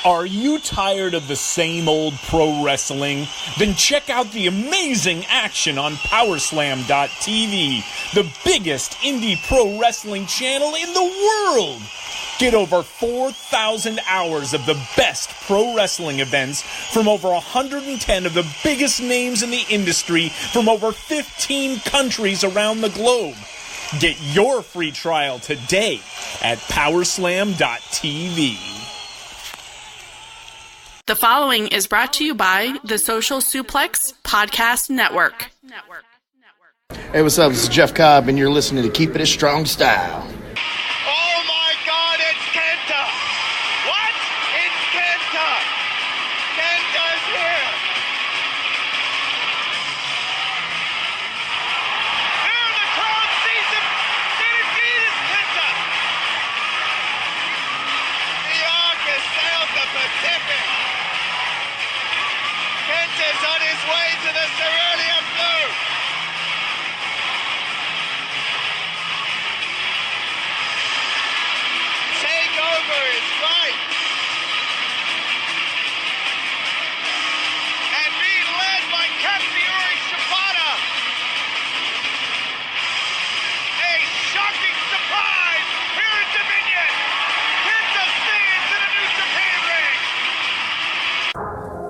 Are you tired of the same old pro wrestling? Then check out the amazing action on Powerslam.tv, the biggest indie pro wrestling channel in the world. Get over 4,000 hours of the best pro wrestling events from over 110 of the biggest names in the industry from over 15 countries around the globe. Get your free trial today at Powerslam.tv. The following is brought to you by the Social Suplex Podcast Network. Hey, what's up? This is Jeff Cobb, and you're listening to Keepin It Strong Style. Oh my God, it's Kenta! What? It's Kenta! Kenta's here! There, the crowd sees him! It is Kenta! The Ark has sailed the Pacific! Kenta's on his way to the Cerulean Blue! Takeover is right! And being led by Katsuyori Shibata! A shocking surprise here in Dominion! Kenta stands in a New Japan ring!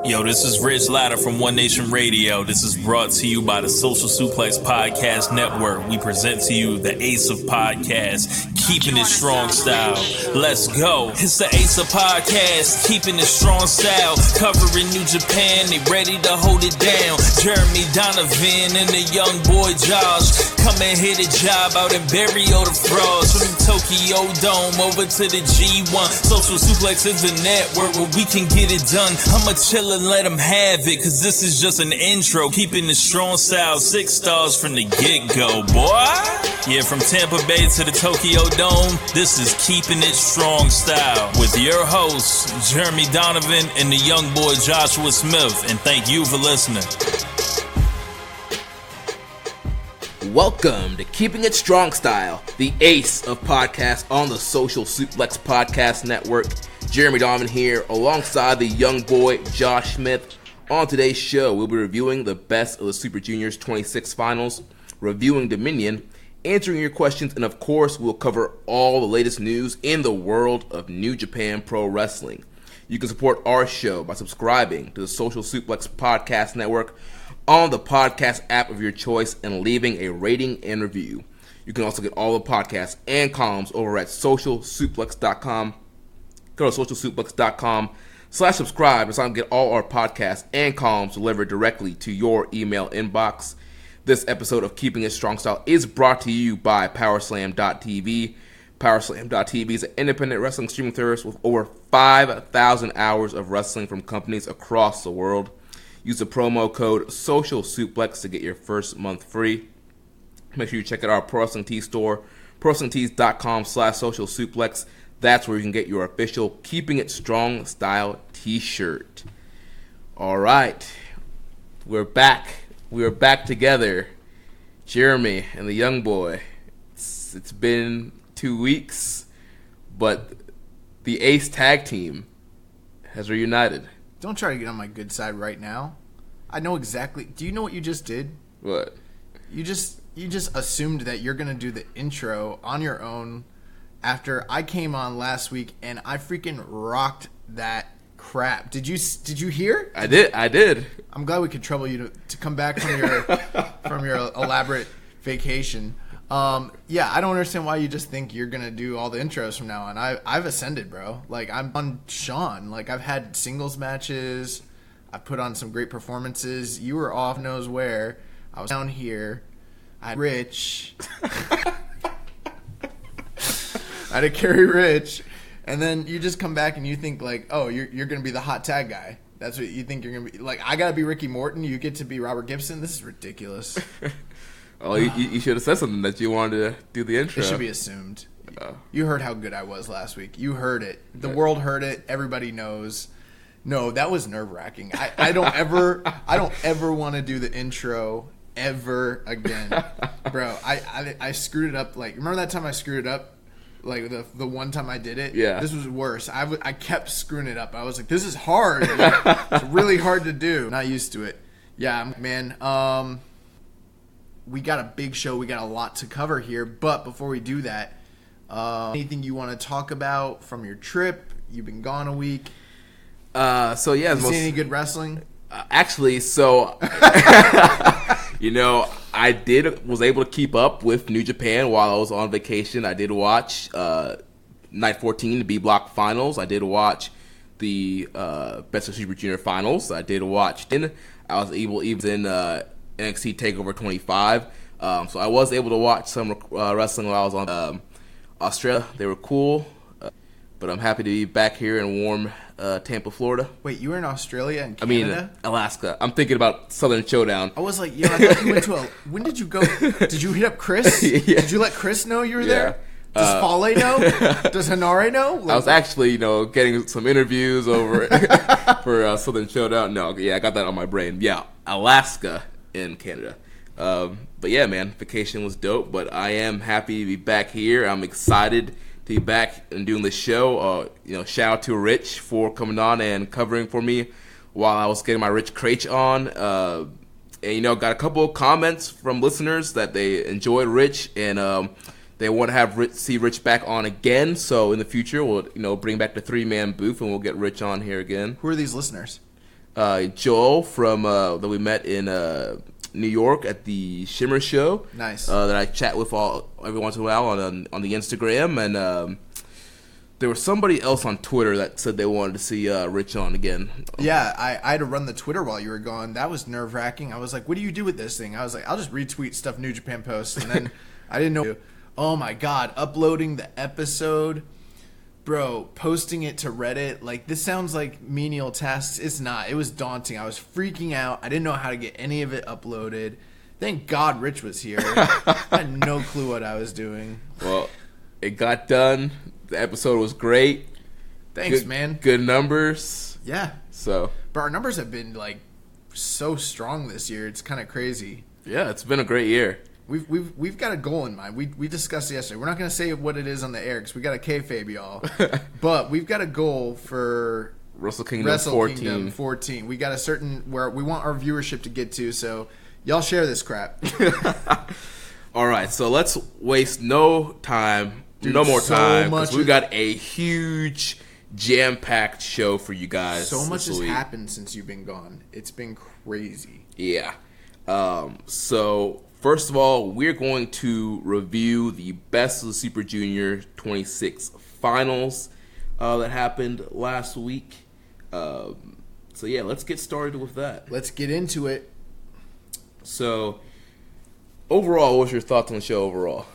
Yo, this is Rich Latta from One Nation Radio. This is brought to you by the Social Suplex Podcast Network. We present to you the Ace of Podcasts, Keepin It Strong Style. Let's go. It's the Ace of Podcasts, Keepin It Strong Style. Covering New Japan, they ready to hold it down. Jeremy Donovan and the young boy Josh. Come and hit a job out in Barrio the Frogs. From the Tokyo Dome over to the G1. Social Suplex is a network where we can get it done. I'ma chill and let them have it, cause this is just an intro. Keeping the strong style, 6 stars from the get-go, boy. Yeah, from Tampa Bay to the Tokyo Dome, this is Keeping It Strong Style with your hosts, Jeremy Donovan and the young boy Joshua Smith. And thank you for listening. Welcome to Keeping It Strong Style, the ace of podcasts on the Social Suplex Podcast Network. Jeremy Donovan here, alongside the young boy Josh Smith. On today's show, we'll be reviewing the best of the Super Juniors 26 finals, reviewing Dominion, answering your questions, and of course, we'll cover all the latest news in the world of New Japan Pro Wrestling. You can support our show by subscribing to the Social Suplex Podcast Network on the podcast app of your choice and leaving a rating and review. You can also get all the podcasts and columns over at socialsuplex.com. Go to socialsuplex.com/subscribe so I can get all our podcasts and columns delivered directly to your email inbox. This episode of Keeping It Strong Style is brought to you by Powerslam.tv. Powerslam.tv is an independent wrestling streaming service with over 5,000 hours of wrestling from companies across the world. Use the promo code SOCIALSUPLEX to get your first month free. Make sure you check out our Pro Wrestling Tees store, ProWrestlingTees.com/SocialSuplex. That's where you can get your official Keeping It Strong Style t-shirt. All right. We're back. We are back together. Jeremy and the young boy. It's been 2 weeks, but the Ace Tag Team has reunited. Don't try to get on my good side right now. I know exactly. Do you know what you just did? What? You just assumed that you're going to do the intro on your own after I came on last week and I freaking rocked that crap. Did you hear? I did. I'm glad we could trouble you to come back from your elaborate vacation. Yeah, I don't understand why you just think you're gonna do all the intros from now on. I've ascended, bro. Like, I'm on Sean. Like, I've had singles matches. I put on some great performances. You were off knows where. I was down here. I had Rich. I had to carry Rich. And then you just come back and you think, like, oh, you're going to be the hot tag guy. That's what you think you're going to be. Like, I got to be Ricky Morton. You get to be Robert Gibson. This is ridiculous. Oh, you should have said something that you wanted to do the intro. It should be assumed. You heard how good I was last week. You heard it. The world heard it. Everybody knows. No, that was nerve-wracking. I don't ever want to do the intro ever again. Bro, I screwed it up. Like, remember that time I screwed it up? like the one time I did it. Yeah. This was worse. I kept screwing it up. I was like, this is hard. It's really hard to do. Not used to it. Yeah, man. We got a big show. We got a lot to cover here. But before we do that, anything you want to talk about from your trip? You've been gone a week. So yeah, you seen any good wrestling? Actually, so I was able to keep up with New Japan while I was on vacation. I did watch Night 14, the B Block Finals. I did watch the Best of Super Junior Finals. I did watch. I was able even in NXT Takeover 25. So I was able to watch some wrestling while I was on Australia. They were cool, but I'm happy to be back here in warm Tampa, Florida. Wait, you were in Australia and Canada? Alaska. I'm thinking about Southern Showdown. I was like, I thought you went to when did you go? Did you hit up Chris? Yeah. Did you let Chris know you were there? Does Fale know? Does Hanare know? I was actually, getting some interviews over for Southern Showdown. No, yeah, I got that on my brain. Yeah, Alaska in Canada. But yeah, man, vacation was dope, but I am happy to be back here. I'm excited to be back and doing the show. Shout out to Rich for coming on and covering for me while I was getting my Rich Craich on. And got a couple of comments from listeners that they enjoyed Rich and they want to have see Rich back on again. So in the future, we'll bring back the 3-man booth and we'll get Rich on here again. Who are these listeners? Joel from that we met in New York at the Shimmer show. Nice. That I chat with every once in a while on the Instagram, and there was somebody else on Twitter that said they wanted to see Rich on again. Yeah, I had to run the Twitter while you were gone. That was nerve-wracking. I was like, what do you do with this thing? I was like, I'll just retweet stuff New Japan posts, and then I didn't know. Oh my God, uploading the episode. Bro, posting it to Reddit, like, this sounds like menial tasks. It's not. It was daunting. I was freaking out. I didn't know how to get any of it uploaded. Thank God Rich was here. I had no clue what I was doing. Well, it got done. The episode was great. Thanks, man. Good numbers. Yeah. So, but our numbers have been, like, so strong this year. It's kind of crazy. Yeah, it's been a great year. We've got a goal in mind. We discussed it yesterday. We're not going to say what it is on the air because we got a kayfabe, y'all. But we've got a goal for Wrestle Kingdom 14. Kingdom 14. We got a certain where we want our viewership to get to. So y'all share this crap. All right, so let's waste no time, no more time, because we got a huge jam-packed show for you guys. So much has happened since you've been gone. It's been crazy. Yeah. So first of all, we're going to review the Best of the Super Junior 26 finals that happened last week. So yeah, let's get started with that. Let's get into it. So overall, what's your thoughts on the show overall?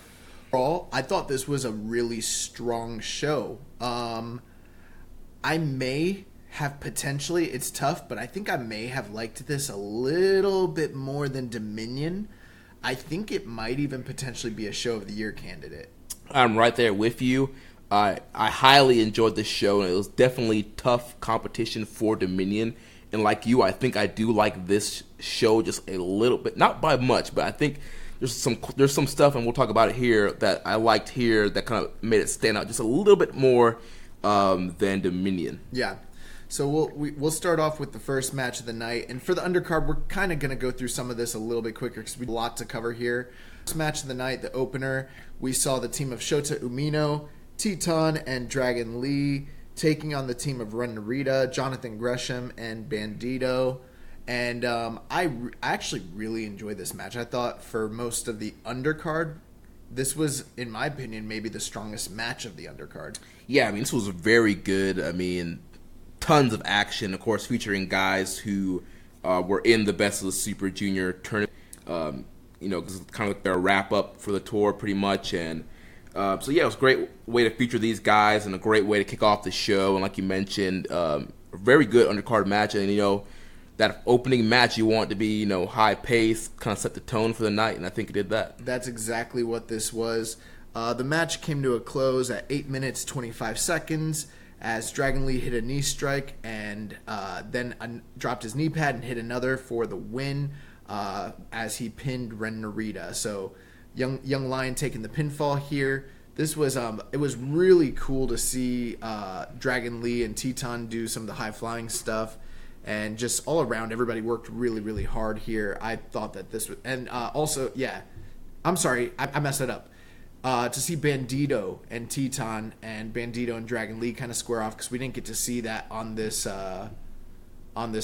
Overall, I thought this was a really strong show. I may have potentially, it's tough, but I think I may have liked this a little bit more than Dominion. I think it might even potentially be a show of the year candidate. I'm right there with you. I highly enjoyed this show, and it was definitely tough competition for Dominion. And like you, I think I do like this show just a little bit, not by much, but I think there's some stuff, and we'll talk about it here, that I liked here that kind of made it stand out just a little bit more than Dominion. Yeah. So we'll start off with the first match of the night. And for the undercard, we're kind of going to go through some of this a little bit quicker because we have a lot to cover here. First match of the night, the opener, we saw the team of Shota Umino, Teton, and Dragon Lee taking on the team of Ren Narita, Jonathan Gresham, and Bandito. And I actually really enjoyed this match. I thought for most of the undercard, this was, in my opinion, maybe the strongest match of the undercard. Yeah, I mean, this was very good. I mean, tons of action, of course, featuring guys who were in the Best of the Super Junior tournament. Because it's kind of like their wrap-up for the tour, pretty much. And so, yeah, it was a great way to feature these guys and a great way to kick off the show. And like you mentioned, a very good undercard match. And, that opening match, you want it to be, high-paced, kind of set the tone for the night, and I think it did that. That's exactly what this was. The match came to a close at 8 minutes, 25 seconds, as Dragon Lee hit a knee strike and then dropped his knee pad and hit another for the win as he pinned Ren Narita. So Young Lion taking the pinfall here. This was it was really cool to see Dragon Lee and Teton do some of the high flying stuff, and just all around everybody worked really, really hard here. I thought that this was, and also, yeah, I'm sorry, I messed it up. To see Bandito and Teton and Bandito and Dragon Lee kind of square off, because we didn't get to see that on this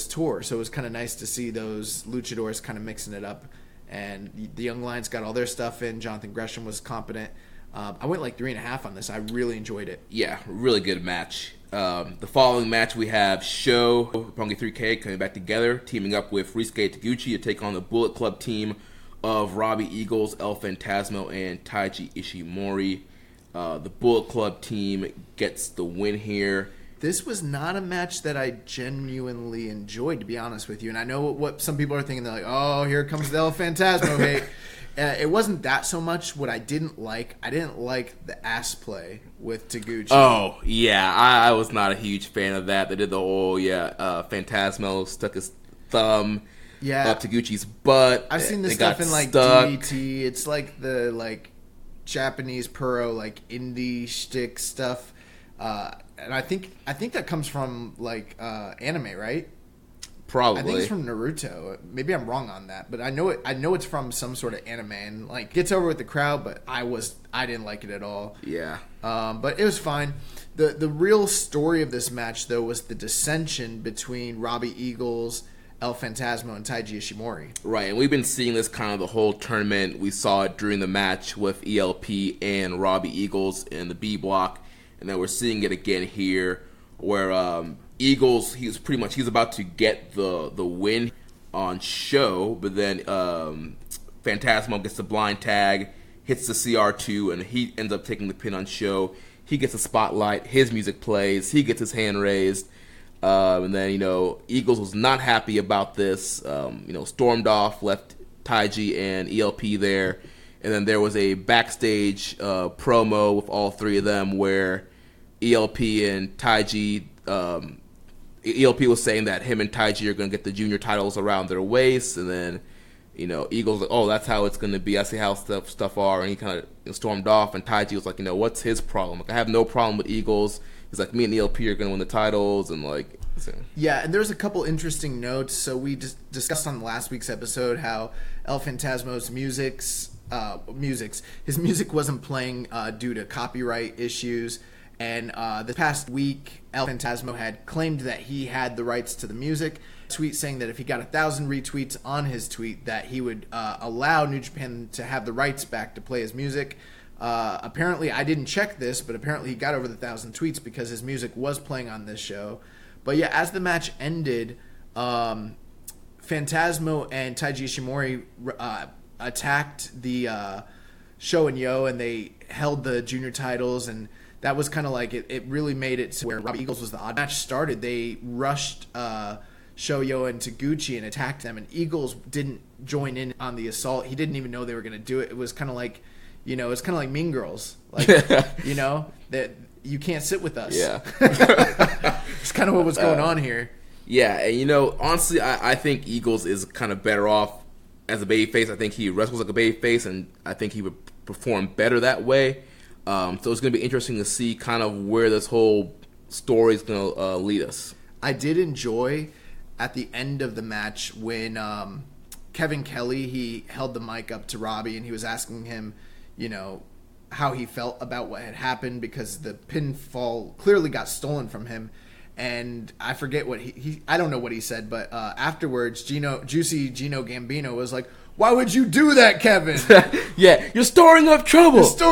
tour, so it was kind of nice to see those luchadors kind of mixing it up. And the Young Lions got all their stuff in. Jonathan Gresham was competent. I went like 3.5 on this. I really enjoyed it. Yeah, really good match. The following match, we have Sho, Roppongi 3K coming back together, teaming up with Ryusuke Taguchi to take on the Bullet Club team of Robbie Eagles, El Phantasmo, and Taiji Ishimori. The Bullet Club team gets the win here. This was not a match that I genuinely enjoyed, to be honest with you. And I know what some people are thinking. They're like, oh, here comes the El Phantasmo hate. It wasn't that so much. What I didn't like the ass play with Taguchi. Oh, yeah. I was not a huge fan of that. They did the whole, Phantasmo stuck his thumb up Taguchi's butt. I've seen this got stuff in, like, stuck. DDT. It's like the, like, Japanese puro, like, indie shtick stuff. And I think that comes from, like, anime, right? Probably. I think it's from Naruto. Maybe I'm wrong on that, but I know it's from some sort of anime, and like gets over with the crowd. But I didn't like it at all. Yeah. But it was fine. The real story of this match, though, was the dissension between Robbie Eagles, El Phantasmo, and Taiji Ishimori. Right, and we've been seeing this kind of the whole tournament. We saw it during the match with ELP and Robbie Eagles in the B block, and then we're seeing it again here, where Eagles, he's about to get the win on Sho, but then Phantasmo gets the blind tag, hits the CR2, and he ends up taking the pin on Sho. He gets a spotlight, his music plays, he gets his hand raised, and then, Eagles was not happy about this, stormed off, left Taiji and ELP there, and then there was a backstage promo with all three of them where ELP and Taiji, ELP was saying that him and Taiji are going to get the junior titles around their waist, and then, Eagles like, oh, that's how it's going to be. I see how stuff are, and he kind of stormed off, and Taiji was like, what's his problem? Like, I have no problem with Eagles. He's like, me and ELP are going to win the titles, and like... So. Yeah, and there's a couple interesting notes. So we just discussed on last week's episode how El Phantasmo's his music wasn't playing due to copyright issues. And this past week, El Phantasmo had claimed that he had the rights to the music. Tweet saying that if he got 1,000 retweets on his tweet, that he would allow New Japan to have the rights back to play his music. Apparently, I didn't check this, but apparently he got over the 1,000 tweets because his music was playing on this show. But yeah, as the match ended, Phantasmo and Taiji Ishimori attacked the Sho and Yo, and they held the junior titles, and that was kind of like it really made it to where Robbie Eagles was the odd match started. They rushed Sho, Yo, and Taguchi and attacked them, and Eagles didn't join in on the assault. He didn't even know they were going to do it. It was kind of like, it's kind of like Mean Girls. Like, that you can't sit with us. Yeah. It's kind of what was going on here. Yeah, and honestly, I think Eagles is kind of better off as a babyface. I think he wrestles like a babyface, and I think he would perform better that way. So it's going to be interesting to see kind of where this whole story is going to lead us. I did enjoy at the end of the match when Kevin Kelly, he held the mic up to Robbie, and he was asking him, how he felt about what had happened, because the pinfall clearly got stolen from him. And I forget what I don't know what he said, but afterwards, Juicy Gino Gambino was like, "Why would you do that, Kevin?" Yeah, you're storing up trouble. So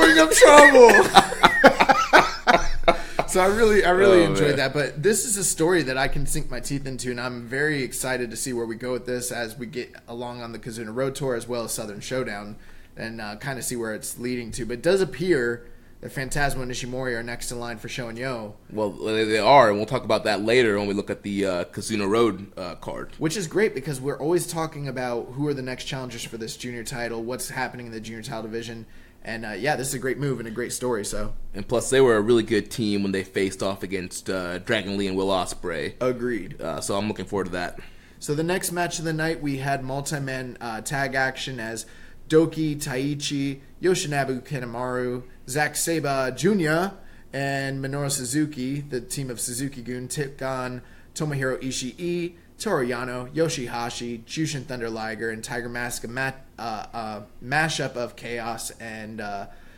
I really enjoyed that. But this is a story that I can sink my teeth into, and I'm very excited to see where we go with this as we get along on the Kazuna Road Tour as well as Southern Showdown, and kind of see where it's leading to. But it does appear that Phantasmo and Ishimori are next in line for Sho and Yo. Well, they are, and we'll talk about that later when we look at the Kazuna Road card. Which is great, because we're always talking about who are the next challengers for this junior title, what's happening in the junior title division. And, this is a great move and a great story. So, and plus, they were a really good team when they faced off against Dragon Lee and Will Ospreay. Agreed. So I'm looking forward to that. So the next match of the night, we had multi-man tag action as Doki, Taichi, Yoshinabu Kanemaru, Zack Sabre Jr. and Minoru Suzuki, the team of Suzuki-gun, took on Tomohiro Ishii, Toru Yano, Yoshihashi, Jushin Thunder Liger, and Tiger Mask, a mashup of Chaos and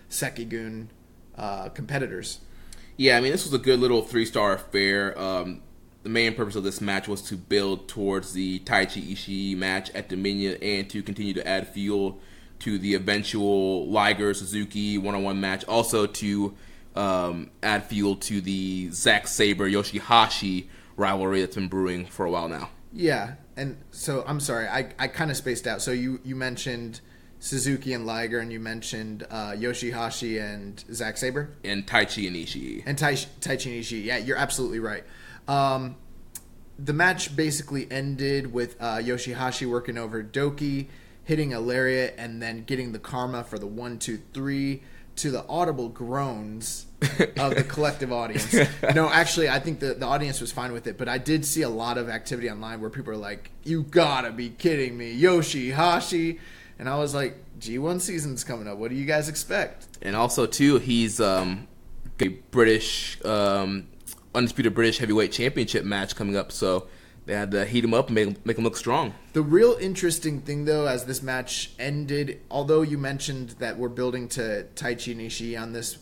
Seki-gun competitors. Yeah, I mean, this was a good little 3-star affair. The main purpose of this match was to build towards the Taichi Ishii match at Dominion and to continue to add fuel to the eventual Liger-Suzuki one-on-one match. Also to add fuel to the Zack Sabre-Yoshihashi rivalry that's been brewing for a while now. Yeah, and so I'm sorry, I kind of spaced out. So you mentioned Suzuki and Liger, and you mentioned Yoshihashi and Zack Sabre? And Taichi and Ishii. And Taichi and Ishii. Yeah, you're absolutely right. The match basically ended with Yoshihashi working over Doki, hitting a lariat, and then getting the karma for the 1, 2, 3 to the audible groans of the collective audience. No, actually, I think the audience was fine with it, but I did see a lot of activity online where people are like, "You gotta be kidding me, Yoshihashi!" And I was like, G1 season's coming up. What do you guys expect? And also, too, he's a British, undisputed British heavyweight championship match coming up, so they had to heat him up and make him look strong. The real interesting thing, though, as this match ended, although you mentioned that we're building to Taichi and Ishii on this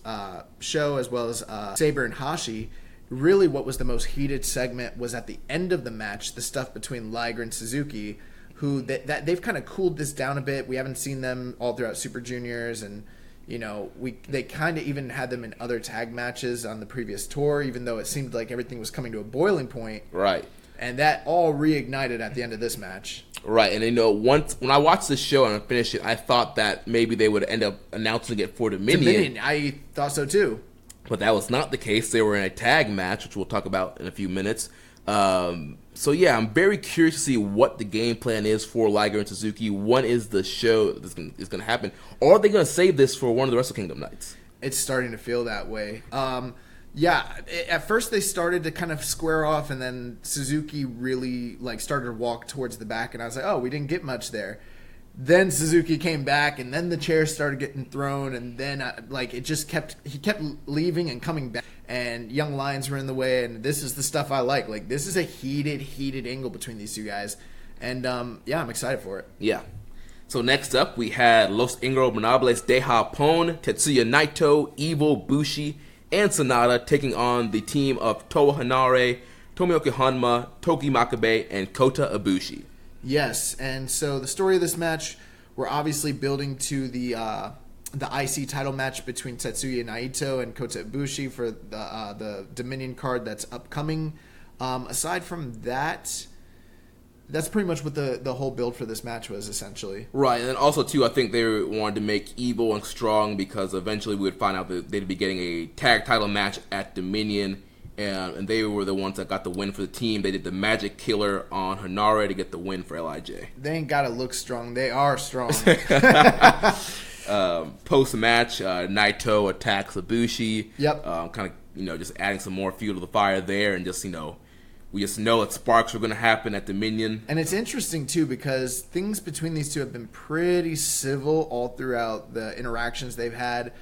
show, as well as Sabre and Hashi, really what was the most heated segment was at the end of the match, the stuff between Liger and Suzuki, who they've kind of cooled this down a bit. We haven't seen them all throughout Super Juniors, and they kind of even had them in other tag matches on the previous tour, even though it seemed like everything was coming to a boiling point. Right. And that all reignited at the end of this match. Right, and once when I watched this show and I finished it, I thought that maybe they would end up announcing it for Dominion. I thought so too. But that was not the case. They were in a tag match, which we'll talk about in a few minutes. So yeah, I'm very curious to see what the game plan is for Liger and Suzuki. When is the show is going to happen? Or are they going to save this for one of the Wrestle Kingdom nights? It's starting to feel that way. At first they started to kind of square off, and then Suzuki really started to walk towards the back, and I was like, oh, we didn't get much there. Then Suzuki came back, and then the chairs started getting thrown, and then he kept leaving and coming back, and Young Lions were in the way, and this is the stuff I like. Like, this is a heated angle between these two guys, and I'm excited for it. Yeah. So next up, we had Los Ingobernables de Japón, Tetsuya Naito, Evil, Bushi, and Sonata taking on the team of Toa Hanare, Tomoaki Honma, Toki Makabe, and Kota Ibushi. Yes, and so the story of this match, we're obviously building to the IC title match between Tetsuya Naito and Kota Ibushi for the Dominion card that's upcoming. Aside from that, that's pretty much what the whole build for this match was, essentially. Right, and then also, too, I think they wanted to make Evil and Strong because eventually we would find out that they'd be getting a tag title match at Dominion. And they were the ones that got the win for the team. They did the Magic Killer on Hanare to get the win for LIJ. They ain't got to look strong. They are strong. Post-match, Naito attacks Ibushi. Yep. Kind of, just adding some more fuel to the fire there. And just, we just know that sparks are going to happen at Dominion. And it's interesting, too, because things between these two have been pretty civil all throughout the interactions they've had.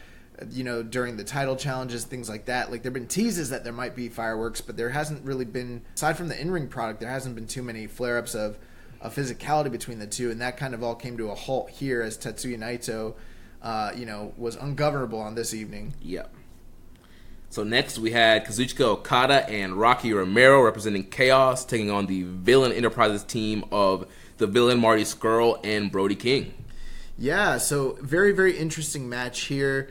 During the title challenges, things like that. Like, there have been teases that there might be fireworks, but there hasn't really been, aside from the in-ring product, there hasn't been too many flare-ups of physicality between the two, and that kind of all came to a halt here as Tetsuya Naito, was ungovernable on this evening. Yeah. So next we had Kazuchika Okada and Rocky Romero representing Chaos, taking on the Villain Enterprises team of the Villain Marty Scurll and Brody King. Yeah, so very, very interesting match here.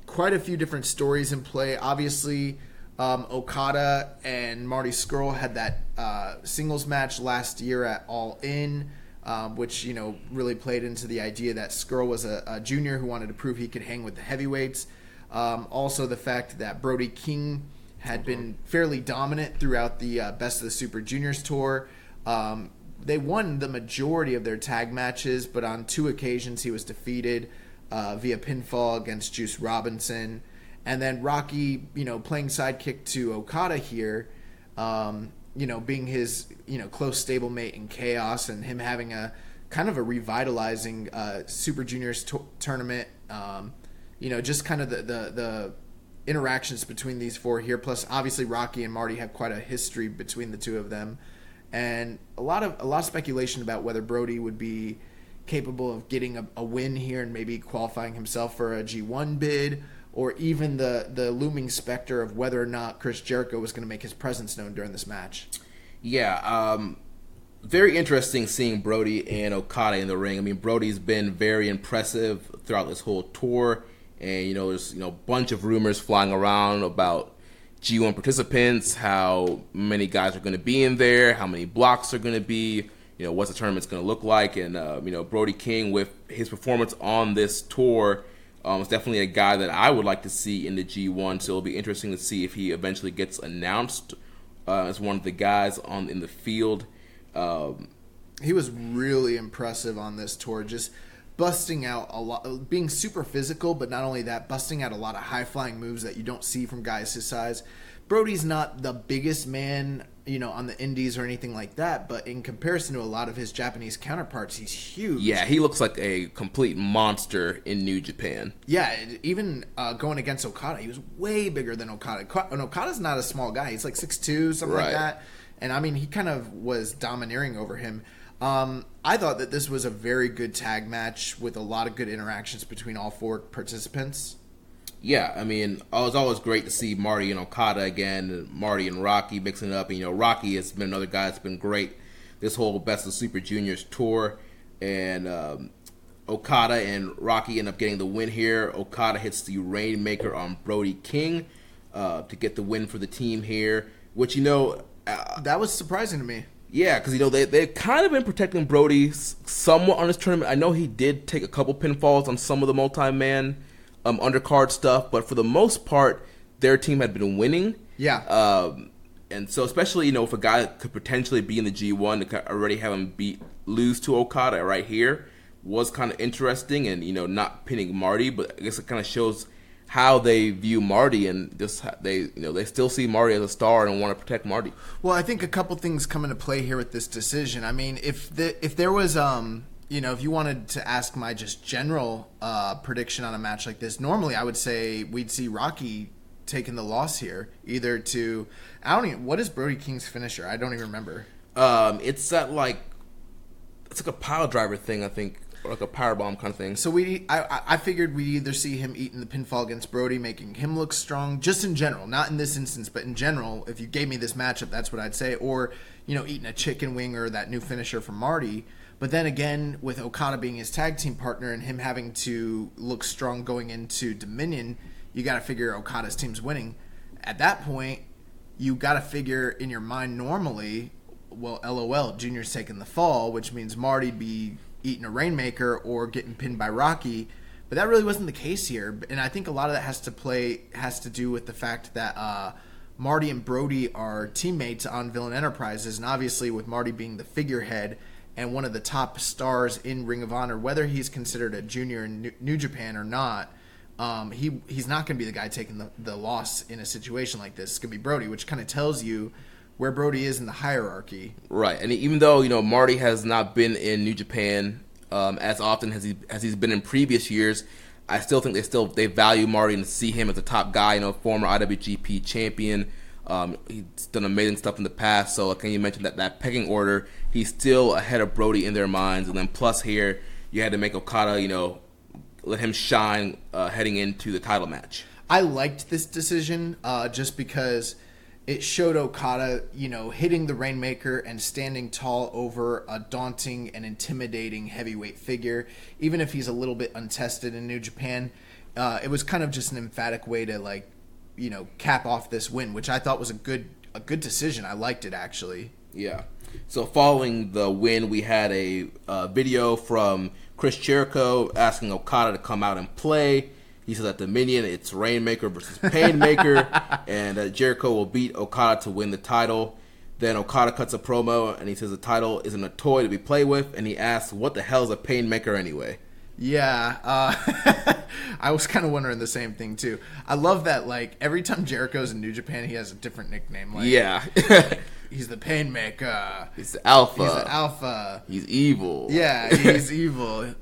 Quite a few different stories in play. Obviously, Okada and Marty Scurll had that singles match last year at All In, which really played into the idea that Scurll was a junior who wanted to prove he could hang with the heavyweights. Also, the fact that Brody King had been fairly dominant throughout the Best of the Super Juniors tour. They won the majority of their tag matches, but on 2 occasions he was defeated via pinfall against Juice Robinson. And then Rocky, playing sidekick to Okada here, being his, close stablemate in Chaos, and him having a kind of a revitalizing Super Juniors tournament, just kind of the interactions between these four here. Plus, obviously, Rocky and Marty have quite a history between the two of them, and a lot of speculation about whether Brody would be capable of getting a win here and maybe qualifying himself for a G1 bid, or even the looming specter of whether or not Chris Jericho was going to make his presence known during this match. Yeah, very interesting seeing Brody and Okada in the ring. I mean, Brody's been very impressive throughout this whole tour. And, there's, a bunch of rumors flying around about G1 participants, how many guys are going to be in there, how many blocks are going to be, what's the tournament's going to look like. And, Brody King, with his performance on this tour, is definitely a guy that I would like to see in the G1. So it'll be interesting to see if he eventually gets announced as one of the guys in the field. He was really impressive on this tour, just busting out a lot, being super physical, but not only that, busting out a lot of high-flying moves that you don't see from guys his size. Brody's not the biggest man, on the indies or anything like that, but in comparison to a lot of his Japanese counterparts, he's huge. Yeah, he looks like a complete monster in New Japan. Yeah, even going against Okada, he was way bigger than Okada. And Okada's not a small guy. He's like 6'2", something like that. And, I mean, he kind of was domineering over him. I thought that this was a very good tag match with a lot of good interactions between all four participants. Yeah, I mean, it was always great to see Marty and Okada again, and Marty and Rocky mixing it up. And, Rocky has been another guy that's been great this whole Best of Super Juniors tour. And Okada and Rocky end up getting the win here. Okada hits the Rainmaker on Brody King to get the win for the team here, which, that was surprising to me. Yeah, because, they've kind of been protecting Brody somewhat on this tournament. I know he did take a couple pinfalls on some of the multi-man undercard stuff, but for the most part, their team had been winning. Yeah. And so especially, if a guy could potentially be in the G1 to already have him lose to Okada right here was kind of interesting, and, not pinning Marty, but I guess it kind of shows how they view Marty, and just they still see Marty as a star and want to protect Marty. Well, I think a couple things come into play here with this decision. I mean, if there was if you wanted to ask my just general prediction on a match like this, normally I would say we'd see Rocky taking the loss here, either to what is Brody King's finisher? I don't even remember. It's like a pile driver thing, I think. Or like a powerbomb kind of thing. So I figured we'd either see him eating the pinfall against Brody, making him look strong, just in general, not in this instance, but in general, if you gave me this matchup, that's what I'd say. Or, eating a chicken wing or that new finisher from Marty. But then again, with Okada being his tag team partner and him having to look strong going into Dominion, you got to figure Okada's team's winning. At that point, you got to figure in your mind normally, well, LOL, Junior's taking the fall, which means Marty'd be eating a Rainmaker or getting pinned by Rocky, but that really wasn't the case here. And I think a lot of that has to do with the fact that Marty and Brody are teammates on Villain Enterprises, and obviously with Marty being the figurehead and one of the top stars in Ring of Honor, whether he's considered a junior in New Japan or not, he's not going to be the guy taking the loss in a situation like this. It's going to be Brody, which kind of tells you where Brody is in the hierarchy. Right, and even though Marty has not been in New Japan as often as he's been in previous years, I still think they value Marty and see him as a top guy. Former IWGP champion. He's done amazing stuff in the past. So can you mention that pecking order? He's still ahead of Brody in their minds. And then plus here you had to make Okada let him shine heading into the title match. I liked this decision just because it showed Okada, hitting the Rainmaker and standing tall over a daunting and intimidating heavyweight figure. Even if he's a little bit untested in New Japan, it was kind of just an emphatic way to cap off this win, which I thought was a good decision. I liked it, actually. Yeah. So following the win, we had a video from Chris Jericho asking Okada to come out and play. He says at Dominion, it's Rainmaker versus Painmaker, and Jericho will beat Okada to win the title. Then Okada cuts a promo, and he says the title isn't a toy to be played with, and he asks, what the hell is a Painmaker anyway? Yeah, I was kind of wondering the same thing, too. I love that, every time Jericho's in New Japan, he has a different nickname. Yeah. He's the Painmaker. He's the Alpha. He's the Alpha. He's evil. Yeah, he's evil.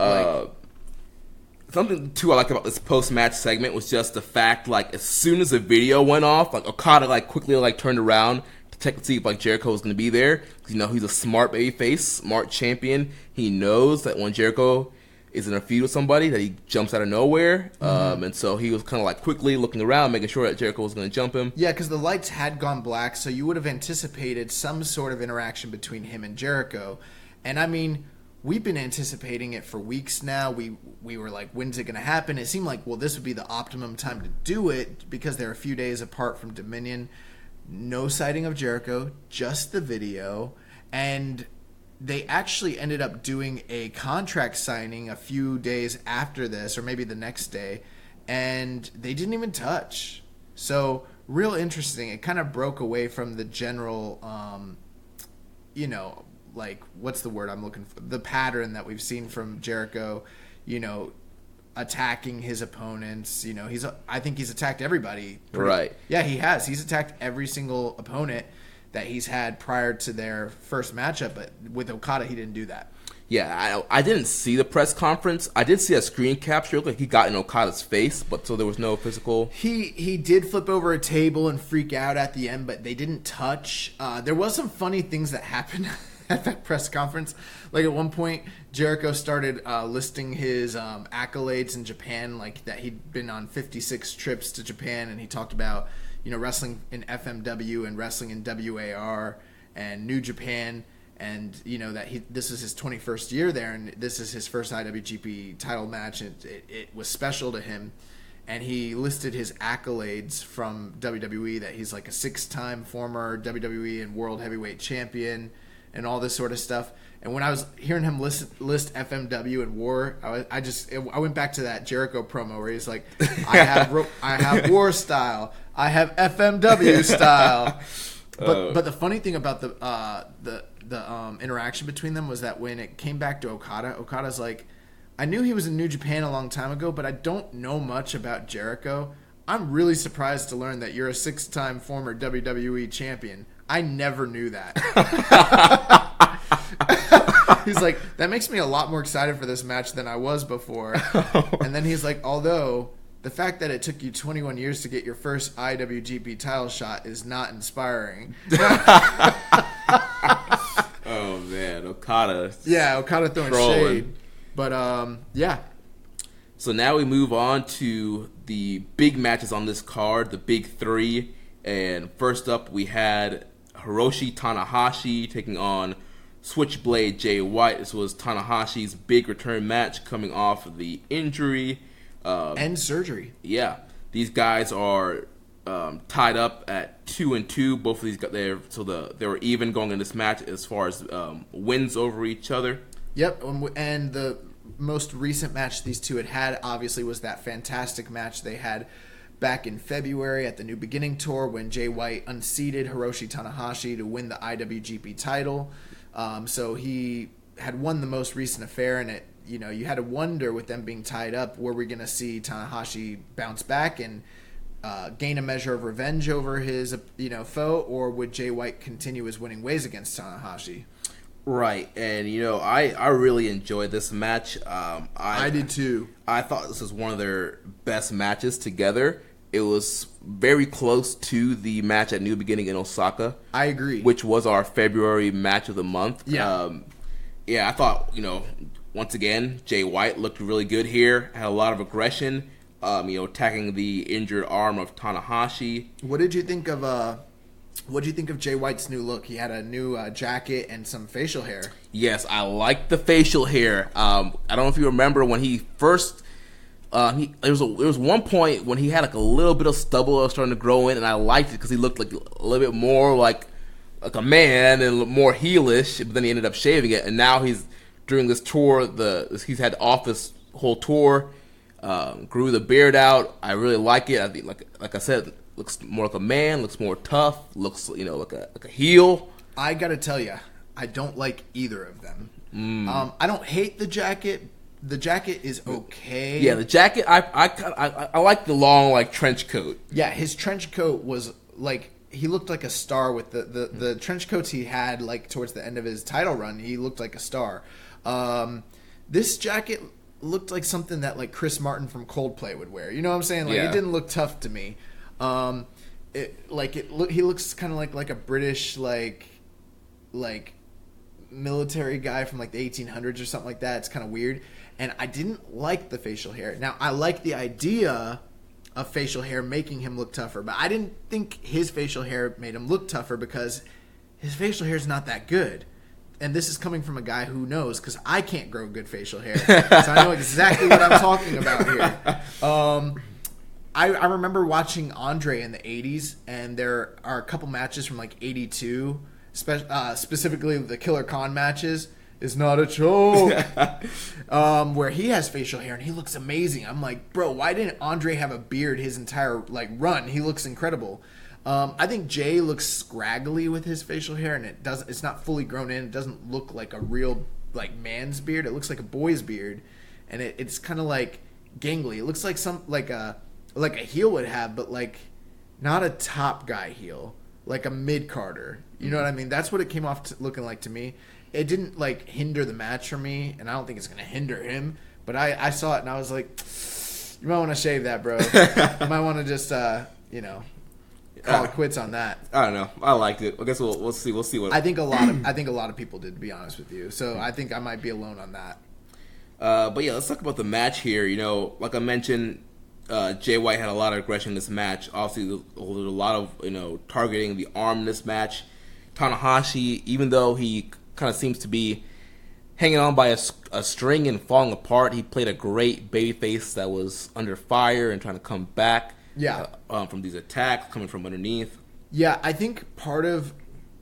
something too I like about this post-match segment was just the fact, like, as soon as the video went off, like, Okada, like, quickly, like, turned around to check to see if, like, Jericho was going to be there. You know, he's a smart babyface, smart champion. He knows that when Jericho is in a feud with somebody, that he jumps out of nowhere. And so he was kind of, like, quickly looking around, making sure that Jericho was going to jump him. Yeah, because the lights had gone black, so you would have anticipated some sort of interaction between him and Jericho. And, I mean, we've been anticipating it for weeks now. We were like, when's it going to happen? It seemed like, well, this would be the optimum time to do it because they're a few days apart from Dominion. No sighting of Jericho, just the video. And they actually ended up doing a contract signing a few days after this, or maybe the next day, and they didn't even touch. So, real interesting. It kind of broke away from the general, you know, like, what's the word I'm looking for? The pattern that we've seen from Jericho, you know, attacking his opponents. You know, I think he's attacked everybody. Right. Yeah, he has. He's attacked every single opponent that he's had prior to their first matchup, but with Okada, he didn't do that. Yeah, I didn't see the press conference. I did see a screen capture. It looked like he got in Okada's face, but so there was no physical. He did flip over a table and freak out at the end, but they didn't touch. There was some funny things that happened at that press conference. Like at one point, Jericho started listing his accolades in Japan, like that he'd been on 56 trips to Japan, and he talked about, you know, wrestling in FMW and wrestling in WAR and New Japan, and you know that this is his 21st year there, and this is his first IWGP title match. It was special to him, and he listed his accolades from WWE, that he's like a 6-time former WWE and World Heavyweight Champion, and all this sort of stuff. And when I was hearing him list FMW and War, I went back to that Jericho promo where he's like, I have War style, I have FMW style. But the funny thing about the interaction between them was that when it came back to Okada's like, I knew he was in New Japan a long time ago, but I don't know much about Jericho. I'm really surprised to learn that you're a 6-time former WWE champion. I never knew that. He's like, that makes me a lot more excited for this match than I was before. And then he's like, although the fact that it took you 21 years to get your first IWGP title shot is not inspiring. Oh, man. Okada. Yeah, Okada throwing shade. But, yeah. So now we move on to the big matches on this card, the big three. And first up, we had Hiroshi Tanahashi taking on Switchblade Jay White. This was Tanahashi's big return match coming off of the injury. And surgery. Yeah. These guys are tied up at 2-2. Both of these got there, so they were even going in this match as far as wins over each other. Yep, and the most recent match these two had obviously was that fantastic match they had back in February at the New Beginning Tour when Jay White unseated Hiroshi Tanahashi to win the IWGP title. So he had won the most recent affair, and it, you know, you had to wonder with them being tied up, were we going to see Tanahashi bounce back and gain a measure of revenge over his, you know, foe, or would Jay White continue his winning ways against Tanahashi? Right, and you know, I really enjoyed this match. I did too. I thought this was one of their best matches together. It was very close to the match at New Beginning in Osaka. I agree. Which was our February match of the month. Yeah. I thought, you know, once again, Jay White looked really good here. Had a lot of aggression, you know, attacking the injured arm of Tanahashi. What did you think of Jay White's new look? He had a new jacket and some facial hair. Yes, I like the facial hair. I don't know if you remember when he first... there was one point when he had like a little bit of stubble that was starting to grow in, and I liked it because he looked like a little bit more like a man and more heelish. But then he ended up shaving it, and now he's during this tour. He's had off this whole tour, grew the beard out. I really like it. I think, like I said, looks more like a man, looks more tough, looks, you know, like a heel. I gotta tell you, I don't like either of them. I don't hate the jacket. The jacket is okay. Yeah, the jacket, I like the long, like, trench coat. Yeah, his trench coat was, like, he looked like a star with the trench coats he had, like, towards the end of his title run. He looked like a star. This jacket, looked like something that like Chris Martin from Coldplay would wear. You know what I'm saying? Like, Yeah. it didn't look tough to me. He looks kind of like a British like military guy from like the 1800s or something like that. It's kind of weird, and I didn't like the facial hair. Now I like the idea of facial hair making him look tougher, but I didn't think his facial hair made him look tougher because his facial hair is not that good. And this is coming from a guy who knows, because I can't grow good facial hair, so I know exactly what I'm talking about here. I remember watching Andre in the 80s, and there are a couple matches from like 82, specifically the Killer Khan matches. It's not a joke. Where he has facial hair and he looks amazing. I'm like, bro, why didn't Andre have a beard his entire like run? He looks incredible. I think Jay looks scraggly with his facial hair, and it's not fully grown in. It doesn't look like a real like man's beard. It looks like a boy's beard, and it's kind of like gangly. It looks like a heel would have, but like not a top guy heel, like a mid Carter. You know what I mean? That's what it came off looking like to me. It didn't like hinder the match for me, and I don't think it's gonna hinder him. But I saw it and I was like, you might want to shave that, bro. You might want to just call it quits on that. I don't know. I liked it. I guess we'll see. We'll see what. I think a lot of people did, to be honest with you. So I think I might be alone on that. But yeah, let's talk about the match here. You know, like I mentioned, Jay White had a lot of aggression in this match. Obviously, there was a lot of targeting the arm in this match. Tanahashi, even though he kind of seems to be hanging on by a string and falling apart, he played a great babyface that was under fire and trying to come back. Yeah. From these attacks coming from underneath. Yeah, I think part of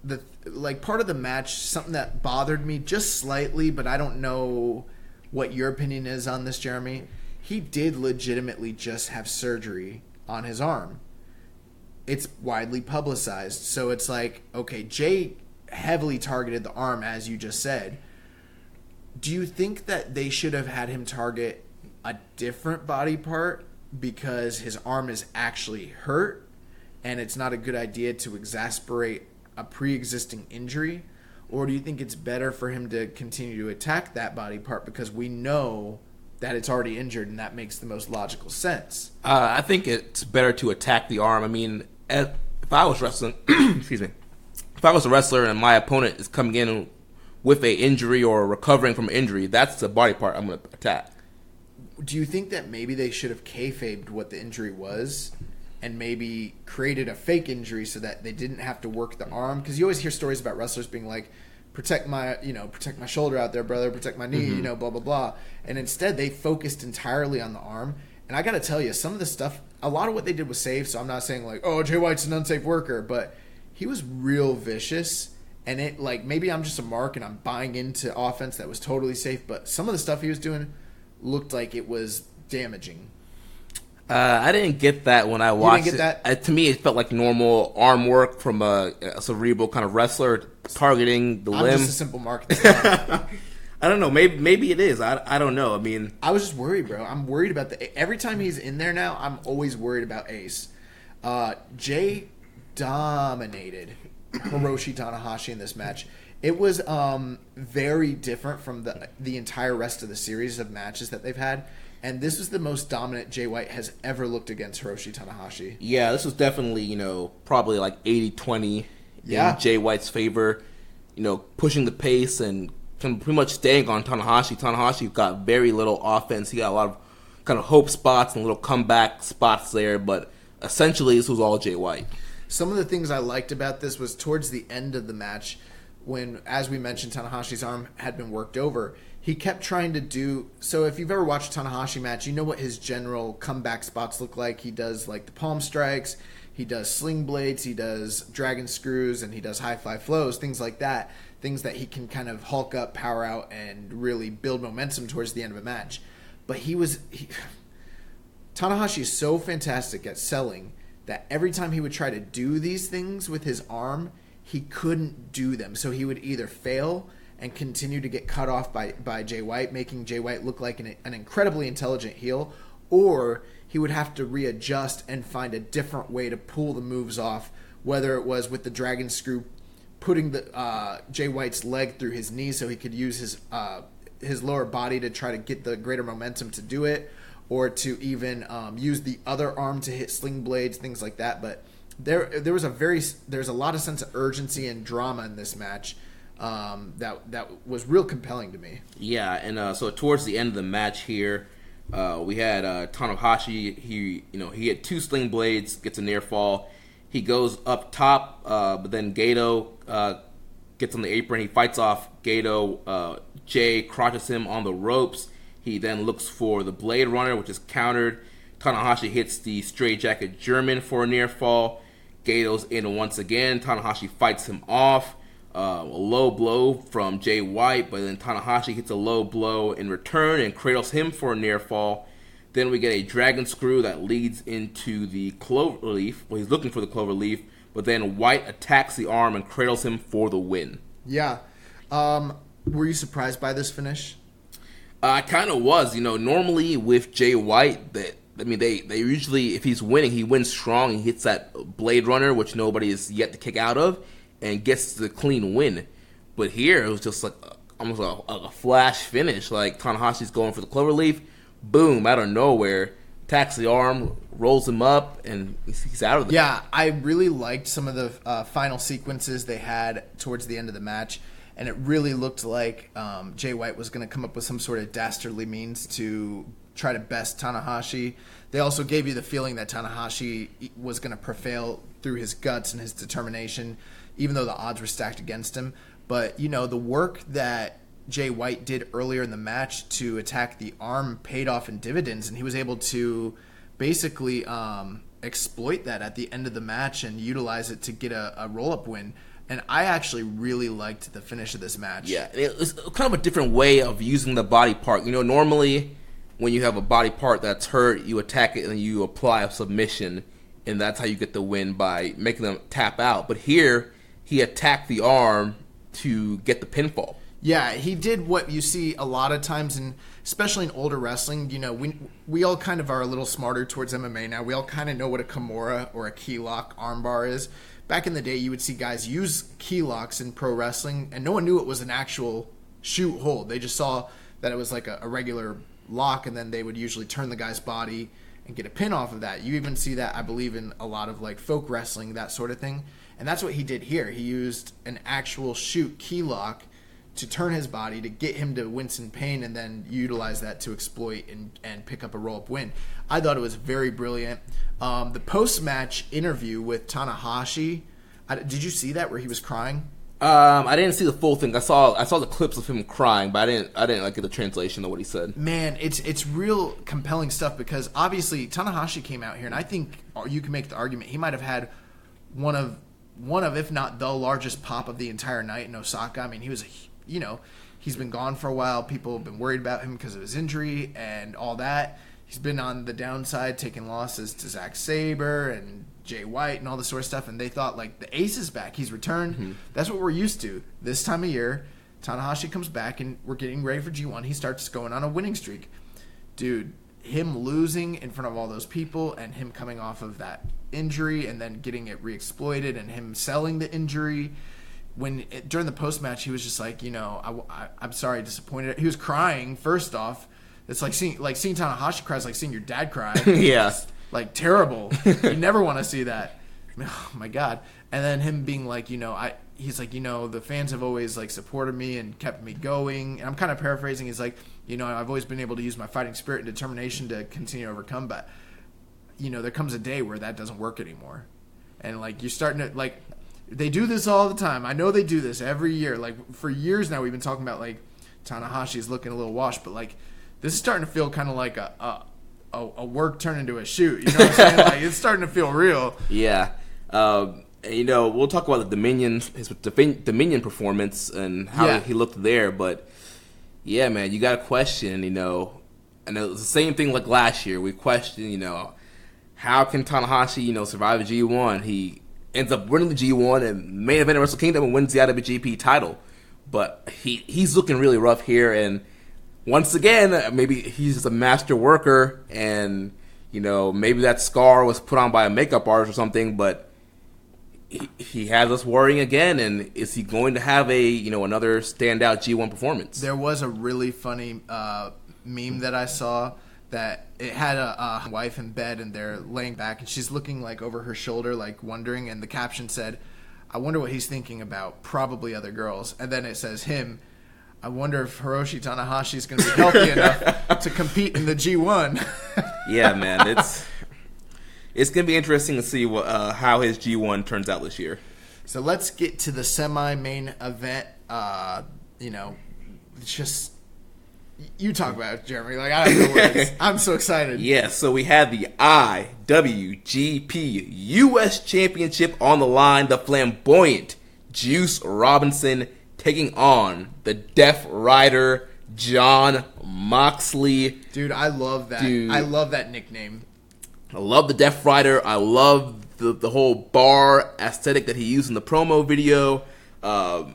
the match, something that bothered me just slightly, but I don't know what your opinion is on this, Jeremy. He did legitimately just have surgery on his arm. It's widely publicized, so it's like, okay, Jay heavily targeted the arm, as you just said. Do you think that they should have had him target a different body part because his arm is actually hurt and it's not a good idea to exasperate a pre-existing injury? Or do you think it's better for him to continue to attack that body part because we know that it's already injured and that makes the most logical sense? I think it's better to attack the arm. I mean, if I was wrestling, excuse me, if I was a wrestler and my opponent is coming in with a injury or recovering from an injury, that's the body part I'm going to attack. Do you think that maybe they should have kayfabed what the injury was and maybe created a fake injury so that they didn't have to work the arm? Because you always hear stories about wrestlers being like, protect my shoulder out there, brother, protect my knee, blah, blah, blah. And instead they focused entirely on the arm. And I got to tell you, some of the stuff, a lot of what they did was safe, so I'm not saying like, oh, Jay White's an unsafe worker, but he was real vicious. And it, like, maybe I'm just a mark and I'm buying into offense that was totally safe, but some of the stuff he was doing looked like it was damaging. I didn't get that when I watched didn't get it. To me, it felt like normal arm work from a cerebral kind of wrestler targeting the limb. I'm just a simple mark. I don't know. Maybe it is. I don't know. I mean, I was just worried, bro. I'm worried about every time he's in there now, I'm always worried about Ace. Jay dominated Hiroshi Tanahashi in this match. It was very different from the entire rest of the series of matches that they've had. And this was the most dominant Jay White has ever looked against Hiroshi Tanahashi. Yeah, this was definitely, probably like 80-20 in Jay White's favor. Pushing the pace and pretty much staying on Tanahashi. Tanahashi got very little offense. He got a lot of kind of hope spots and little comeback spots there. But essentially, this was all Jay White. Some of the things I liked about this was towards the end of the match when, as we mentioned, Tanahashi's arm had been worked over. He kept trying to do... So if you've ever watched a Tanahashi match, you know what his general comeback spots look like. He does like the palm strikes, he does sling blades, he does dragon screws, and he does high fly flows, things like that. Things that he can kind of hulk up, power out, and really build momentum towards the end of a match. But Tanahashi is so fantastic at selling that every time he would try to do these things with his arm, he couldn't do them. So he would either fail and continue to get cut off by Jay White, making Jay White look like an incredibly intelligent heel, or he would have to readjust and find a different way to pull the moves off, whether it was with the dragon screw, putting the Jay White's leg through his knee so he could use his lower body to try to get the greater momentum to do it, or to even use the other arm to hit sling blades, things like that. But there's a lot of sense of urgency and drama in this match that was real compelling to me. Yeah, and so towards the end of the match here, we had Tanahashi. He had 2 sling blades, gets a near fall. He goes up top, but then Gato gets on the apron. He fights off Gato. Jay crotches him on the ropes. He then looks for the Blade Runner, which is countered. Tanahashi hits the Straight Jacket German for a near fall. Gato's in once again. Tanahashi fights him off. A low blow from Jay White, but then Tanahashi hits a low blow in return and cradles him for a near fall. Then we get a Dragon Screw that leads into the Cloverleaf. Well, he's looking for the Cloverleaf, but then White attacks the arm and cradles him for the win. Yeah. Were you surprised by this finish? I kind of was. Normally with Jay White, they usually, if he's winning, he wins strong. He hits that Blade Runner, which nobody is yet to kick out of, and gets the clean win. But here, it was just like almost a flash finish. Like Tanahashi's going for the Cloverleaf, boom, out of nowhere, attacks the arm, rolls him up, and he's out of there. Yeah, I really liked some of the final sequences they had towards the end of the match. And it really looked like Jay White was going to come up with some sort of dastardly means to try to best Tanahashi. They also gave you the feeling that Tanahashi was going to prevail through his guts and his determination, even though the odds were stacked against him. But, the work that Jay White did earlier in the match to attack the arm paid off in dividends, and he was able to basically exploit that at the end of the match and utilize it to get a roll-up win. And I actually really liked the finish of this match. Yeah, it's kind of a different way of using the body part. Normally when you have a body part that's hurt, you attack it and you apply a submission, and that's how you get the win by making them tap out. But here, he attacked the arm to get the pinfall. Yeah, he did what you see a lot of times, especially in older wrestling. We all kind of are a little smarter towards MMA now. We all kind of know what a Kimura or a key lock armbar is. Back in the day, you would see guys use key locks in pro wrestling, and no one knew it was an actual shoot hold. They just saw that it was like a regular lock, and then they would usually turn the guy's body and get a pin off of that. You even see that, I believe, in a lot of like folk wrestling, that sort of thing. And that's what he did here. He used an actual shoot key lock to turn his body to get him to wince in pain, and then utilize that to exploit and pick up a roll-up win. I thought it was very brilliant. The post-match interview with Tanahashi, did you see that where he was crying? I didn't see the full thing. I saw the clips of him crying, but I didn't like get the translation of what he said. Man, it's real compelling stuff, because obviously Tanahashi came out here, and I think you can make the argument he might have had one of if not the largest pop of the entire night in Osaka. I mean, he was he's been gone for a while. People have been worried about him because of his injury and all that. He's been on the downside, taking losses to Zack Sabre and Jay White and all this sort of stuff, and they thought, like, the ace is back. He's returned. Mm-hmm. That's what we're used to. This time of year, Tanahashi comes back, and we're getting ready for G1. He starts going on a winning streak. Dude, him losing in front of all those people and him coming off of that injury and then getting it re-exploited and him selling the injury, during the post-match, he was just like, I'm sorry, disappointed. He was crying, first off. It's like seeing Tanahashi cry is like seeing your dad cry. Yeah. It's like terrible. You never want to see that. Oh my God. And then him being like, he's like, the fans have always like supported me and kept me going. And I'm kind of paraphrasing. He's like, I've always been able to use my fighting spirit and determination to continue to overcome, but there comes a day where that doesn't work anymore. And like you're starting to like, they do this all the time. I know they do this every year. Like for years now, we've been talking about like Tanahashi's looking a little washed, but like this is starting to feel kind of like a work turned into a shoot. You know what I'm saying? Like it's starting to feel real. Yeah. We'll talk about his Dominion performance and how he looked there, but yeah, man, you got to question, and it was the same thing like last year. We questioned, how can Tanahashi, survive a G1? He ends up winning the G1 and main event of Wrestle Kingdom and wins the IWGP title. But he's looking really rough here, and once again, maybe he's just a master worker, and maybe that scar was put on by a makeup artist or something. But he has us worrying again. And is he going to have another standout G1 performance? There was a really funny meme that I saw that it had a wife in bed and they're laying back and she's looking like over her shoulder, like wondering. And the caption said, "I wonder what he's thinking about. Probably other girls." And then it says him. I wonder if Hiroshi Tanahashi's going to be healthy enough to compete in the G1. Yeah, man, it's going to be interesting to see how his G1 turns out this year. So let's get to the semi-main event. It's just you talk about it, Jeremy. Like, I don't know what it is. I'm so excited. Yeah, so we have the IWGP US Championship on the line. The flamboyant Juice Robinson taking on the Death Rider, Jon Moxley. Dude, I love that. Dude. I love that nickname. I love the Death Rider. I love the whole bar aesthetic that he used in the promo video. I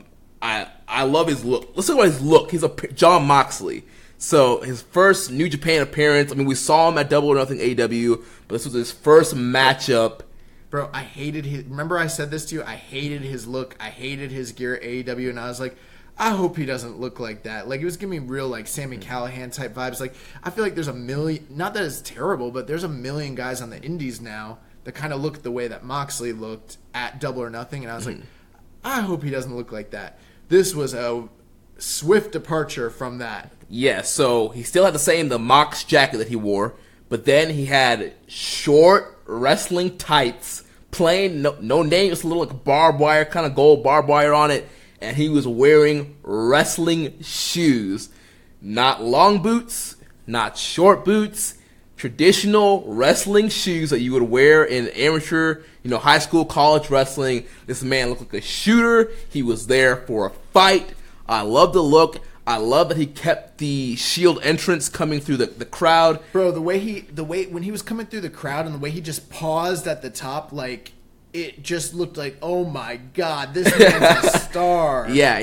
love his look. Let's talk about his look. He's Jon Moxley. So his first New Japan appearance. I mean, we saw him at Double or Nothing AEW, but this was his first matchup. Bro, I hated his... Remember I said this to you? I hated his look. I hated his gear at AEW, and I was like, I hope he doesn't look like that. Like, it was giving me real, like, Sami Callihan type vibes. Like, I feel like there's a million... Not that it's terrible, but there's a million guys on the indies now that kind of look the way that Moxley looked at Double or Nothing, and I was like, I hope he doesn't look like that. This was a swift departure from that. Yeah, so he still had the Mox jacket that he wore, but then he had short wrestling tights, plain, no name, just a little like barbed wire, kind of gold barbed wire on it, and he was wearing wrestling shoes. Not long boots, not short boots, traditional wrestling shoes that you would wear in amateur, high school, college wrestling. This man looked like a shooter. He was there for a fight. I love the look. I love that he kept the Shield entrance coming through the crowd. Bro, the way when he was coming through the crowd and the way he just paused at the top, like, it just looked like, oh my God, this man's a star. Yeah,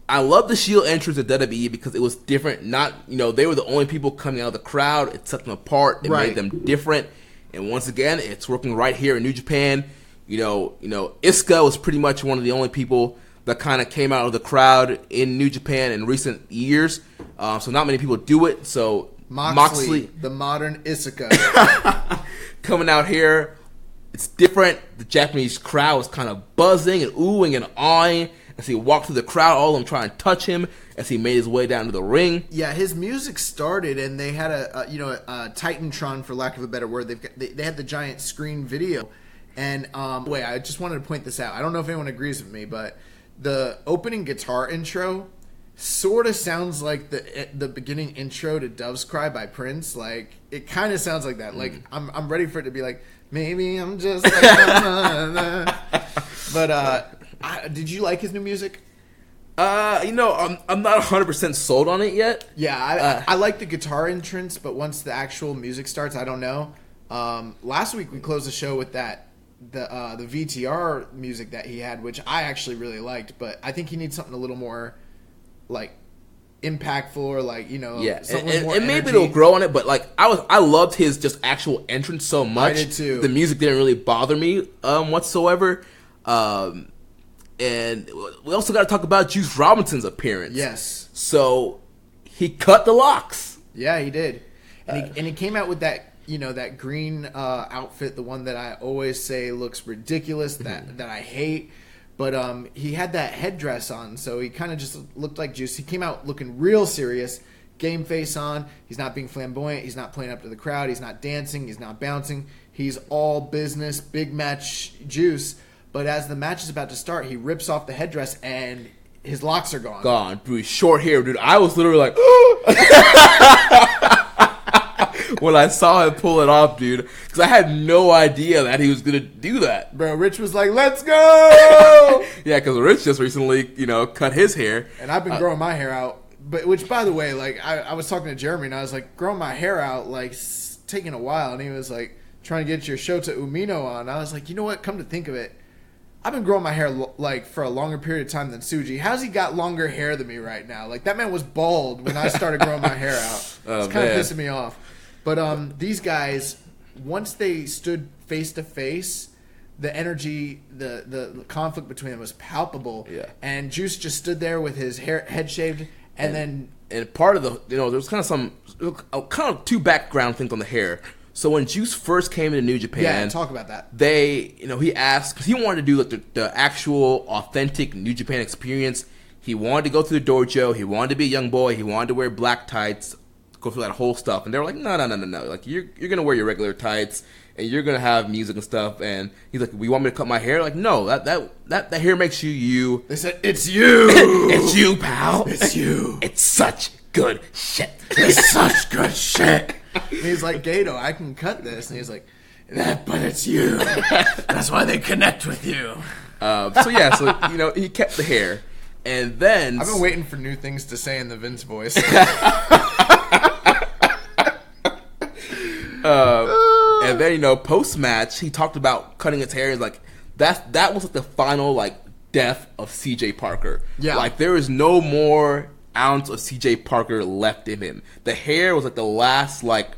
I love the Shield entrance at WWE because it was different. They were the only people coming out of the crowd. It set them apart. It made them different. And once again, it's working right here in New Japan. Iska was pretty much one of the only people that kind of came out of the crowd in New Japan in recent years. So not many people do it. So Moxley the modern Isuka. coming out here, it's different. The Japanese crowd was kind of buzzing and oohing and awing as he walked through the crowd, all of them trying to touch him as he made his way down to the ring. Yeah, his music started, and they had a Titantron, for lack of a better word. They had the giant screen video. And I just wanted to point this out. I don't know if anyone agrees with me, but the opening guitar intro sort of sounds like the beginning intro to Dove's Cry by Prince. Like, it kind of sounds like that. Like, I'm ready for it to be like, maybe I'm just like my mother. But did you like his new music? I'm not 100% sold on it yet. Yeah, I like the guitar entrance, but once the actual music starts, I don't know. Last week we closed the show with the VTR music that he had, which I actually really liked, but I think he needs something a little more like impactful or like something with more and maybe energy. it'll grow on it. But like I loved his just actual entrance so much. I did too. The music didn't really bother me whatsoever. And we also got to talk about Juice Robinson's appearance. Yes. So he cut the locks. Yeah, he did, and he came out with that. That green outfit, the one that I always say looks ridiculous, that I hate. But he had that headdress on, so he kind of just looked like Juice. He came out looking real serious, game face on. He's not being flamboyant. He's not playing up to the crowd. He's not dancing. He's not bouncing. He's all business, big match Juice. But as the match is about to start, he rips off the headdress, and his locks are gone. Gone. Dude, short hair, dude. I was literally like... when I saw him pull it off, dude, because I had no idea that he was gonna do that. Bro, Rich was like, "Let's go!" Yeah, because Rich just recently, cut his hair, and I've been growing my hair out. But which, by the way, like I was talking to Jeremy, and I was like, "Growing my hair out, like it's taking a while," and he was like, "Trying to get your Shota Umino on." I was like, "You know what? Come to think of it, I've been growing my hair like for a longer period of time than Suji. How's he got longer hair than me right now? Like that man was bald when I started growing my hair out. It's kind of pissing me off." But these guys, once they stood face to face, the energy, the conflict between them was palpable. Yeah. And Juice just stood there with his head shaved, and part of the, there's kind of two background things on the hair. So when Juice first came into New Japan, talk about that. He asked, because he wanted to do like the actual authentic New Japan experience. He wanted to go to the dojo. He wanted to be a young boy. He wanted to wear black tights, go through that whole stuff. And they were like, no. Like, you're going to wear your regular tights, and you're going to have music and stuff. And he's like, we want me to cut my hair? Like, no, that hair makes you you. They said, it's you. It's you, pal. It's you. It's such good shit. It's such good shit. And he's like, Gato, I can cut this. And he's like, but it's you. That's why they connect with you. So he kept the hair. And then... I've been waiting for new things to say in the Vince voice. And then, post-match, he talked about cutting his hair. He's like, that was like the final, like, death of CJ Parker. Yeah. Like, there is no more ounce of CJ Parker left in him. The hair was like the last, like,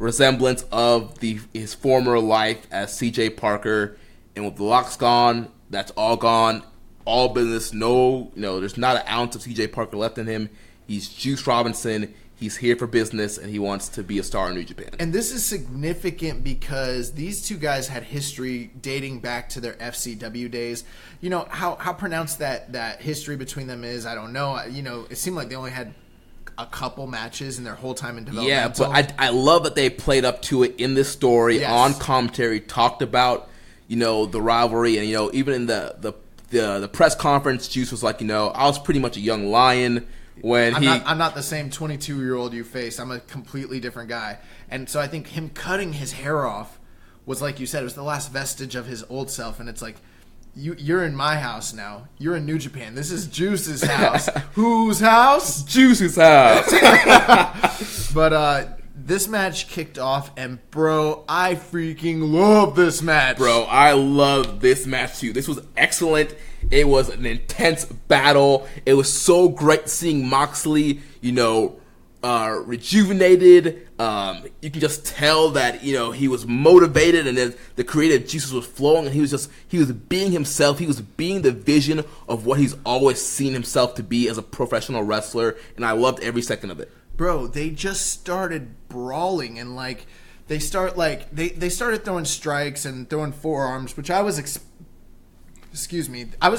resemblance of his former life as CJ Parker. And with the locks gone, that's all gone. All business. No, there's not an ounce of CJ Parker left in him. He's Juice Robinson. He's here for business, and he wants to be a star in New Japan. And this is significant because these two guys had history dating back to their FCW days. How pronounced that history between them is, I don't know. It seemed like they only had a couple matches in their whole time in developmental. Yeah, but I love that they played up to it in this story. Yes. On commentary, talked about, the rivalry, and, even in the press conference, Juice was like, I was pretty much a young lion. I'm not the same 22-year-old you face. I'm a completely different guy. And so I think him cutting his hair off was, like you said, it was the last vestige of his old self. And it's like, you're in my house now. You're in New Japan. This is Juice's house. Whose house? Juice's house. But this match kicked off, and bro, I freaking love this match. Bro, I love this match too. This was excellent. It was an intense battle. It was so great seeing Moxley, rejuvenated. You can just tell that, he was motivated, and then the creative juices was flowing, and he was being himself. He was being the vision of what he's always seen himself to be as a professional wrestler, and I loved every second of it. Bro, they just started brawling, and they started throwing strikes and throwing forearms, which I was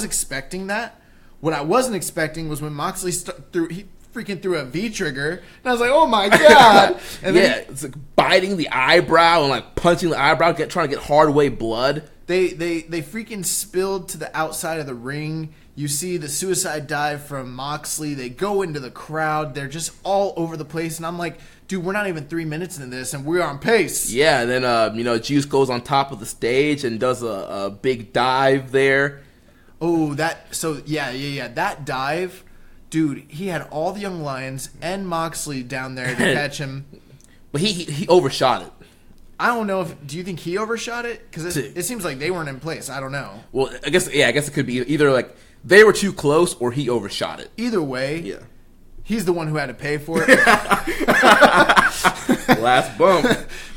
expecting that. What I wasn't expecting was when Moxley threw a V-trigger, and I was like, oh my god. And it's like biting the eyebrow and like punching the eyebrow, trying to get hard way blood. They freaking spilled to the outside of the ring. You see the suicide dive from Moxley. They go into the crowd. They're just all over the place. And I'm like, dude, we're not even 3 minutes into this, and we're on pace. Yeah, and then, Juice goes on top of the stage and does a big dive there. Oh, that dive, dude, he had all the young lions and Moxley down there to catch him. But he overshot it. I don't know do you think he overshot it? Because it seems like they weren't in place. I don't know. Well, I guess it could be either like they were too close or he overshot it. Either way, yeah, he's the one who had to pay for it. Last bump.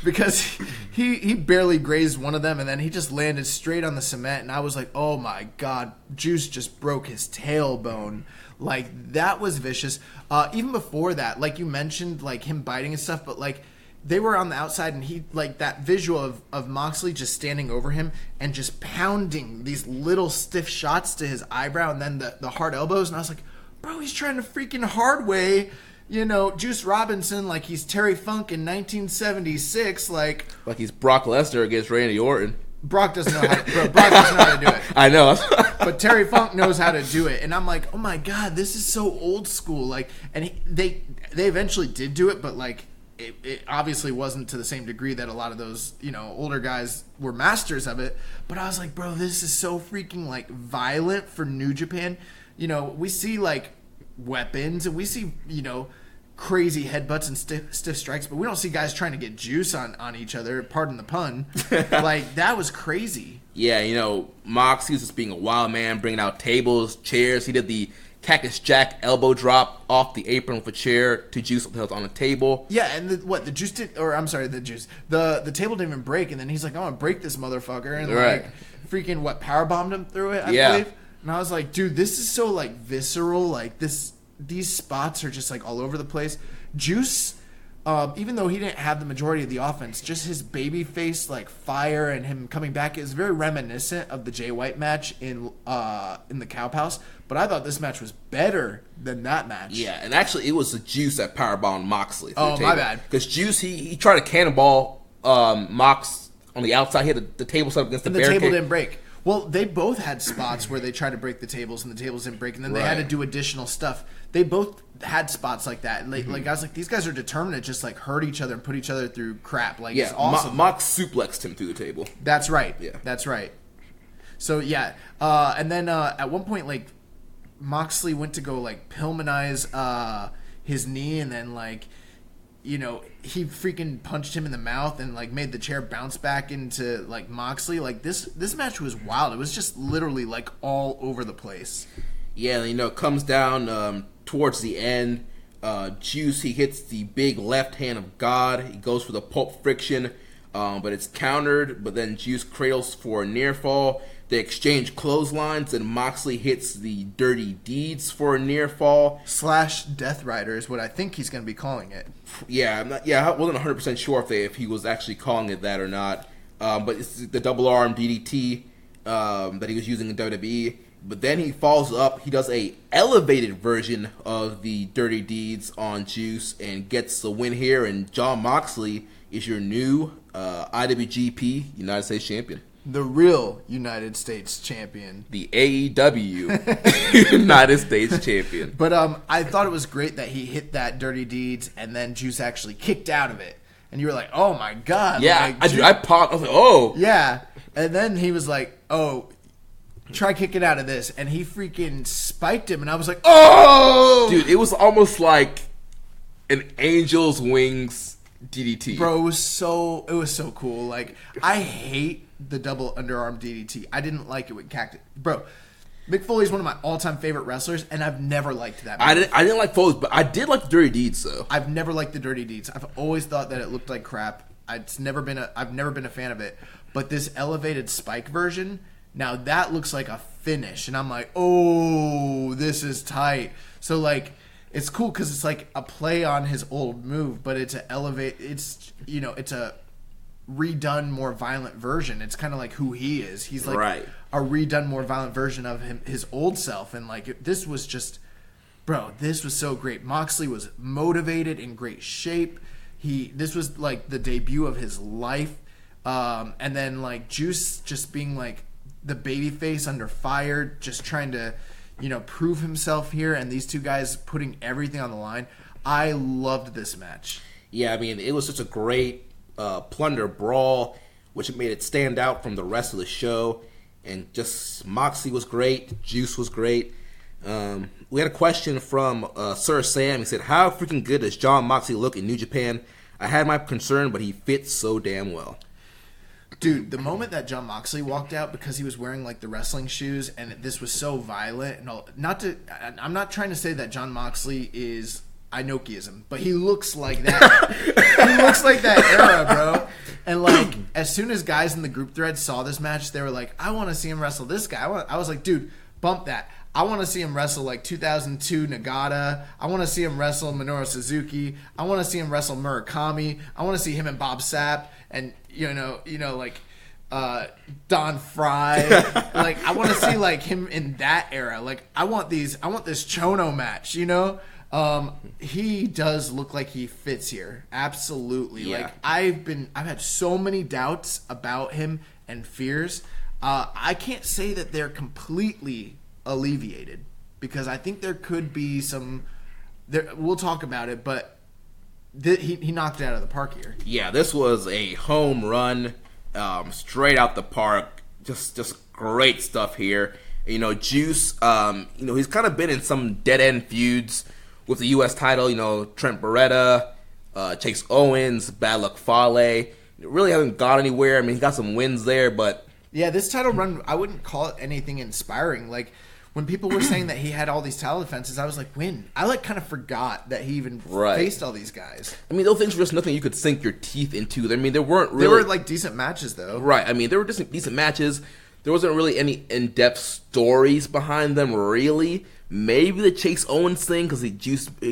Because he barely grazed one of them, and then he just landed straight on the cement, and I was like, oh my god, Juice just broke his tailbone. Like, that was vicious. Even before that, like you mentioned, like him biting and stuff, but like they were on the outside, and he, like, that visual of Moxley just standing over him and just pounding these little stiff shots to his eyebrow and then the hard elbows, and I was like, bro, he's trying to freaking hard way, Juice Robinson like he's Terry Funk in 1976, like he's Brock Lesnar against Randy Orton. Brock doesn't know how to do it. I know. But Terry Funk knows how to do it, and I'm like, oh my god, this is so old school. Like, and they eventually did do it, but like it obviously wasn't to the same degree that a lot of those older guys were masters of it. But I was like, bro, this is so freaking like violent for New Japan. We see like weapons, and we see crazy headbutts and stiff strikes, but we don't see guys trying to get juice on each other, pardon the pun. Like, that was crazy. Yeah, Mox, he was just being a wild man, bringing out tables, chairs. He did the Cactus Jack elbow drop off the apron with a chair to Juice on the table. Yeah, and the Juice did, or I'm sorry, the Juice. The table didn't even break, and then he's like, "I want to break this motherfucker," and Right. like freaking powerbombed him through it. I Yeah. believe. And I was like, dude, this is so like visceral. Like these spots are just like all over the place. Juice, even though he didn't have the majority of the offense, just his baby face like fire and him coming back is very reminiscent of the Jay White match in the Cow House. But I thought this match was better than that match. Yeah, and actually it was the Juice that powerbombed Moxley. Oh, my bad. Because Juice, he tried to cannonball Mox on the outside. He had the table set up against And the the barricade. table didn't break. Well, they both had spots where they tried to break the tables and the tables didn't break, and then they had to do additional stuff. They both had spots like that. Like, like I was like, these guys are determined to just like hurt each other and put each other through crap. Like, Yeah, it's awesome. Mox suplexed him through the table. That's right. Yeah. That's right. So yeah, and then at one point, like Moxley went to go like Pillmanize his knee, and then like, you know, he freaking punched him in the mouth and like made the chair bounce back into like Moxley. Like this match was wild. It was just literally like all over the place. Yeah, you know, it comes down towards the end. Juice, he hits the big left hand of God. He goes for the pulp friction, but it's countered. But then Juice cradles for a near fall. They exchange clotheslines, and Moxley hits the Dirty Deeds for a near fall. / Death Rider is what I think he's going to be calling it. Yeah, I wasn't 100% sure if he was actually calling it that or not. But it's the double arm DDT that he was using in WWE. But then he falls up. He does a elevated version of the Dirty Deeds on Juice and gets the win here. And Jon Moxley is your new IWGP United States Champion. The real United States champion. The AEW United States Champion. But I thought it was great that he hit that Dirty Deeds and then Juice actually kicked out of it. And you were like, oh my God. Yeah, like, I popped. I was like, oh. Yeah. And then he was like, oh, try kicking out of this. And he freaking spiked him. And I was like, oh. Dude, it was almost like an Angel's Wings DDT. Bro, it was so cool. Like, I hate the double underarm DDT. I didn't like it with Cactus. Bro, Mick Foley's one of my all-time favorite wrestlers, and I've never liked that. I didn't like Foley's, but I did like the Dirty Deeds, though. I've never liked the Dirty Deeds. I've always thought that it looked like crap. I've never been a fan of it. But this elevated spike version, now that looks like a finish, and I'm like, oh, this is tight. So like, it's cool because it's like a play on his old move, but it's a redone, more violent version. It's kind of like who he is. He's like a redone, more violent version of his old self. And like, this was just, bro, this was so great. Moxley was motivated, in great shape. This was like the debut of his life. And then like Juice just being like the baby face under fire, just trying to, you know, prove himself here. And these two guys putting everything on the line. I loved this match. Yeah, I mean, it was such a great plunder brawl, which made it stand out from the rest of the show. And just Moxley was great. Juice was great. We had a question from Sir Sam. He said, how freaking good does Jon Moxley look in New Japan? I had my concern, but he fits so damn well. Dude, the moment that Jon Moxley walked out, because he was wearing like the wrestling shoes and this was so violent and all, I'm not trying to say that Jon Moxley is Inokiism, but he looks like that. He looks like that era, bro. And like, as soon as guys in the group thread saw this match, they were like, I want to see him wrestle this guy. I was like, dude, bump that. I want to see him wrestle like 2002 Nagata. I want to see him wrestle Minoru Suzuki. I want to see him wrestle Murakami. I want to see him and Bob Sapp and you know like Don Fry. Like, I want to see like him in that era. Like, I want this Chono match, you know? He does look like he fits here. Absolutely. Yeah. Like, I've had so many doubts about him and fears. I can't say that they're completely alleviated, because I think there could be some we'll talk about it, but he knocked it out of the park here. Yeah, this was a home run, straight out the park. Just great stuff here. You know, Juice, he's kind of been in some dead-end feuds with the U.S. title. You know, Trent Beretta, Chase Owens, Bad Luck Fale. Really hasn't got anywhere. I mean, he got some wins there, but... Yeah, this title run, I wouldn't call it anything inspiring. Like, when people were saying that he had all these title defenses, I was like, when? I like kind of forgot that he even faced all these guys. I mean, those things were just nothing you could sink your teeth into. I mean, there weren't really... They were like decent matches, though. Right. I mean, there were decent matches. There wasn't really any in-depth stories behind them, really. Maybe the Chase Owens thing, because he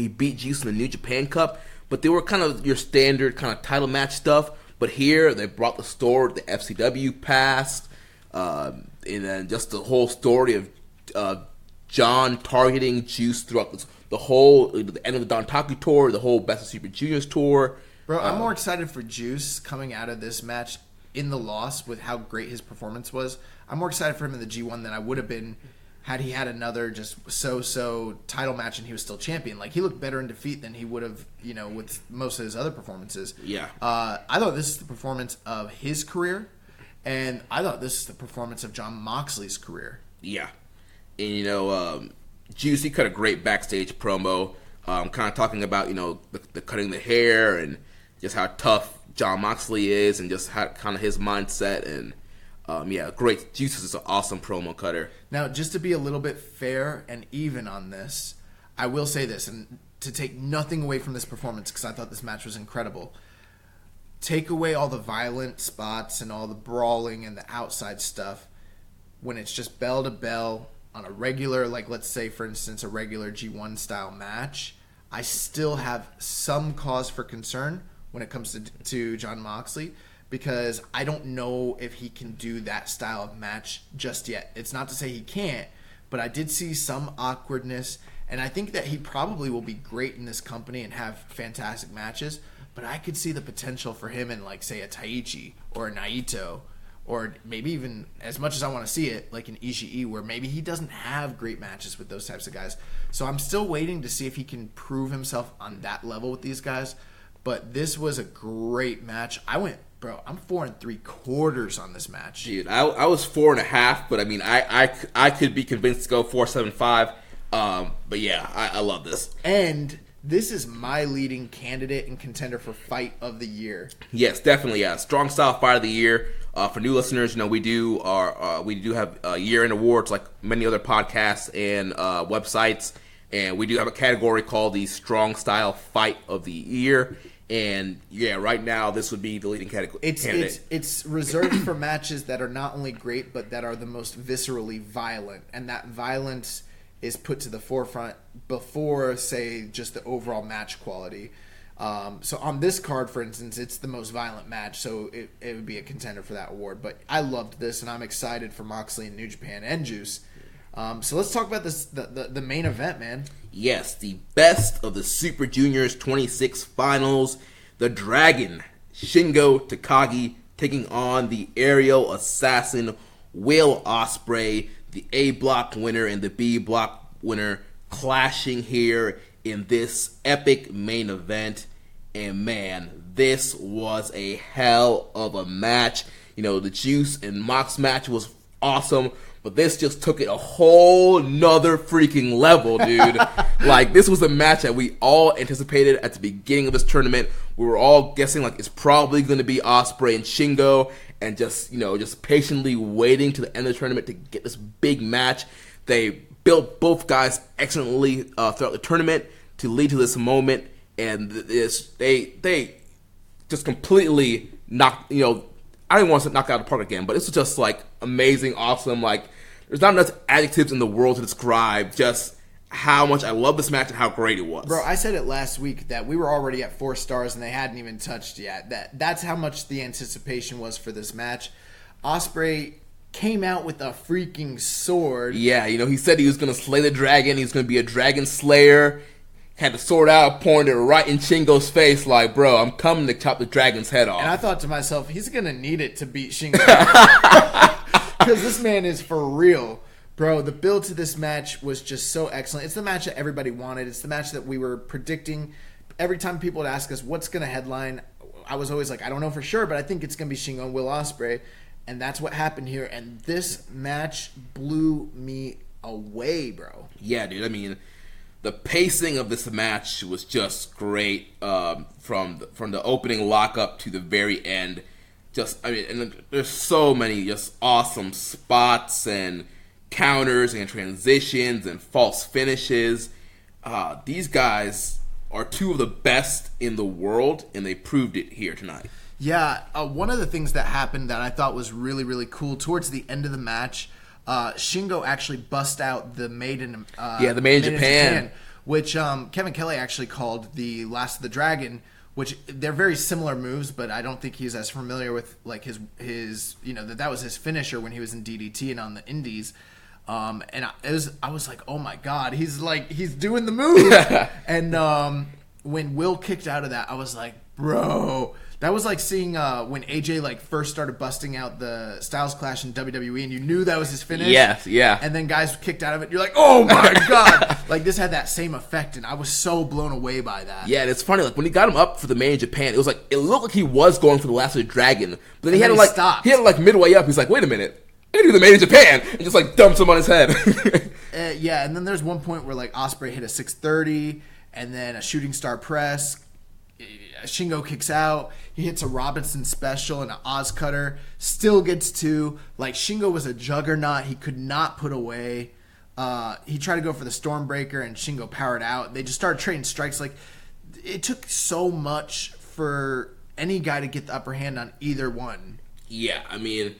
beat Juice in the New Japan Cup. But they were kind of your standard kind of title match stuff. But here, they brought the story, the FCW past, and then just the whole story of John targeting Juice throughout the end of the Don Taku tour, the whole Best of Super Juniors tour. Bro, I'm more excited for Juice coming out of this match in the loss with how great his performance was. I'm more excited for him in the G1 than I would have been had he had another just so title match and he was still champion. Like, he looked better in defeat than he would have, with most of his other performances. Yeah. I thought this is the performance of his career, and I thought this is the performance of Jon Moxley's career. Yeah. And, Juicy cut a great backstage promo, kind of talking about, the cutting the hair and just how tough Jon Moxley is and just how kind of his mindset. And, great. Juicy is an awesome promo cutter. Now, just to be a little bit fair and even on this, I will say this, and to take nothing away from this performance, because I thought this match was incredible. Take away all the violent spots and all the brawling and the outside stuff when it's just bell to bell on a regular, like let's say, for instance, a regular G1 style match. I still have some cause for concern when it comes to Jon Moxley, because I don't know if he can do that style of match just yet. It's not to say he can't, but I did see some awkwardness, and I think that he probably will be great in this company and have fantastic matches, but I could see the potential for him in, like, say, a Taichi or a Naito, or maybe even, as much as I want to see it, like an Ishii, where maybe he doesn't have great matches with those types of guys. So I'm still waiting to see if he can prove himself on that level with these guys. But this was a great match. I'm 4 3/4 on this match. Dude, I was 4.5, but I mean, I could be convinced to go 4.75. But yeah, I love this. And this is my leading candidate and contender for Fight of the Year. Yes, definitely. Yeah, Strong Style Fight of the Year. For new listeners, we do have year-end awards like many other podcasts and websites, and we do have a category called the Strong Style Fight of the Year. And yeah, right now this would be the leading candidate. It's reserved for matches that are not only great, but that are the most viscerally violent, and that violence is put to the forefront before, say, just the overall match quality. So on this card, for instance, it's the most violent match, so it would be a contender for that award. But I loved this, and I'm excited for Moxley in New Japan and Juice. So let's talk about this, the main event, man. Yes, the best of the Super Juniors 26 finals. The Dragon, Shingo Takagi, taking on the aerial assassin, Will Ospreay, the A block winner and the B block winner, clashing here in this epic main event. And man, this was a hell of a match. The Juice and Mox match was awesome, but this just took it a whole nother freaking level, dude. Like, this was a match that we all anticipated at the beginning of this tournament. We were all guessing, like, it's probably going to be Ospreay and Shingo, and just patiently waiting to the end of the tournament to get this big match. They built both guys excellently throughout the tournament to lead to this moment, and they just completely knocked, I didn't want to knock it out of the park again, but this was just, like, amazing, awesome. Like, there's not enough adjectives in the world to describe just how much I love this match and how great it was. Bro, I said it last week that we were already at 4 stars and they hadn't even touched yet. That's how much the anticipation was for this match. Ospreay came out with a freaking sword. Yeah, he said he was going to slay the dragon. He was going to be a dragon slayer. Had the sword out, pointed right in Shingo's face, like, bro, I'm coming to chop the dragon's head off. And I thought to myself, he's going to need it to beat Shingo. Because this man is for real. Bro, the build to this match was just so excellent. It's the match that everybody wanted. It's the match that we were predicting. Every time people would ask us, what's going to headline, I was always like, I don't know for sure, but I think it's going to be Shingo and Will Ospreay. And that's what happened here. And this match blew me away, bro. Yeah, dude. I mean, the pacing of this match was just great, from the opening lockup to the very end. And there's so many just awesome spots and counters and transitions and false finishes. These guys are two of the best in the world, and they proved it here tonight. Yeah, one of the things that happened that I thought was really, really cool, towards the end of the match, Shingo actually bust out the Made in the Made in Japan. Which Kevin Kelly actually called the Last of the Dragon, which they're very similar moves, but I don't think he's as familiar with like his that was his finisher when he was in DDT and on the Indies. And I was like, oh my god, he's doing the move. And when Will kicked out of that, I was like, bro, that was like seeing when AJ like first started busting out the Styles Clash in WWE, and you knew that was his finish. Yes, yeah. And then guys kicked out of it. You're like, oh my god, like this had that same effect, and I was so blown away by that. Yeah, and it's funny, like when he got him up for the Made in Japan, it looked like he was going for the Last of the Dragon, but then he had to like midway up. He's like, wait a minute, I can do the Made in Japan, and just like dumps him on his head. Yeah, and then there's one point where like Ospreay hit a 630, and then a shooting star press. Shingo kicks out. He hits a Robinson special and an Oz cutter. Still gets two. Like, Shingo was a juggernaut. He could not put away. He tried to go for the Stormbreaker, and Shingo powered out. They just started trading strikes. Like, it took so much for any guy to get the upper hand on either one. Yeah, I mean,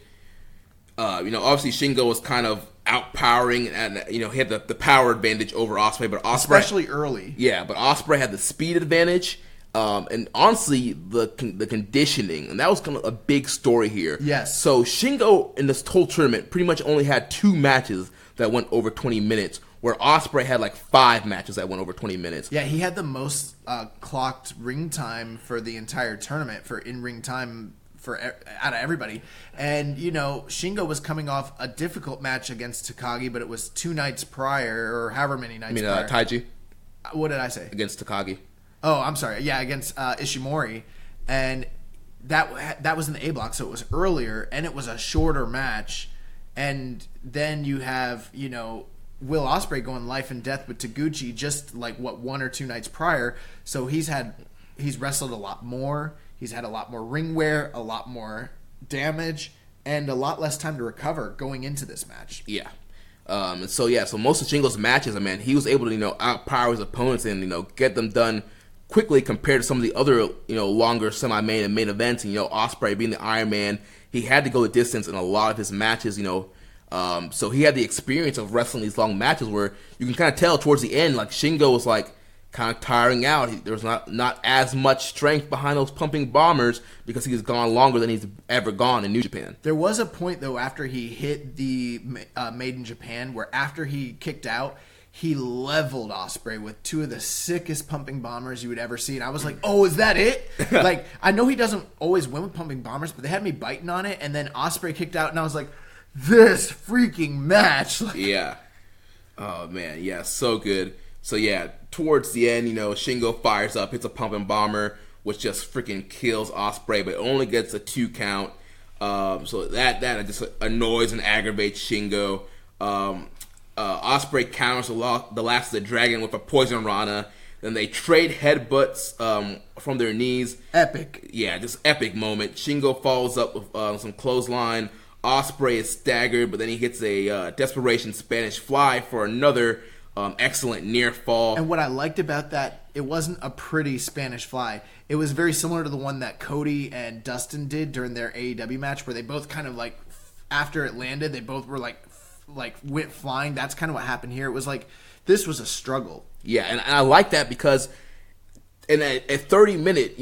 obviously Shingo was kind of outpowering, and he had the power advantage over Ospreay, but Ospreay, especially early. Yeah, but Ospreay had the speed advantage. And honestly, the conditioning, and that was kind of a big story here. Yes. So Shingo in this whole tournament pretty much only had 2 matches that went over 20 minutes, where Ospreay had like 5 matches that went over 20 minutes. Yeah, he had the most clocked ring time for the entire tournament, for in-ring time out of everybody. And, Shingo was coming off a difficult match against Takagi, but it was 2 nights prior, or however many nights prior. Taiji? What did I say? Against Takagi. Oh, I'm sorry. Yeah, against Ishimori. And that was in the A block, so it was earlier, and it was a shorter match. And then you have, Will Ospreay going life and death with Taguchi just like, 1 or 2 nights prior. So he's wrestled a lot more. He's had a lot more ring wear, a lot more damage, and a lot less time to recover going into this match. Yeah. So most of Shingo's matches, man, he was able to, outpower his opponents and, get them done quickly compared to some of the other, longer semi-main and main events. And, Ospreay being the Iron Man, he had to go the distance in a lot of his matches, so he had the experience of wrestling these long matches where you can kind of tell towards the end, like, Shingo was, like, kind of tiring out. There was not as much strength behind those pumping bombers because he's gone longer than he's ever gone in New Japan. There was a point, though, after he hit the Made in Japan, where after he kicked out, he leveled Ospreay with 2 of the sickest pumping bombers you would ever see. And I was like, oh, is that it? Like, I know he doesn't always win with pumping bombers, but they had me biting on it. And then Ospreay kicked out, and I was like, this freaking match. Yeah. Oh, man. Yeah, so good. So, yeah, towards the end, Shingo fires up, hits a pumping bomber, which just freaking kills Ospreay, but only gets a 2 count. So that just annoys and aggravates Shingo. Ospreay counters the Last of the Dragon with a Poison Rana. Then they trade headbutts from their knees. Epic. Yeah, just epic moment. Shingo follows up with some clothesline. Ospreay is staggered, but then he hits a desperation Spanish fly for another excellent near fall. And what I liked about that, it wasn't a pretty Spanish fly. It was very similar to the one that Cody and Dustin did during their AEW match, where they both kind of like, after it landed, they both were like went flying. That's kind of what happened here. It was like, this was a struggle. Yeah, and I like that because in a 30-minute,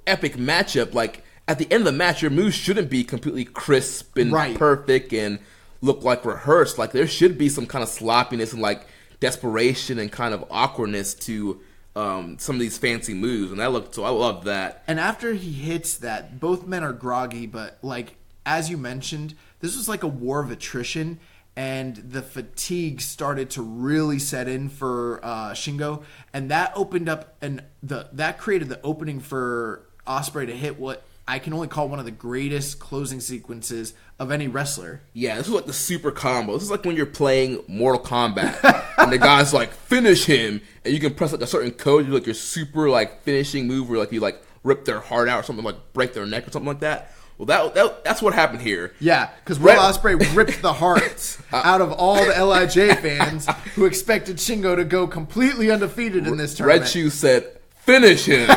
epic matchup, like, at the end of the match, your moves shouldn't be completely crisp and perfect and look like rehearsed. Like, there should be some kind of sloppiness and, like, desperation and kind of awkwardness to some of these fancy moves. And I love that. And after he hits that, both men are groggy, but, like, as you mentioned, this was like a war of attrition. And the fatigue started to really set in for Shingo, and that opened up that created the opening for Ospreay to hit what I can only call one of the greatest closing sequences of any wrestler. Yeah, this is like the super combo. This is like when you're playing Mortal Kombat, and the guy's like, finish him, and you can press like a certain code, you do like your super like finishing move where like you like rip their heart out or something, like break their neck or something like that. Well, that's what happened here. Yeah, because Will Ospreay ripped the hearts out of all the LIJ fans who expected Shingo to go completely undefeated in this tournament. Red Shoe said, "Finish him."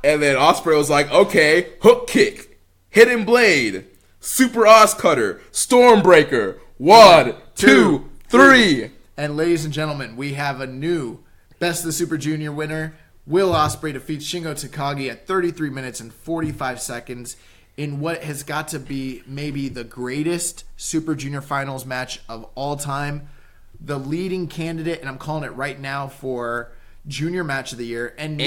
And then Ospreay was like, "Okay, hook kick, hidden blade, super Oz cutter, Stormbreaker, 1, 2, 3." And ladies and gentlemen, we have a new Best of the Super Junior winner. Will Ospreay defeats Shingo Takagi at 33 minutes and 45 seconds in what has got to be maybe the greatest Super Junior Finals match of all time. The leading candidate, and I'm calling it right now, for Junior Match of the Year. And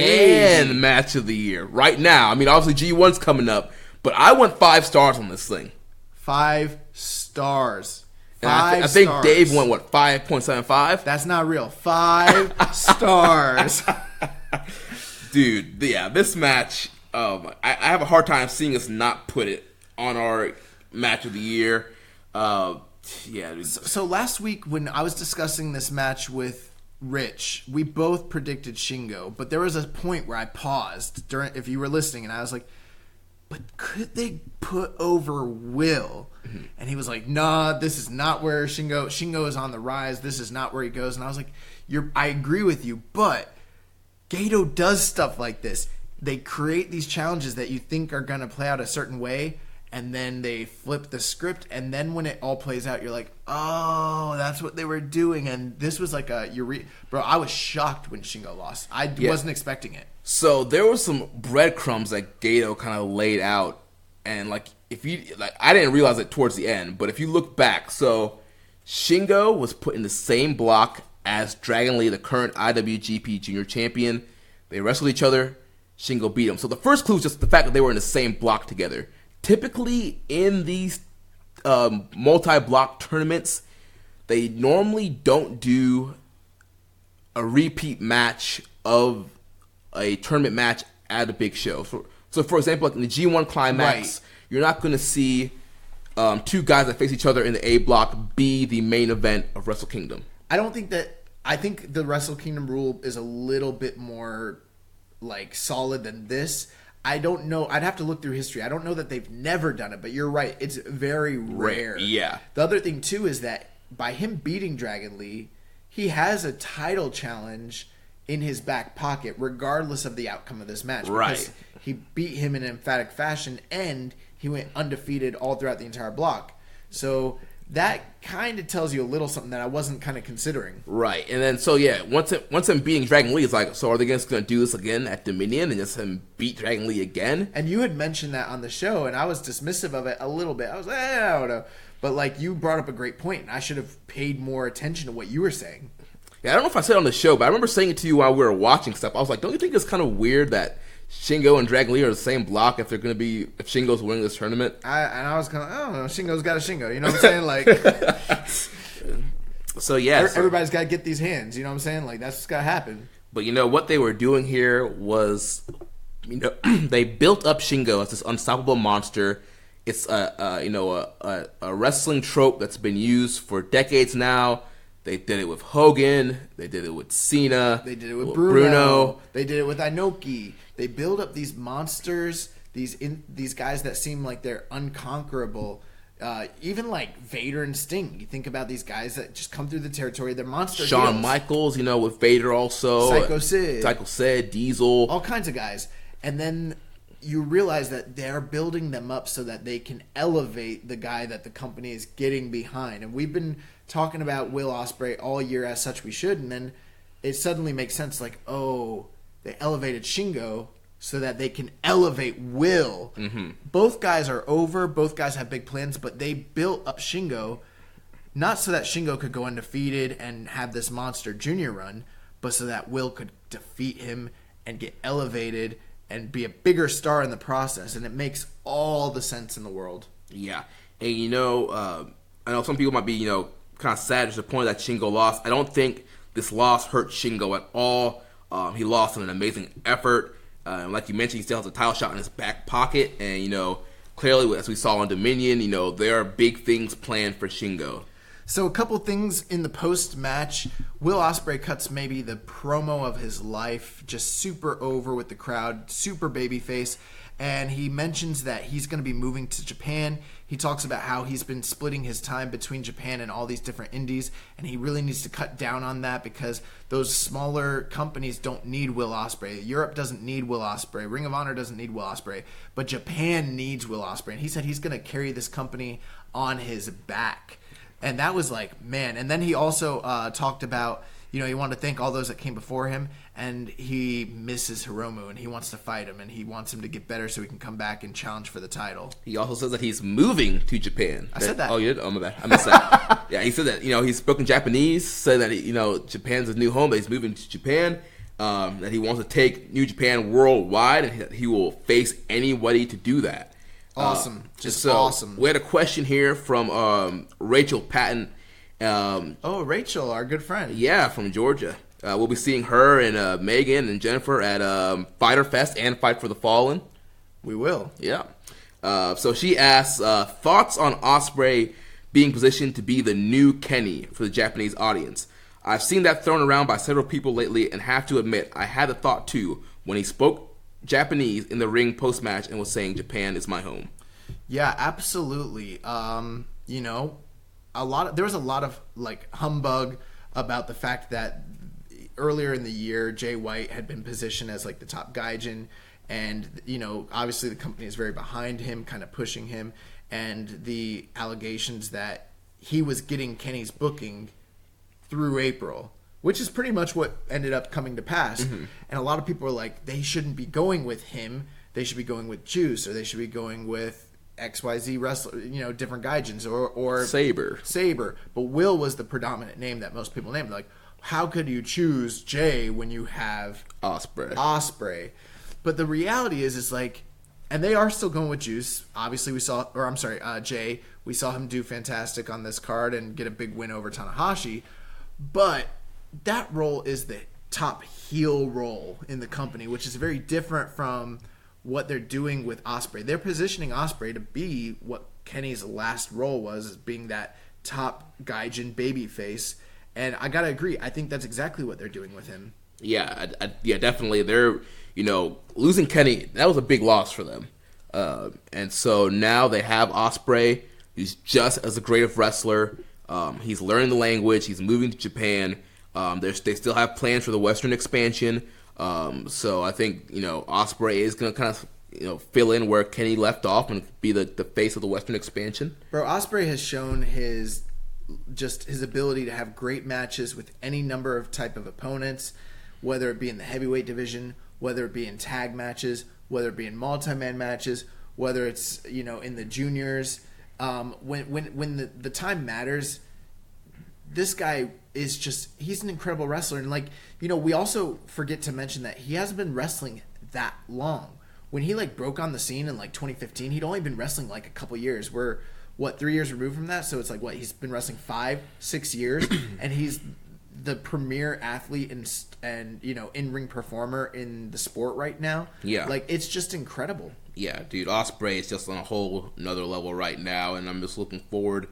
Match of the Year. Right now. I mean, obviously G1's coming up, but I went 5 stars on this thing. 5 stars. I think Dave went, 5.75? That's not real. 5 stars. Dude, yeah, this match, I have a hard time seeing us not put it on our match of the year. So last week when I was discussing this match with Rich, we both predicted Shingo, but there was a point where I paused if you were listening, and I was like, but could they put over Will? Mm-hmm. And he was like, nah, this is not where Shingo is on the rise. This is not where he goes. And I was like, I agree with you, but Gato does stuff like this. They create these challenges that you think are going to play out a certain way, and then they flip the script, and then when it all plays out, you're like, oh, that's what they were doing. And this was like bro, I was shocked when Shingo lost. I wasn't expecting it. So there was some breadcrumbs that Gato kind of laid out, and I didn't realize it towards the end, but if you look back, so Shingo was put in the same block as Dragon Lee, the current IWGP Junior Champion. They wrestled each other. Shingo beat him. So the first clue is just the fact that they were in the same block together. Typically in these multi-block tournaments, they normally don't do a repeat match of a tournament match at a big show. So for example, like in the G1 Climax, you're not going to see 2 guys that face each other in the A block be the main event of Wrestle Kingdom. I think the Wrestle Kingdom rule is a little bit more solid than this. I don't know. I'd have to look through history. I don't know that they've never done it, but you're right. It's very rare. Yeah. The other thing too is that by him beating Dragon Lee, he has a title challenge in his back pocket, regardless of the outcome of this match. Right. Because he beat him in an emphatic fashion, and he went undefeated all throughout the entire block. So that kind of tells you a little something that I wasn't kind of considering. Right. And then, once him beating Dragon Lee, it's like, so are they just going to do this again at Dominion and just him beat Dragon Lee again? And you had mentioned that on the show, and I was dismissive of it a little bit. I was like, I don't know. But, you brought up a great point, and I should have paid more attention to what you were saying. Yeah, I don't know if I said it on the show, but I remember saying it to you while we were watching stuff. I was like, don't you think it's kind of weird that Shingo and Dragon Lee are the same block if Shingo's winning this tournament? I was kind of, I don't know, Shingo's got a Shingo, you know what I'm saying? So yeah. Everybody's got to get these hands, you know what I'm saying? That's what's got to happen. But what they were doing here was, they built up Shingo as this unstoppable monster. It's a wrestling trope that's been used for decades now. They did it with Hogan. They did it with Cena. They did it with Bruno. They did it with Inoki. They build up these monsters, these guys that seem like they're unconquerable. Even like Vader and Sting. You think about these guys that just come through the territory. They're monster Shawn heels. Michaels, with Vader also. Psycho Sid, Diesel. All kinds of guys. And then you realize that they're building them up so that they can elevate the guy that the company is getting behind. And we've been talking about Will Ospreay all year, as such we should, and then it suddenly makes sense, they elevated Shingo so that they can elevate Will. Mm-hmm. Both guys are over, both guys have big plans, but they built up Shingo not so that Shingo could go undefeated and have this monster junior run, but so that Will could defeat him and get elevated and be a bigger star in the process, and it makes all the sense in the world. Yeah, and I know some people might be, kind of sad to the point that Shingo lost. I don't think this loss hurt Shingo at all. He lost in an amazing effort. Like you mentioned, he still has a title shot in his back pocket. And, clearly, as we saw on Dominion, there are big things planned for Shingo. So a couple things in the post-match. Will Ospreay cuts maybe the promo of his life, just super over with the crowd, super babyface. And he mentions that he's going to be moving to Japan. He talks about how he's been splitting his time between Japan and all these different indies, and he really needs to cut down on that because those smaller companies don't need Will Ospreay. Europe doesn't need Will Ospreay. Ring of Honor doesn't need Will Ospreay, but Japan needs Will Ospreay. And he said he's going to carry this company on his back. And that was like, man. And then he also talked about, he wanted to thank all those that came before him, and he misses Hiromu, and he wants to fight him, and he wants him to get better so he can come back and challenge for the title. He also says that he's moving to Japan. I said that. Oh, you did? Oh, my bad. I missed that. Yeah, he said that, he's spoken Japanese, said that, Japan's his new home, that he's moving to Japan, that he wants to take New Japan worldwide, and he will face anybody to do that. Awesome. Awesome. We had a question here from Rachel Patton. Rachel, our good friend. Yeah, from Georgia. We'll be seeing her and Megan and Jennifer at Fighter Fest and Fight for the Fallen. We will. Yeah. So she asks, thoughts on Ospreay being positioned to be the new Kenny for the Japanese audience. I've seen that thrown around by several people lately and have to admit I had the thought too when he spoke Japanese in the ring post-match and was saying Japan is my home. Yeah, absolutely. There was a lot of like humbug about the fact that earlier in the year Jay White had been positioned as like the top gaijin, and obviously the company is very behind him, kind of pushing him, and the allegations that he was getting Kenny's booking through April, which is pretty much what ended up coming to pass. Mm-hmm. And a lot of people are like, they shouldn't be going with him, they should be going with Juice, or they should be going with XYZ wrestler, different gaijins, or Saber. But Will was the predominant name that most people named. Like, how could you choose Jay when you have Ospreay? But the reality is like, and they are still going with Juice. Obviously, Jay. We saw him do fantastic on this card and get a big win over Tanahashi. But that role is the top heel role in the company, which is very different from what they're doing with Ospreay. They're positioning Ospreay to be what Kenny's last role was, as being that top gaijin babyface. And I gotta agree, I think that's exactly what they're doing with him. Yeah, definitely. They're, losing Kenny, that was a big loss for them. And so now they have Ospreay, who's just as a great of wrestler. He's learning the language. He's moving to Japan. They still have plans for the Western expansion. So I think, Ospreay is going to kind of, fill in where Kenny left off and be the face of the Western expansion. Bro, Ospreay has shown his ability to have great matches with any number of type of opponents, whether it be in the heavyweight division, whether it be in tag matches, whether it be in multi-man matches, whether it's, in the juniors. When the time matters, this guy is he's an incredible wrestler. And we also forget to mention that he hasn't been wrestling that long. When he broke on the scene in 2015, he'd only been wrestling a couple years. We're 3 years removed from that, so it's he's been wrestling 5-6 years, and he's the premier athlete and in-ring performer in the sport right now. Yeah, it's just incredible. Yeah, dude, Ospreay is just on a whole another level right now, and I'm just looking forward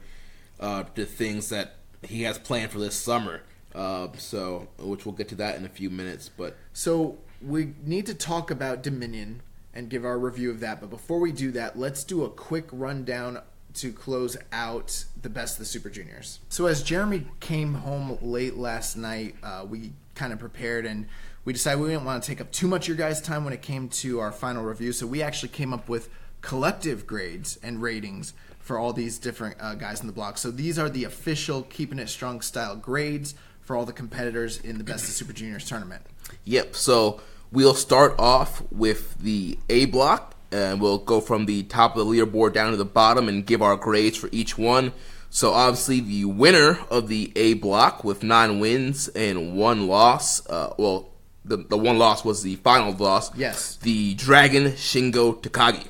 to things that he has planned for this summer. Which we'll get to that in a few minutes. But so we need to talk about Dominion and give our review of that. But before we do that, let's do a quick rundown to close out the Best of the Super Juniors. So as Jeremy came home late last night, we kind of prepared and we decided we didn't want to take up too much of your guys' time when it came to our final review. So we actually came up with collective grades and ratings for all these different guys in the block. So these are the official Keepin It Strong Style grades for all the competitors in the Best of Super Juniors tournament. Yep, so we'll start off with the A block, and we'll go from the top of the leaderboard down to the bottom and give our grades for each one. So obviously the winner of the A block with 9 wins and 1 loss, the one loss was the final loss. Yes. The Dragon Shingo Takagi.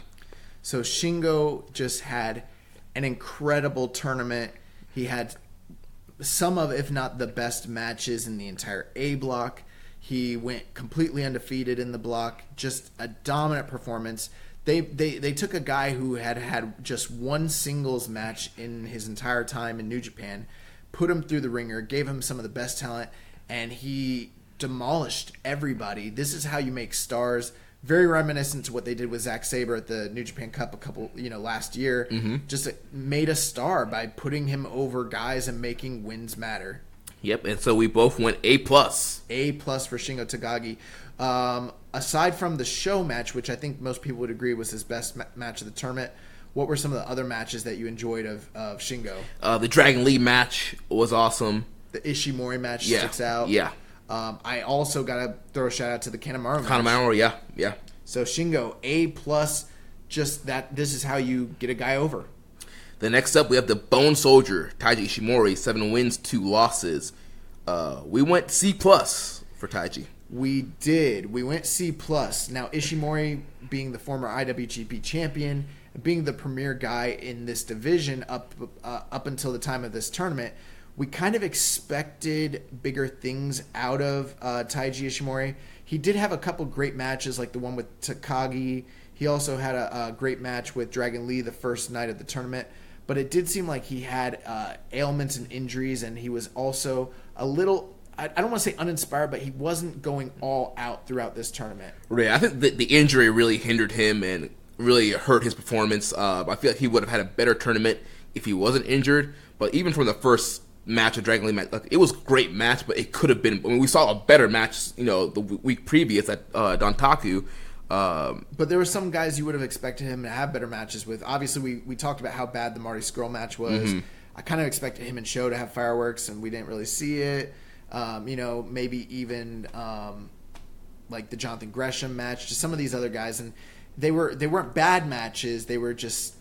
So Shingo just had an incredible tournament. He had some of, if not the best matches in the entire A block. He went completely undefeated in the block. Just a dominant performance. They took a guy who had just one singles match in his entire time in New Japan, put him through the ringer, gave him some of the best talent, and he demolished everybody. This is how you make stars. Very reminiscent to what they did with Zack Sabre at the New Japan Cup last year. Just made a star by putting him over guys and making wins matter. Yep, and so we both went A+. A+ for Shingo Takagi. Aside from the show match, which I think most people would agree was his best match of the tournament, what were some of the other matches that you enjoyed of Shingo? The Dragon Lee match was awesome. The Ishimori match sticks out. Yeah. I also got to throw a shout out to the Kanemaru match. Kanemaru, yeah. So Shingo, A+, just that this is how you get a guy over. The next up, we have the Bone Soldier, Taiji Ishimori, 7 wins, 2 losses. We went C+ for Taiji. We did. We went C+. Now, Ishimori, being the former IWGP champion, being the premier guy in this division up until the time of this tournament, we kind of expected bigger things out of Taiji Ishimori. He did have a couple great matches, like the one with Takagi. He also had a great match with Dragon Lee the first night of the tournament. But it did seem like he had ailments and injuries, and he was also a little, I don't want to say uninspired, but he wasn't going all out throughout this tournament. Right. I think the injury really hindered him and really hurt his performance. I feel like he would have had a better tournament if he wasn't injured. But even from the first match of Dragon Lee match, it was a great match, but it could have been. I mean, we saw a better match, the week previous at Dontaku. But there were some guys you would have expected him to have better matches with. Obviously, we talked about how bad the Marty Scurll match was. I kind of expected him and Sho to have fireworks, and we didn't really see it. Maybe even like the Jonathan Gresham match, just some of these other guys, and they weren't bad matches. They were just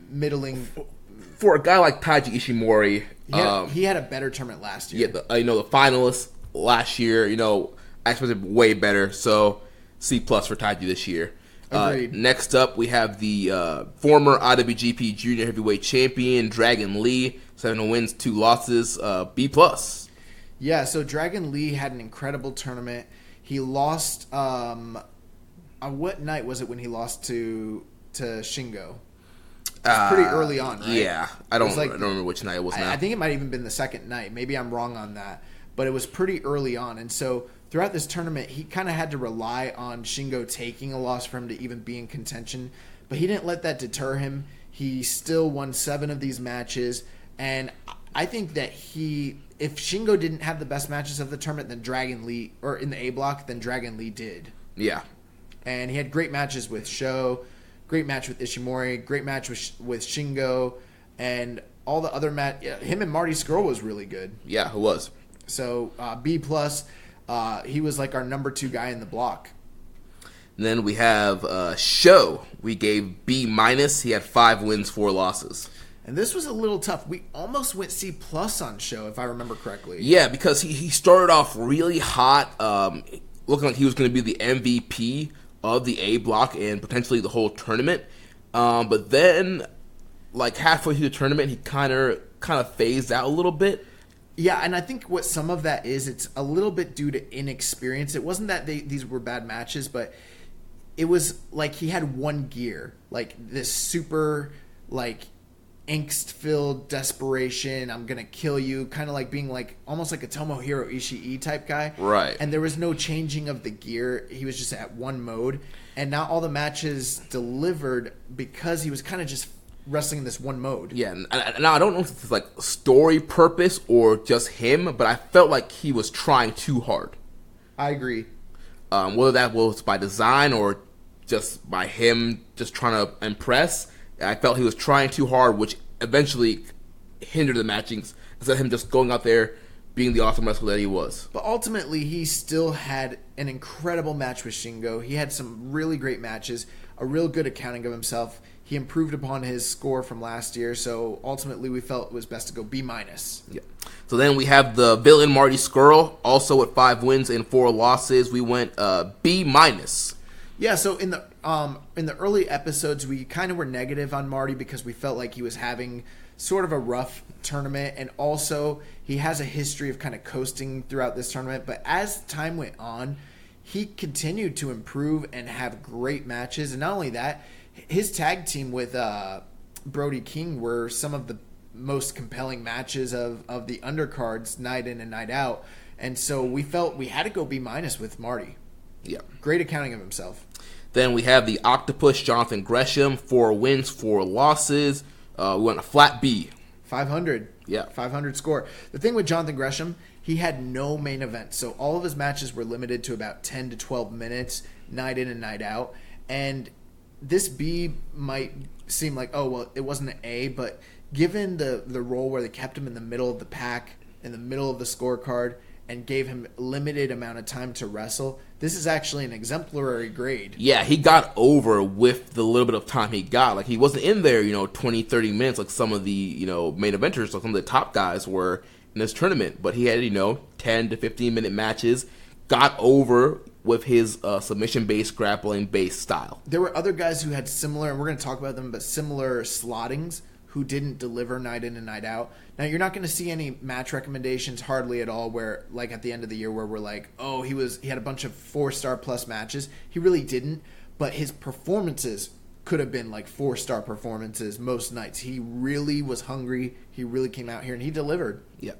middling. For a guy like Taiji Ishimori, he had a better tournament last year. Yeah, the finalists last year, I expected way better. So C+ for Taiji this year. Agreed. Next up, we have the former IWGP Junior Heavyweight Champion Dragon Lee, 7 wins, 2 losses, B+. Yeah, so Dragon Lee had an incredible tournament. He lost. What night was it when he lost to Shingo? It was pretty early on, right? Yeah, I don't remember which night it was now. I think it might have even been the second night. Maybe I'm wrong on that. But it was pretty early on. And so throughout this tournament, he kind of had to rely on Shingo taking a loss for him to even be in contention. But he didn't let that deter him. He still won 7 of these matches. And I think that if Shingo didn't have the best matches of the tournament, then Dragon Lee, or in the A block, then Dragon Lee did. Yeah. And he had great matches with Sho. Great match with Ishimori, great match with Shingo, and all the other him and Marty Scurll was really good. Yeah, it was. So B+, he was like our number 2 guy in the block. And then we have Sho. We gave B-. He had 5 wins, 4 losses. And this was a little tough. We almost went C+ on Sho, if I remember correctly. Yeah, because he started off really hot, looking like he was going to be the MVP of the A block and potentially the whole tournament. But then, like halfway through the tournament, he kind of phased out a little bit. Yeah, and I think what some of that is, it's a little bit due to inexperience. It wasn't that these were bad matches, but it was like he had one gear, like this super, like, angst-filled desperation, I'm gonna kill you, kind of like being like almost like a Tomohiro Ishii type guy. Right. And there was no changing of the gear. He was just at one mode. And not all the matches delivered because he was kind of just wrestling in this one mode. Yeah, now I don't know if it's like story purpose or just him, but I felt like he was trying too hard. I agree. Whether that was by design or just by him just trying to impress, I felt he was trying too hard, which eventually hindered the matchings instead of him just going out there being the awesome wrestler that he was. But ultimately, he still had an incredible match with Shingo. He had some really great matches, a real good accounting of himself. He improved upon his score from last year, so ultimately we felt it was best to go B-. Yeah. So then we have the villain Marty Scurll, also with 5 wins and 4 losses. We went B-. Yeah, so in the early episodes, we kind of were negative on Marty because we felt like he was having sort of a rough tournament, and also he has a history of kind of coasting throughout this tournament. But as time went on, he continued to improve and have great matches. And not only that, his tag team with Brody King were some of the most compelling matches of the undercards night in and night out. And so we felt we had to go B- with Marty. Yeah. Great accounting of himself. Then we have the Octopus, Jonathan Gresham, 4 wins, 4 losses. We went a flat B. 500. Yeah. 500 score. The thing with Jonathan Gresham, he had no main event. So all of his matches were limited to about 10 to 12 minutes, night in and night out. And this B might seem like, oh, well, it wasn't an A, but given the role where they kept him in the middle of the pack, in the middle of the scorecard, and gave him a limited amount of time to wrestle, this is actually an exemplary grade. Yeah, he got over with the little bit of time he got. Like, he wasn't in there, 20, 30 minutes like some of the, main eventers, like some of the top guys were in this tournament. But he had, 10 to 15-minute matches, got over with his submission-based, grappling-based style. There were other guys who had similar, and we're going to talk about them, but similar slottings who didn't deliver night in and night out. Now, you're not going to see any match recommendations hardly at all where, like at the end of the year, where we're like, oh, he had a bunch of 4-star plus matches. He really didn't, but his performances could have been like 4-star performances most nights. He really was hungry. He really came out here, and he delivered. Yeah.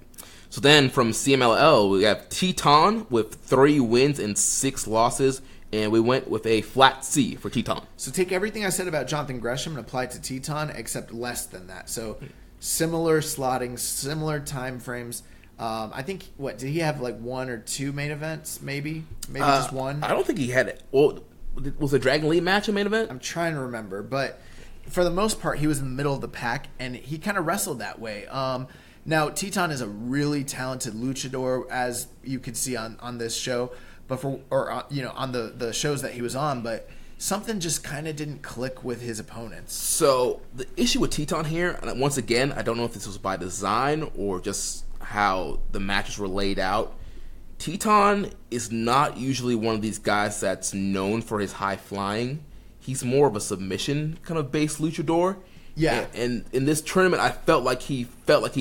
So then from CMLL, we have Teton with 3 wins and 6 losses. And we went with a flat C for Teton. So take everything I said about Jonathan Gresham and apply it to Teton, except less than that. So similar slotting, similar time frames. I think, did he have like 1 or 2 main events, maybe? Maybe just 1? I don't think he had it. Well, was the Dragon Lee match a main event? I'm trying to remember. But for the most part, he was in the middle of the pack, and he kind of wrestled that way. Now, Teton is a really talented luchador, as you can see on this show. But on the shows that he was on, but something just kind of didn't click with his opponents. So the issue with Teton here, and once again, I don't know if this was by design or just how the matches were laid out. Teton is not usually one of these guys that's known for his high flying. He's more of a submission kind of based luchador. Yeah. And in this tournament, I felt like he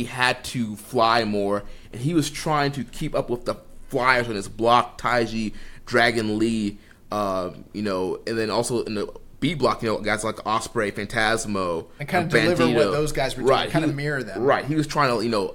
had to fly more, and he was trying to keep up with the flyers on his block, Taiji, Dragon Lee, and then also in the B block, guys like Ospreay, Phantasmo, and kind of deliver what those guys were doing, right, kind of mirror them. Right, he was trying to,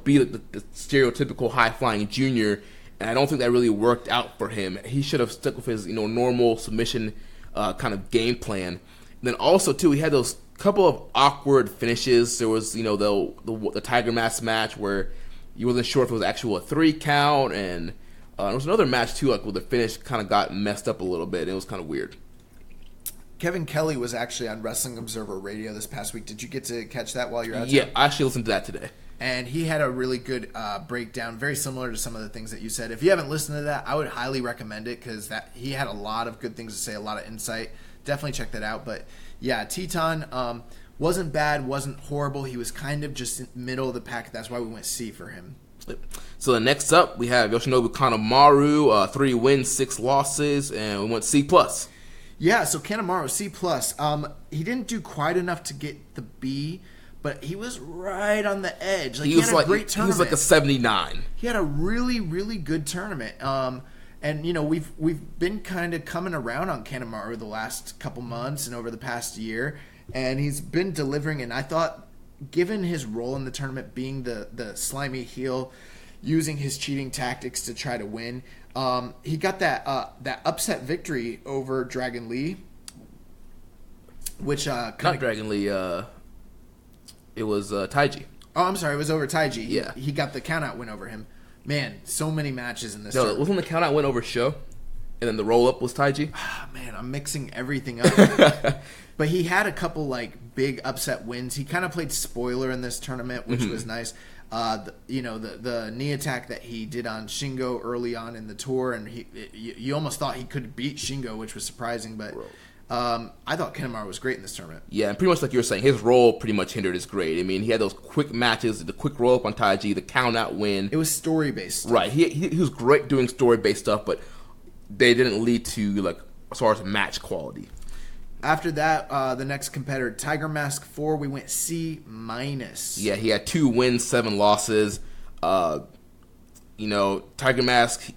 be the stereotypical high flying junior, and I don't think that really worked out for him. He should have stuck with his, normal submission kind of game plan. And then also too, he had those couple of awkward finishes. There was, the Tiger Mask match where you wasn't sure if it was actually a 3 count, and there was another match too, like where the finish kind of got messed up a little bit. It was kind of weird. Kevin Kelly was actually on Wrestling Observer Radio this past week. Did you get to catch that while you're out Yeah, there? I actually listened to that today. And he had a really good breakdown, very similar to some of the things that you said. If you haven't listened to that, I would highly recommend it because he had a lot of good things to say, a lot of insight. Definitely check that out. But yeah, Teton wasn't bad, wasn't horrible. He was kind of just in the middle of the pack. That's why we went C for him. So next up, we have Yoshinobu Kanemaru, 3 wins, 6 losses, and we went C+. Yeah, so Kanemaru, C+. He didn't do quite enough to get the B, but he was right on the edge. He had a great tournament. He was like a 79. He had a really, really good tournament. And we've been kind of coming around on Kanemaru the last couple months and over the past year, and he's been delivering. And I thought, given his role in the tournament, being the slimy heel, using his cheating tactics to try to win, he got that upset victory over Dragon Lee, which not Dragon Lee. It was Taiji. Oh, I'm sorry, it was over Taiji. Yeah, he got the countout win over him. Man, so many matches in this. No, wasn't the countout win over Sho, and then the roll up was Taiji? Man, I'm mixing everything up. But he had a couple big upset wins. He kind of played spoiler in this tournament, which was nice. The knee attack that he did on Shingo early on in the tour, and you almost thought he could beat Shingo, which was surprising. But I thought Kanemaru was great in this tournament. Yeah, and pretty much like you were saying, his role pretty much hindered his grade. I mean, he had those quick matches, the quick roll up on Taiji, the count out win. It was story based. Right. He was great doing story based stuff, but they didn't lead to as far as match quality. After that, the next competitor, Tiger Mask 4, we went C-. Yeah, he had 2 wins, 7 losses. Tiger Mask,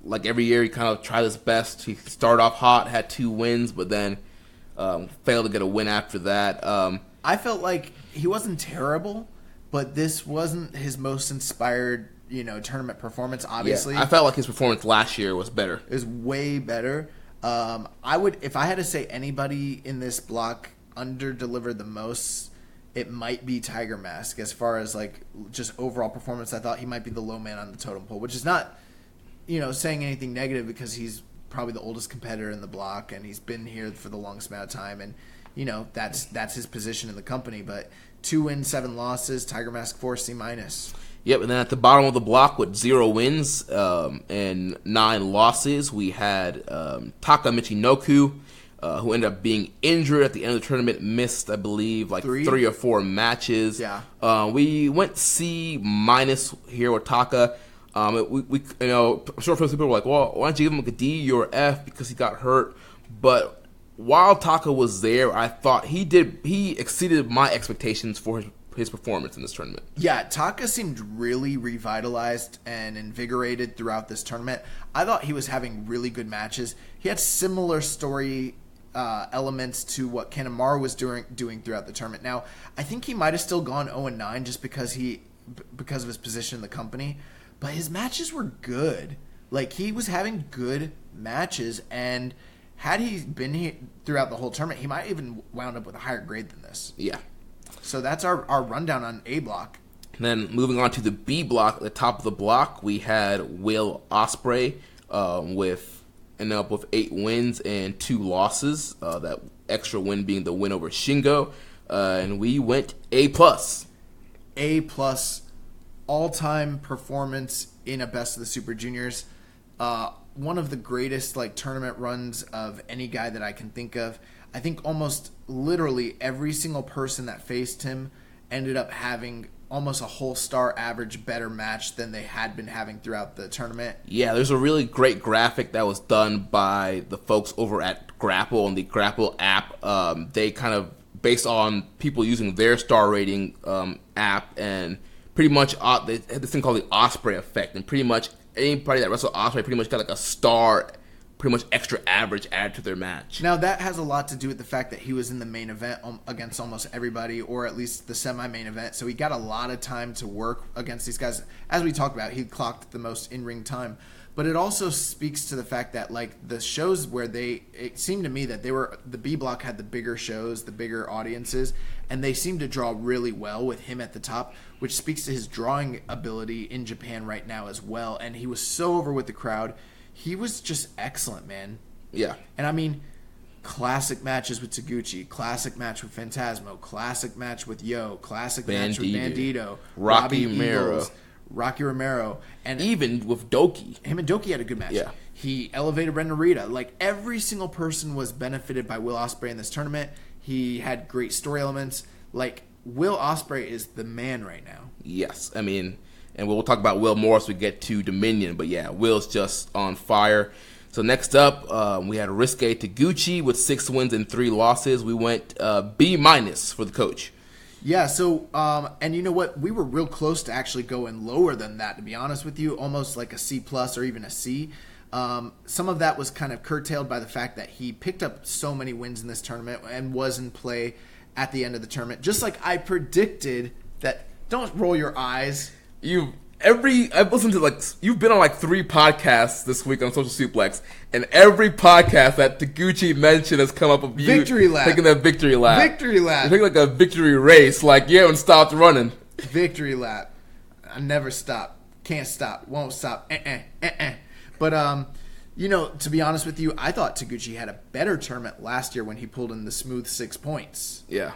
like every year, he kind of tried his best. He started off hot, had 2 wins, but then failed to get a win after that. I felt like he wasn't terrible, but this wasn't his most inspired, tournament performance, obviously. Yeah, I felt like his performance last year was better. It was way better. If I had to say anybody in this block under-delivered the most, it might be Tiger Mask. As far as, just overall performance, I thought he might be the low man on the totem pole, which is not, saying anything negative because he's probably the oldest competitor in the block, and he's been here for the longest amount of time, and, that's his position in the company. But 2 wins, 7 losses, Tiger Mask 4, C-. Yep, and then at the bottom of the block with 0 wins and 9 losses, we had Taka Michinoku, who ended up being injured at the end of the tournament, missed, I believe, 3 or 4 matches. Yeah. We went C- here with Taka. I'm sure for some people were like, well, why don't you give him a D or F because he got hurt? But while Taka was there, I thought he exceeded my expectations for his performance in this tournament. Yeah, Taka seemed really revitalized and invigorated throughout this tournament. I thought he was having really good matches. He had similar story elements to what Kanemaru was doing throughout the tournament. Now, I think he might have still gone 0-9 just because of his position in the company, but his matches were good. He was having good matches, and had he been here throughout the whole tournament, he might even wound up with a higher grade than this. Yeah. So that's our rundown on A block. And then moving on to the B block, at the top of the block, we had Will Ospreay ending up with 8 wins and 2 losses. That extra win being the win over Shingo. And we went A+. A+, all-time performance in a Best of the Super Juniors. One of the greatest tournament runs of any guy that I can think of. I think almost literally every single person that faced him ended up having almost a whole star average better match than they had been having throughout the tournament. Yeah, there's a really great graphic that was done by the folks over at Grapple and the Grapple app. They kind of, based on people using their star rating app, and pretty much they had this thing called the Ospreay effect, and pretty much anybody that wrestled Ospreay pretty much got a star, pretty much extra average added to their match. Now, that has a lot to do with the fact that he was in the main event against almost everybody, or at least the semi-main event, so he got a lot of time to work against these guys. As we talked about, he clocked the most in-ring time. But it also speaks to the fact that, the shows where it seemed to me that the B block had the bigger shows, the bigger audiences, and they seemed to draw really well with him at the top, which speaks to his drawing ability in Japan right now as well. And he was so over with the crowd. He was just excellent, man. Yeah. And classic matches with Taguchi, classic match with Phantasmo, classic match with Yo, classic match with Bandito, Rocky Romero, and even with Doki. Him and Doki had a good match. Yeah. He elevated Ren Narita. Every single person was benefited by Will Ospreay in this tournament. He had great story elements. Will Ospreay is the man right now. Yes, and we'll talk about Will more as we get to Dominion. But yeah, Will's just on fire. So next up, we had Ryusuke Taguchi with 6 wins and 3 losses. We went B- for the coach. Yeah, so, and you know what? We were real close to actually going lower than that, to be honest with you. Almost like a C+ or even a C. Some of that was kind of curtailed by the fact that he picked up so many wins in this tournament and was in play at the end of the tournament. Just like I predicted that. Don't roll your eyes. I've listened to you've been on 3 podcasts this week on Social Suplex, and every podcast that Taguchi mentioned has come up with you Victory lap. taking that victory lap. Victory lap. You're taking a victory race, you haven't stopped running. Victory lap. I never stop. Can't stop. Won't stop. But to be honest with you, I thought Taguchi had a better tournament last year when he pulled in the smooth 6 points. Yeah.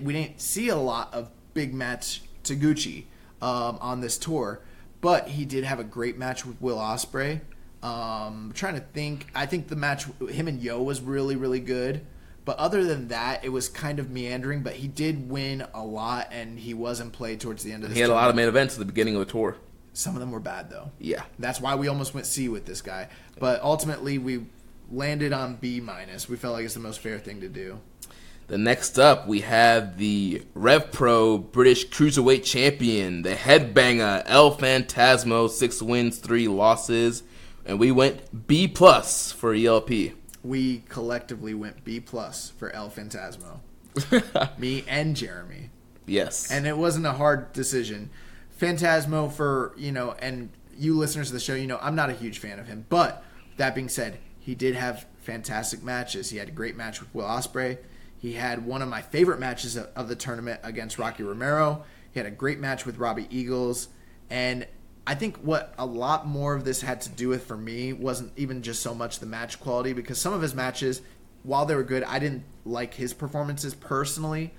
We didn't see a lot of big match Taguchi on this tour, but he did have a great match with Will Ospreay. I'm trying to think. I think the match him and Yo was really, really good. But other than that, it was kind of meandering. But he did win a lot, and he was in play towards the end of the tournament. He had a lot of main events at the beginning of the tour. Some of them were bad, though. Yeah. That's why we almost went C with this guy. But ultimately, we landed on B-. We felt like it's the most fair thing to do. The next up, we have the Rev Pro British Cruiserweight Champion, the Headbanger, El Phantasmo, 6 wins, 3 losses. And we went B+ for ELP. We collectively went B+ for El Phantasmo. Me and Jeremy. Yes. And it wasn't a hard decision. Phantasmo and you listeners of the show, I'm not a huge fan of him. But that being said, he did have fantastic matches. He had a great match with Will Ospreay. He had one of my favorite matches of the tournament against Rocky Romero. He had a great match with Robbie Eagles. And I think what a lot more of this had to do with for me wasn't even just so much the match quality, because some of his matches, while they were good, I didn't like his performances personally.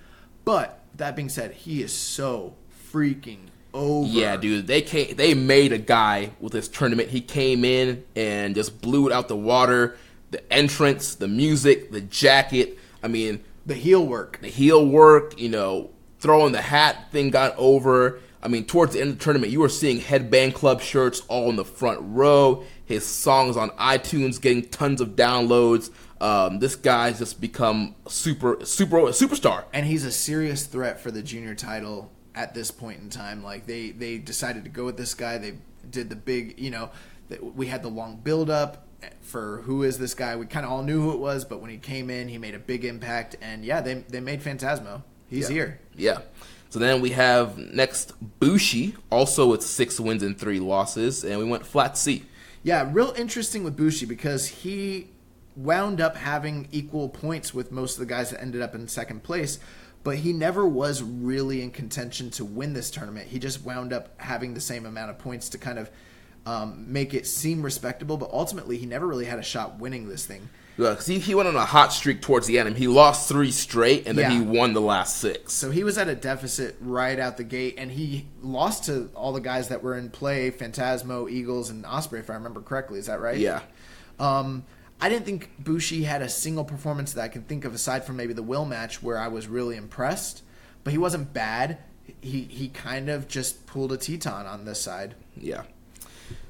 But that being said, he is so freaking over. Yeah, dude, they made a guy with this tournament. He came in and just blew it out the water. The entrance, the music, the jacket. I mean, the heel work. Throwing the hat thing got over. I mean, towards the end of the tournament, you were seeing Headband Club shirts all in the front row. His songs on iTunes getting tons of downloads. This guy's just become a superstar. And he's a serious threat for the junior title at this point in time. Like, they decided to go with this guy. They did the big, we had the long build-up for who is this guy. We kind of all knew who it was, but when he came in, he made a big impact. And, yeah, they made Phantasmo. He's here. Yeah. So then we have next Bushi, also with 6 wins and 3 losses, and we went flat C. Yeah, real interesting with Bushi because he wound up having equal points with most of the guys that ended up in second place, but he never was really in contention to win this tournament. He just wound up having the same amount of points to kind of make it seem respectable, but ultimately he never really had a shot winning this thing. Look, see, he went on a hot streak towards the end. He lost 3 straight, and then he won the last 6. So he was at a deficit right out the gate, and he lost to all the guys that were in play, Phantasmo, Eagles, and Ospreay, if I remember correctly. Is that right? Yeah. I didn't think Bushi had a single performance that I can think of, aside from maybe the Will match, where I was really impressed. But he wasn't bad. He kind of just pulled a Teton on this side. Yeah.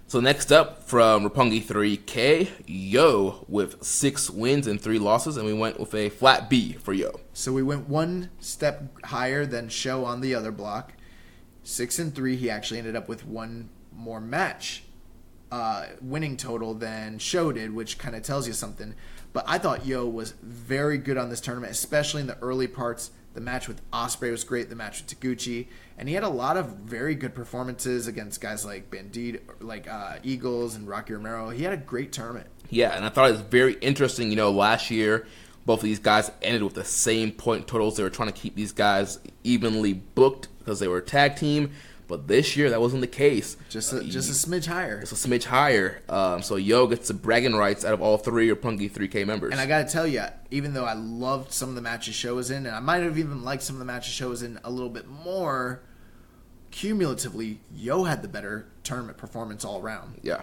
So next up from Roppongi 3K, Yo with 6 wins and 3 losses, and we went with a flat B for Yo. So we went one step higher than Sho on the other block. 6 and 3, he actually ended up with one more match winning total than Sho did, which kind of tells you something. But I thought Yo was very good on this tournament, especially in the early parts. The match with Ospreay was great. The match with Taguchi. And he had a lot of very good performances against guys like Bandito, like Eagles and Rocky Romero. He had a great tournament. Yeah, and I thought it was very interesting. Last year, both of these guys ended with the same point totals. They were trying to keep these guys evenly booked because they were a tag team. But this year, that wasn't the case. Just a smidge higher. It's a smidge higher. So Yo gets the bragging rights out of all 3 Roppongi 3K members. And I got to tell you, even though I loved some of the matches Sho was in, and I might have even liked some of the matches Sho was in a little bit more, cumulatively, Yo had the better tournament performance all around. Yeah.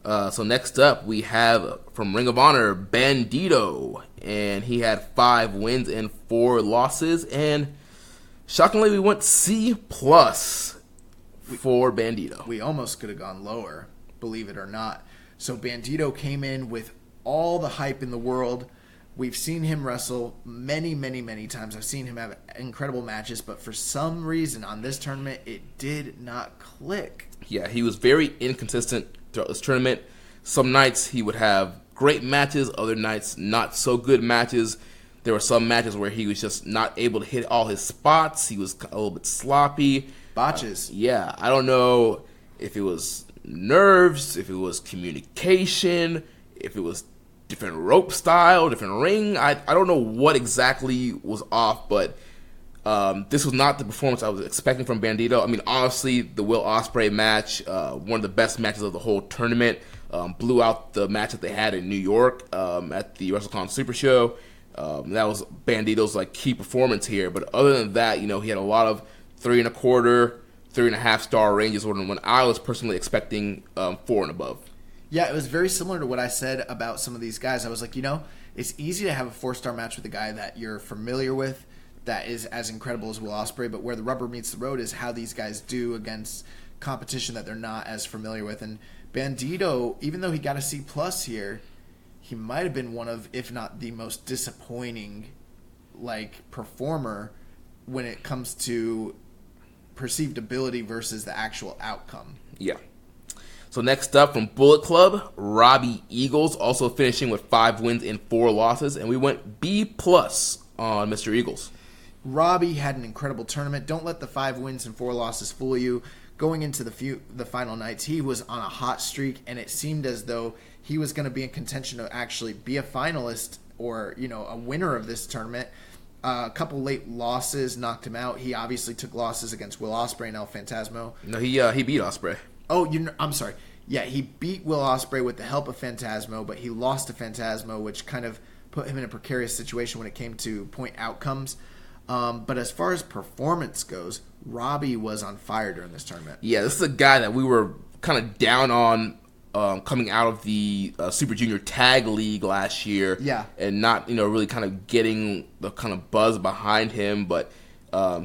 So next up, we have from Ring of Honor, Bandito. And he had 5 wins and 4 losses. And shockingly, we went C+ for Bandito. We almost could have gone lower, believe it or not. So Bandito came in with all the hype in the world. We've seen him wrestle many, many, many times. I've seen him have incredible matches, but for some reason on this tournament, it did not click. Yeah, he was very inconsistent throughout this tournament. Some nights he would have great matches, other nights not so good matches. There were some matches where he was just not able to hit all his spots. He was a little bit sloppy. Botches. Yeah, I don't know if it was nerves, if it was communication, if it was different rope style, different ring. I don't know what exactly was off, but this was not the performance I was expecting from Bandito. I mean, honestly, the Will Ospreay match, one of the best matches of the whole tournament, blew out the match that they had in New York at the WrestleCon Super Show. That was Bandito's key performance here. But other than that, he had a lot of 3.25, 3.5 star ranges when I was personally expecting 4 and above. Yeah, it was very similar to what I said about some of these guys. I was like, it's easy to have a 4-star match with a guy that you're familiar with, that is as incredible as Will Ospreay, but where the rubber meets the road is how these guys do against competition that they're not as familiar with. And Bandito, even though he got a C+ here, he might have been one of, if not the most disappointing performer when it comes to perceived ability versus the actual outcome. Yeah. So next up from Bullet Club, Robbie Eagles, also finishing with 5 wins and 4 losses, and we went B+ on Mr. Eagles. Robbie had an incredible tournament. Don't let the 5 wins and 4 losses fool you. Going into the final nights, he was on a hot streak, and it seemed as though he was going to be in contention to actually be a finalist or, a winner of this tournament. A couple late losses knocked him out. He obviously took losses against Will Ospreay and El Phantasmo. No, he beat Ospreay. Oh, I'm sorry. Yeah, he beat Will Ospreay with the help of Phantasmo, but he lost to Phantasmo, which kind of put him in a precarious situation when it came to point outcomes. But as far as performance goes, Robbie was on fire during this tournament. Yeah, this is a guy that we were kind of down on coming out of the Super Junior Tag League last year. Yeah. And not, really kind of getting the kind of buzz behind him. But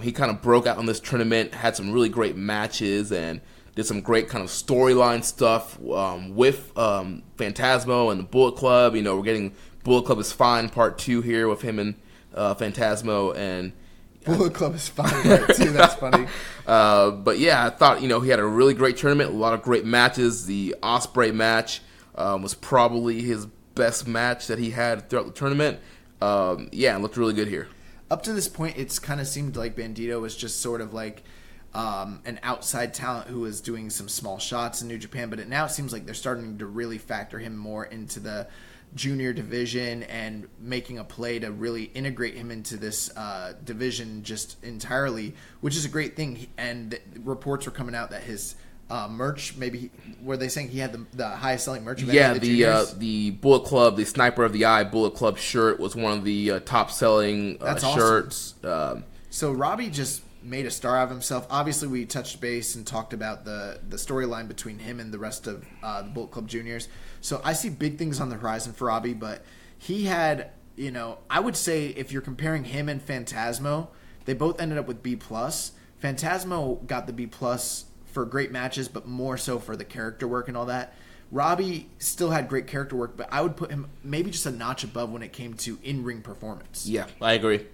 he kind of broke out on this tournament, had some really great matches, and did some great kind of storyline stuff with Phantasmo and the Bullet Club. We're getting Bullet Club is Fine Part 2 here with him and Phantasmo, and Bullet Club is fine right too. That's funny. But yeah, I thought he had a really great tournament, a lot of great matches. The Ospreay match was probably his best match that he had throughout the tournament. It looked really good here. Up to this point, it's kind of seemed like Bandito was just sort of like an outside talent who was doing some small shots in New Japan, but now it seems like they're starting to really factor him more into the junior division and making a play to really integrate him into this division just entirely, which is a great thing. And reports were coming out that his merch, were they saying he had the highest selling merch? Yeah, the Bullet Club, the Sniper of the Eye Bullet Club shirt was one of the top selling shirts. Awesome. So Robbie just made a star out of himself. Obviously, we touched base and talked about the storyline between him and the rest of the Bullet Club Juniors. So I see big things on the horizon for Robbie, but he had, I would say if you're comparing him and Phantasmo, they both ended up with B+. Phantasmo got the B+ for great matches, but more so for the character work and all that. Robbie still had great character work, but I would put him maybe just a notch above when it came to in-ring performance. Yeah, I agree.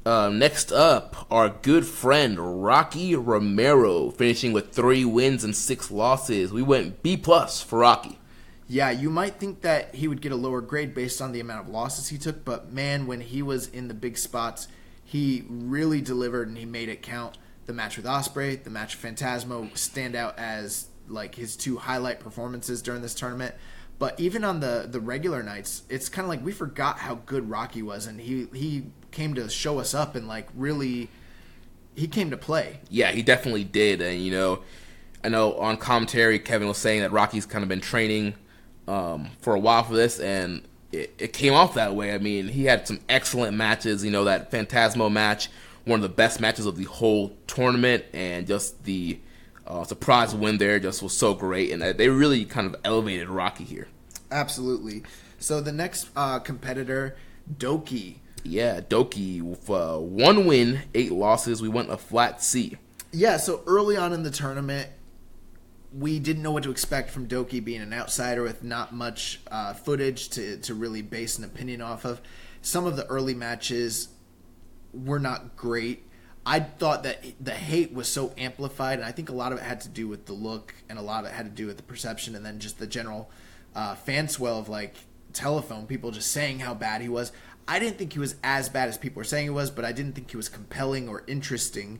Next up, our good friend Rocky Romero, finishing with 3 wins and 6 losses. We went B+ for Rocky. Yeah, you might think that he would get a lower grade based on the amount of losses he took, but man, when he was in the big spots, he really delivered and he made it count. The match with Ospreay, the match with Phantasmo stand out as like his 2 highlight performances during this tournament. But even on the regular nights, it's kind of like we forgot how good Rocky was, and he came to show us up and like really he came to play. Yeah, he definitely did. And I know on commentary Kevin was saying that Rocky's kind of been training for a while for this, and it came off that way. I mean, he had some excellent matches. That Phantasmo match, one of the best matches of the whole tournament, and just the surprise win there just was so great, and they really kind of elevated Rocky here. Absolutely. So the next competitor, Doki. Yeah, Doki with 1 win, 8 losses. We went a flat C. Yeah, so early on in the tournament, we didn't know what to expect from Doki being an outsider with not much footage to really base an opinion off of. Some of the early matches were not great. I thought that the hate was so amplified, and I think a lot of it had to do with the look, and a lot of it had to do with the perception, and then just the general fan swell of like telephone people just saying how bad he was. I didn't think he was as bad as people were saying he was, but I didn't think he was compelling or interesting.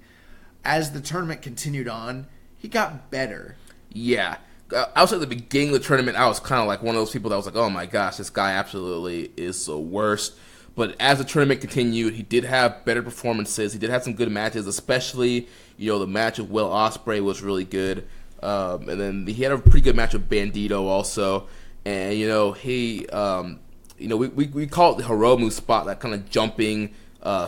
As the tournament continued on, he got better. Yeah. I was at the beginning of the tournament, I was kind of like one of those people that was like, oh my gosh, this guy absolutely is the worst. But as the tournament continued, he did have better performances. He did have some good matches, especially, the match with Will Ospreay was really good. And then he had a pretty good match with Bandito also. And, we call it the Hiromu spot, that kind of jumping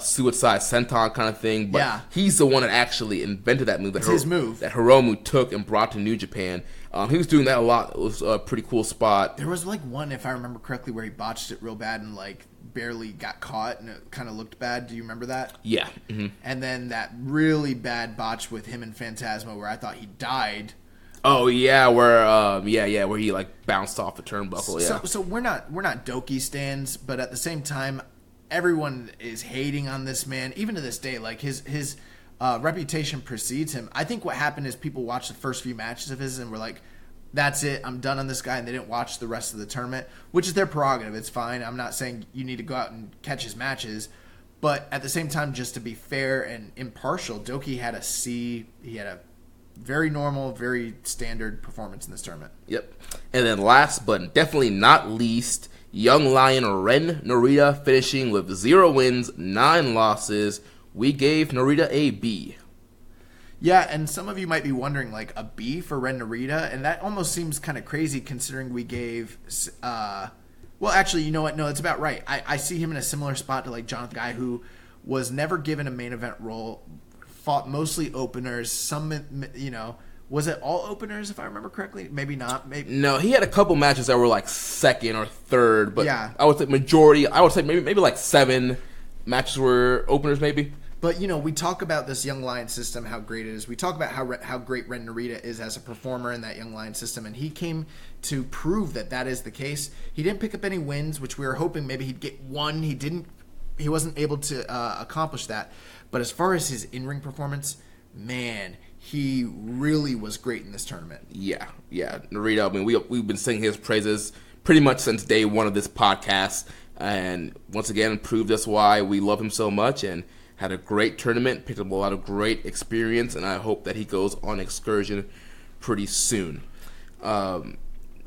suicide senton kind of thing. But yeah, he's the one that actually invented that move. It's his move. That Hiromu took and brought to New Japan. He was doing that a lot. It was a pretty cool spot. There was like one, if I remember correctly, where he botched it real bad and like barely got caught, and it kind of looked bad. Do you remember that? Yeah. Mm-hmm. And then that really bad botch with him and Phantasmo, where I thought he died. Oh yeah, where where he like bounced off the turnbuckle. Yeah. So we're not Doki stans, but at the same time, everyone is hating on this man, even to this day. Like his reputation precedes him. I think what happened is people watched the first few matches of his and were like, that's it, I'm done on this guy, and they didn't watch the rest of the tournament, which is their prerogative. It's fine. I'm not saying you need to go out and catch his matches, But at the same time, just to be fair and impartial, Doki had a C. He had a very normal, very standard performance in this tournament. Yep. And then last but definitely not least, Young Lion Ren Narita finishing with 0 wins, 9 losses. We gave Narita a B. Yeah, and some of you might be wondering, like, a B for Ren Narita, and that almost seems kind of crazy considering we gave... well, actually, you know what? No, it's about right. I see him in a similar spot to, like, Jonathan, guy who was never given a main event role, fought mostly openers, some, you know... Was it all openers, if I remember correctly? Maybe not. Maybe. No, he had a couple matches that were like second or third, but yeah. I would say majority. I would say maybe like 7 matches were openers, maybe. But you know, we talk about this Young Lion system, how great it is. We talk about how great Ren Narita is as a performer in that Young Lion system, and he came to prove that is the case. He didn't pick up any wins, which we were hoping maybe he'd get one. He didn't. He wasn't able to accomplish that. But as far as his in-ring performance, man. He really was great in this tournament. Yeah. Narita, I mean, we've been singing his praises pretty much since day one of this podcast. And once again, proved us why we love him so much and had a great tournament, picked up a lot of great experience, and I hope that he goes on excursion pretty soon. Now,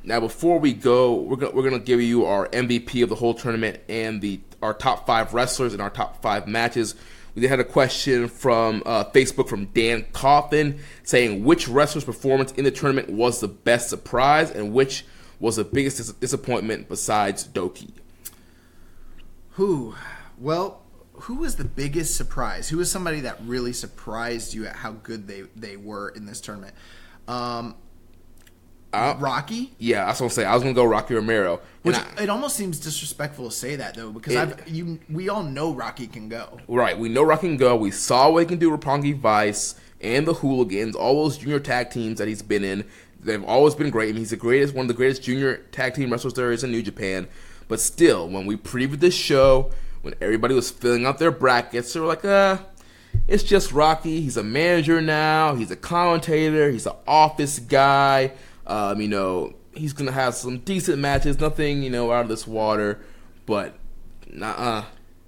before we go, we're going to give you our MVP of the whole tournament and our top 5 wrestlers and our top 5 matches. We had a question from Facebook from Dan Coffin saying which wrestler's performance in the tournament was the best surprise and which was the biggest disappointment besides Doki. Who was the biggest surprise? Who was somebody that really surprised you at how good they were in this tournament? Rocky? Yeah, that's what I'm saying. I was going to go Rocky Romero. It almost seems disrespectful to say that, though, because we all know Rocky can go. Right, we know Rocky can go. We saw what he can do with Roppongi Vice and the Hooligans, all those junior tag teams that he's been in. They've always been great. I mean, he's one of the greatest junior tag team wrestlers there is in New Japan. But still, when we previewed this show, when everybody was filling out their brackets, they were like, it's just Rocky. He's a manager now. He's a commentator. He's an office guy. You know, he's going to have some decent matches, nothing, you know, out of this water, but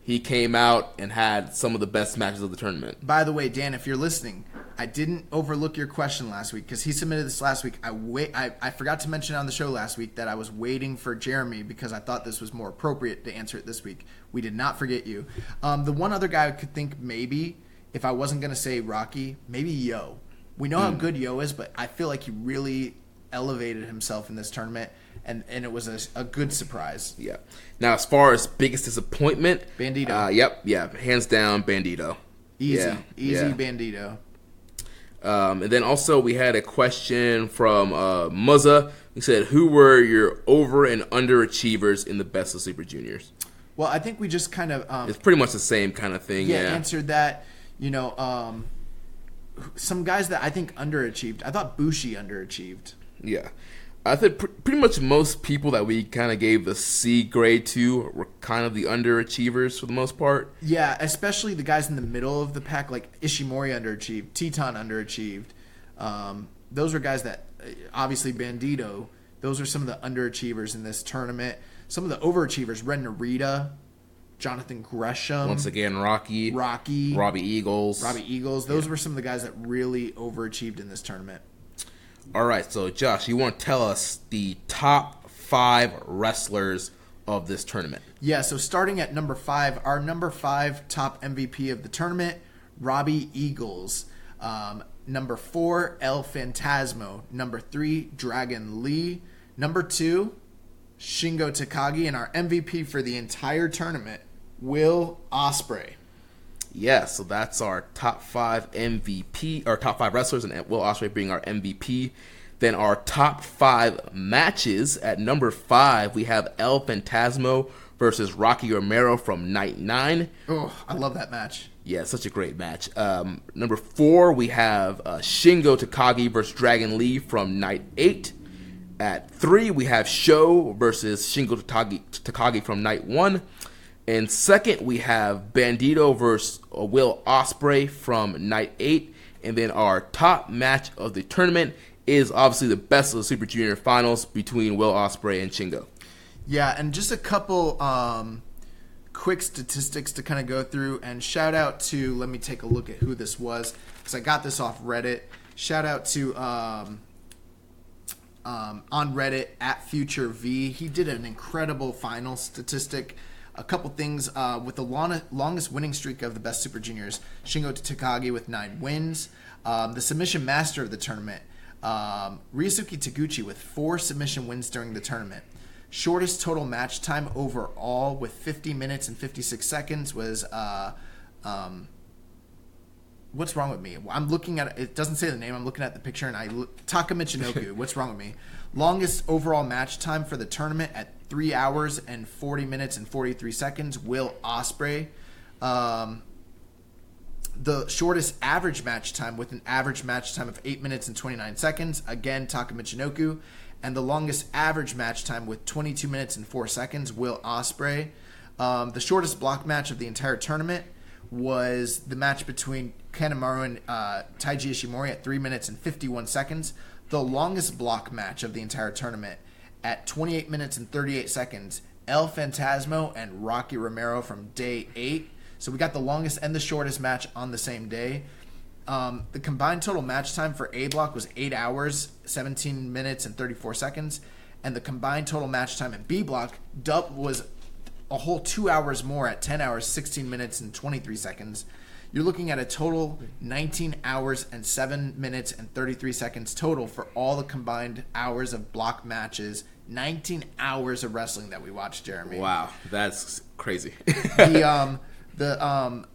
he came out and had some of the best matches of the tournament. By the way, Dan, if you're listening, I didn't overlook your question last week because he submitted this last week. I forgot to mention on the show last week that I was waiting for Jeremy because I thought this was more appropriate to answer it this week. We did not forget you. The one other guy I could think maybe, if I wasn't going to say Rocky, maybe Yo. We know how good Yo is, but I feel like he really elevated himself in this tournament, and it was a good surprise. Yeah. Now, as far as biggest disappointment, Bandito. Hands down, Bandito. Easy Bandito. And then also we had a question from Muzza. He said, who were your over and underachievers in the Best of Super Juniors? Well, I think we just kind of... it's pretty much the same kind of thing, answered that. You know, some guys that I think underachieved. I thought Bushi underachieved. Yeah. I think pretty much most people that we kind of gave the C grade to were kind of the underachievers for the most part. Yeah, especially the guys in the middle of the pack, like Ishimori underachieved, Teton underachieved. Those were guys that, obviously Bandito, those are some of the underachievers in this tournament. Some of the overachievers, Ren Narita, Jonathan Gresham. Once again, Rocky. Robbie Eagles. Those were some of the guys that really overachieved in this tournament. All right, so Josh, you want to tell us the top 5 wrestlers of this tournament? Yeah, so starting at number 5, our number 5 top MVP of the tournament, Robbie Eagles. Number 4, El Phantasmo. Number 3, Dragon Lee. Number 2, Shingo Takagi. And our MVP for the entire tournament, Will Ospreay. Yeah, so that's our top 5 MVP, or top 5 wrestlers, and Will Ospreay being our MVP. Then our top 5 matches, at number 5, we have El Phantasmo versus Rocky Romero from Night 9. Oh, I love that match. Yeah, such a great match. Number 4, we have Shingo Takagi versus Dragon Lee from Night 8. At 3, we have Sho versus Shingo Takagi from Night 1. And second, we have Bandito versus Will Ospreay from Night 8. And then our top match of the tournament is obviously the Best of the Super Junior Finals between Will Ospreay and Shingo. Yeah, and just a couple quick statistics to kind of go through, and shout out to, let me take a look at who this was, because I got this off Reddit. Shout out to on Reddit at Future V. He did an incredible final statistic. A couple things with the longest winning streak of the best Super Juniors, Shingo Takagi with 9 wins. The submission master of the tournament, Ryusuke Taguchi with 4 submission wins during the tournament. Shortest total match time overall with 50 minutes and 56 seconds was what's wrong with me? I'm looking at it doesn't say the name. I'm looking at the picture and Taka Michinoku. What's wrong with me? Longest overall match time for the tournament at 3 hours and 40 minutes and 43 seconds. Will Ospreay. The shortest average match time with an average match time of 8 minutes and 29 seconds. Again, Taka Michinoku. And the longest average match time with 22 minutes and 4 seconds. Will Ospreay. The shortest block match of the entire tournament was the match between Kanemaru and Taiji Ishimori at 3 minutes and 51 seconds. The longest block match of the entire tournament at 28 minutes and 38 seconds. El Phantasmo and Rocky Romero from day 8. So we got the longest and the shortest match on the same day. The combined total match time for A block was 8 hours, 17 minutes and 34 seconds. And the combined total match time in B block was a whole 2 hours more at 10 hours, 16 minutes and 23 seconds. You're looking at a total 19 hours and 7 minutes and 33 seconds total for all the combined hours of block matches. 19 hours of wrestling that we watched, Jeremy. Wow, that's crazy. The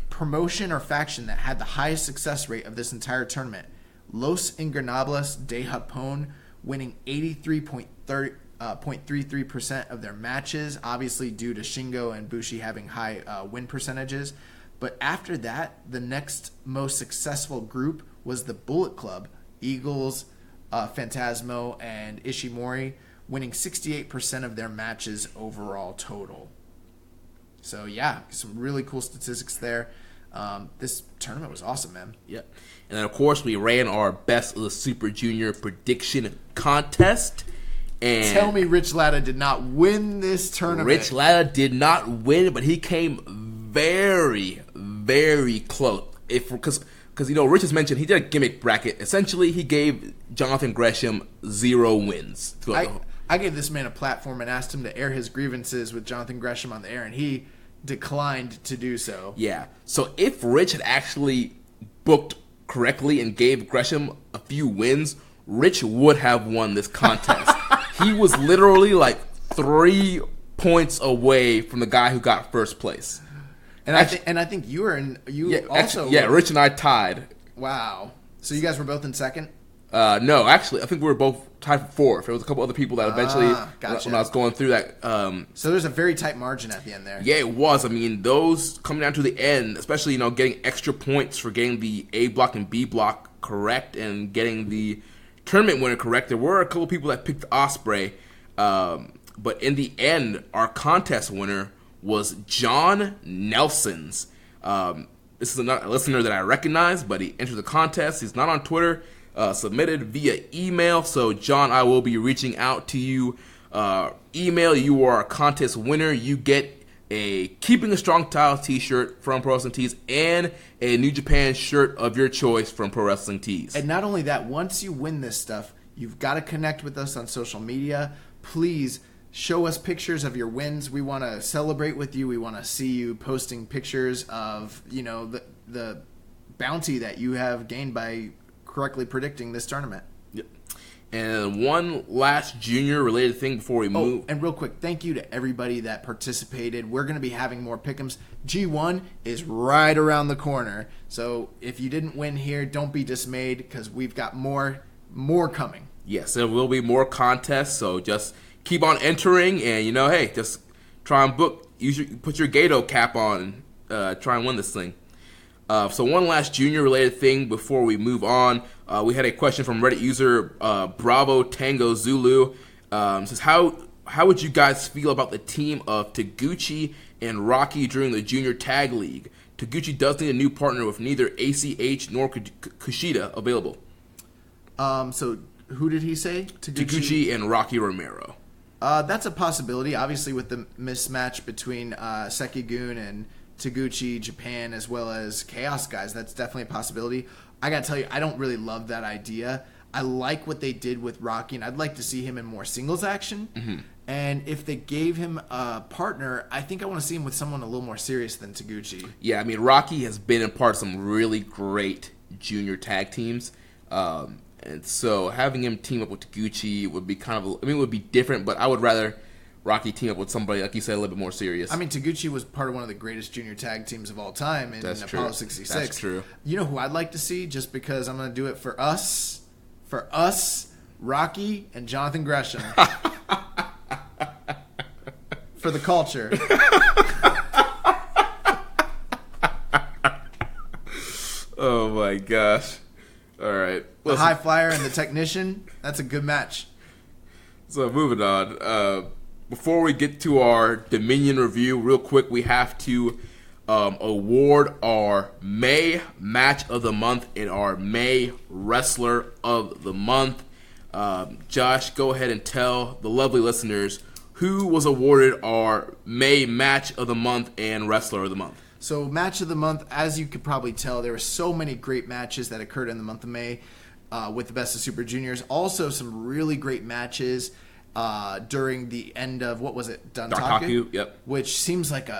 promotion or faction that had the highest success rate of this entire tournament, Los Ingobernables de Japón, winning 83.33% of their matches, obviously due to Shingo and Bushi having high win percentages. But after that, the next most successful group was the Bullet Club, Eagles, Phantasmo, and Ishimori, winning 68% of their matches overall total. So yeah, some really cool statistics there. This tournament was awesome, man. Yep. And then, of course, we ran our Best of the Super Junior prediction contest. And tell me Rich Latta did not win this tournament. Rich Latta did not win, but he came very, very close. Because Rich has mentioned he did a gimmick bracket. Essentially, he gave Jonathan Gresham 0 wins. I gave this man a platform and asked him to air his grievances with Jonathan Gresham on the air, and he declined to do so. Yeah. So if Rich had actually booked correctly and gave Gresham a few wins, Rich would have won this contest. He was literally like 3 points away from the guy who got first place. And I think you were in. Rich and I tied. Wow. So you guys were both in second? No, actually, I think we were both tied for fourth. There was a couple other people that eventually, gotcha. when I was going through that. So there's a very tight margin at the end there. Yeah, it was. I mean, those coming down to the end, especially getting extra points for getting the A block and B block correct and getting the tournament winner correct. There were a couple people that picked Ospreay, but in the end, our contest winner was John Nelsons. This is a listener that I recognize, but he entered the contest. He's not on Twitter. Submitted via email. So, John, I will be reaching out to you. Email, you are a contest winner. You get a Keepin It Strong Style t-shirt from Pro Wrestling Tees and a New Japan shirt of your choice from Pro Wrestling Tees. And not only that, once you win this stuff, you've got to connect with us on social media. Please show us pictures of your wins. We want to celebrate with you. We want to see you posting pictures of, the bounty that you have gained by correctly predicting this tournament. Yep. And one last junior related thing before we move. And real quick, thank you to everybody that participated. We're going to be having more pick'ems. G1 is right around the corner. So if you didn't win here, don't be dismayed because we've got more coming. Yes, there will be more contests. So just keep on entering and, hey, just try and book. Put your Gato cap on. Try and win this thing. So one last junior-related thing before we move on. We had a question from Reddit user Bravo Tango Zulu. Says, how would you guys feel about the team of Taguchi and Rocky during the Junior Tag League? Taguchi does need a new partner with neither ACH nor Kushida available. So who did he say? Taguchi and Rocky Romero. That's a possibility. Obviously, with the mismatch between Sekigun and Taguchi Japan, as well as Chaos guys, that's definitely a possibility. I gotta tell you, I don't really love that idea. I like what they did with Rocky, and I'd like to see him in more singles action. Mm-hmm. And if they gave him a partner, I think I want to see him with someone a little more serious than Taguchi. Yeah, I mean, Rocky has been in part of some really great junior tag teams. And so having him team up with Taguchi would be it would be different, but I would rather Rocky team up with somebody, like you said, a little bit more serious. I mean, Taguchi was part of one of the greatest junior tag teams of all time in Apollo 66. That's true. You know who I'd like to see, just because I'm going to do it for us, Rocky and Jonathan Gresham. For the culture. Oh my gosh. All right. The high flyer and the technician, that's a good match. So moving on. Before we get to our Dominion review, real quick, we have to award our May Match of the Month and our May Wrestler of the Month. Josh, go ahead and tell the lovely listeners who was awarded our May Match of the Month and Wrestler of the Month. So Match of the Month, as you could probably tell, there were so many great matches that occurred in the month of May with the Best of Super Juniors. Also some really great matches during the end of, what was it? Darkaku, yep. Which seems like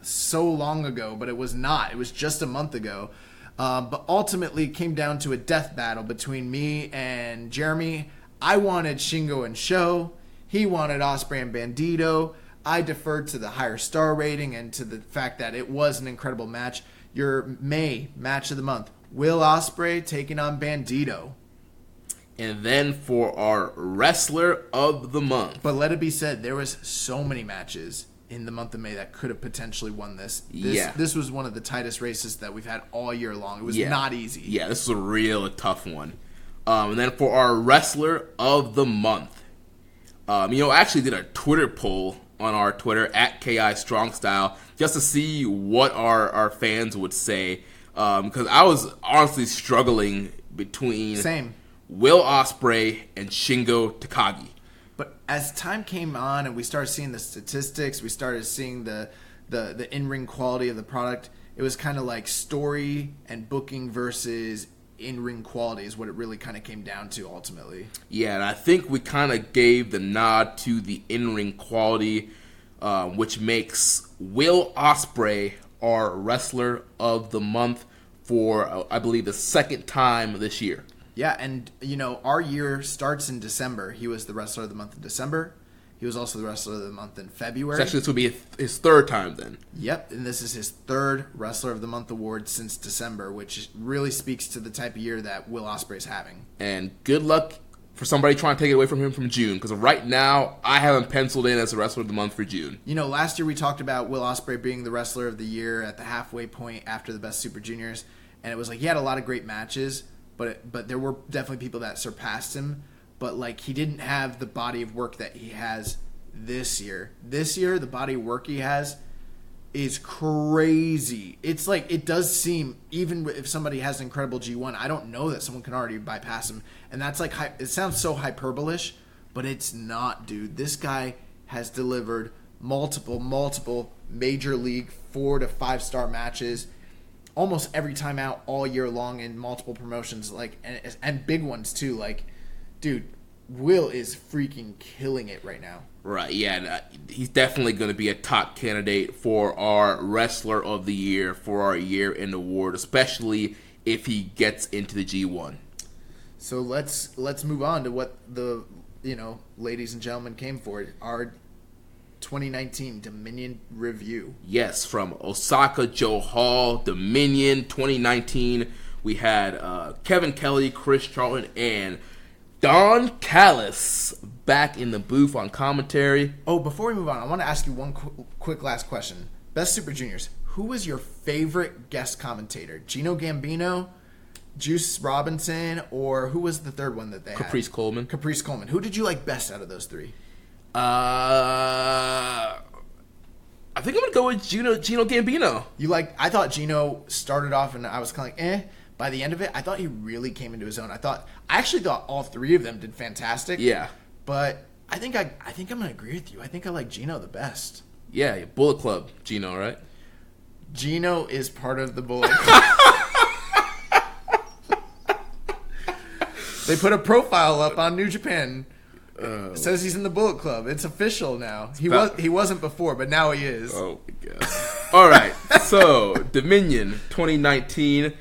so long ago, but it was not. It was just a month ago. But ultimately it came down to a death battle between me and Jeremy. I wanted Shingo and Sho. He wanted Ospreay and Bandito. I deferred to the higher star rating and to the fact that it was an incredible match. Your May Match of the Month, Will Ospreay taking on Bandito. And then for our Wrestler of the Month. But let it be said, there was so many matches in the month of May that could have potentially won this. This was one of the tightest races that we've had all year long. It was not easy. Yeah, this was a real tough one. And then for our Wrestler of the Month, I actually did a Twitter poll on our Twitter at KI Strong Style just to see what our fans would say. Because I was honestly struggling between Will Ospreay and Shingo Takagi. But as time came on and we started seeing the statistics, we started seeing the in-ring quality of the product, it was kind of like story and booking versus in-ring quality is what it really kind of came down to ultimately. Yeah, and I think we kind of gave the nod to the in-ring quality, which makes Will Ospreay our Wrestler of the Month for, I believe, the second time this year. Yeah, and, our year starts in December. He was the Wrestler of the Month in December. He was also the Wrestler of the Month in February. So actually, this will be his third time then. Yep, and this is his third Wrestler of the Month award since December, which really speaks to the type of year that Will Ospreay's having. And good luck for somebody trying to take it away from him from June, because right now, I have him penciled in as the Wrestler of the Month for June. Last year we talked about Will Ospreay being the Wrestler of the Year at the halfway point after the Best Super Juniors, and it was like he had a lot of great matches, but there were definitely people that surpassed him, but he didn't have the body of work that he has this year. This year, the body of work he has is crazy. It's it does seem, even if somebody has an incredible G1, I don't know that someone can already bypass him. And that's it sounds so hyperbolish, but it's not, dude. This guy has delivered multiple major league 4 to 5 star matches almost every time out all year long in multiple promotions, and big ones too. Dude, Will is freaking killing it right now. Right, yeah, and he's definitely going to be a top candidate for our Wrestler of the Year for our year-end award, especially if he gets into the G1. So let's move on to what the ladies and gentlemen came for, our 2019 Dominion review. Yes, from Osaka Joe Hall, Dominion 2019, we had Kevin Kelly, Chris Charlton, and Don Callis back in the booth on commentary. Oh, before we move on, I want to ask you one quick last question. Best Super Juniors, who was your favorite guest commentator? Gino Gambino, Juice Robinson, or who was the third one that they had? Caprice Coleman. Caprice Coleman. Who did you like best out of those three? I think I'm going to go with Gino Gambino. I thought Gino started off and I was kind of like, By the end of it, I thought he really came into his own. I actually thought all three of them did fantastic. Yeah. But I think I'm gonna agree with you. I think I like Gino the best. Yeah, Bullet Club, Gino, right? Gino is part of the Bullet Club. They put a profile up on New Japan. It says he's in the Bullet Club. It's official now. He wasn't before, but now he is. Oh my god! All right, so Dominion 2019.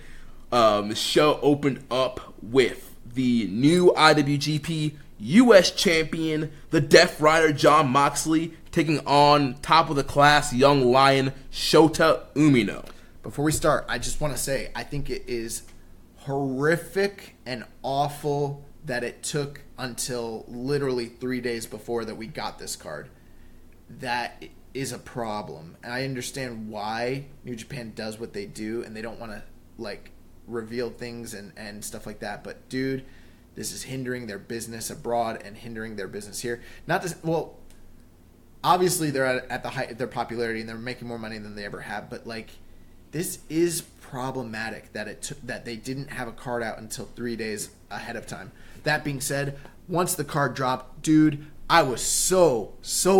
The show opened up with the new IWGP U.S. champion, the Death Rider Jon Moxley, taking on top of the class young lion Shota Umino. Before we start, I just want to say I think it is horrific and awful that it took until literally 3 days before that we got this card. That is a problem. And I understand why New Japan does what they do, and they don't want to, like, reveal things and stuff like that. But, dude, this is hindering their business abroad and hindering their business here. Not to, well, obviously they're at the height of their popularity and they're making more money than they ever have. But, like, this is problematic that they didn't have a card out until 3 days ahead of time. That being said, once the card dropped, dude, I was so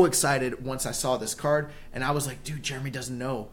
excited once I saw this card, and I was like, dude, Jeremy doesn't know.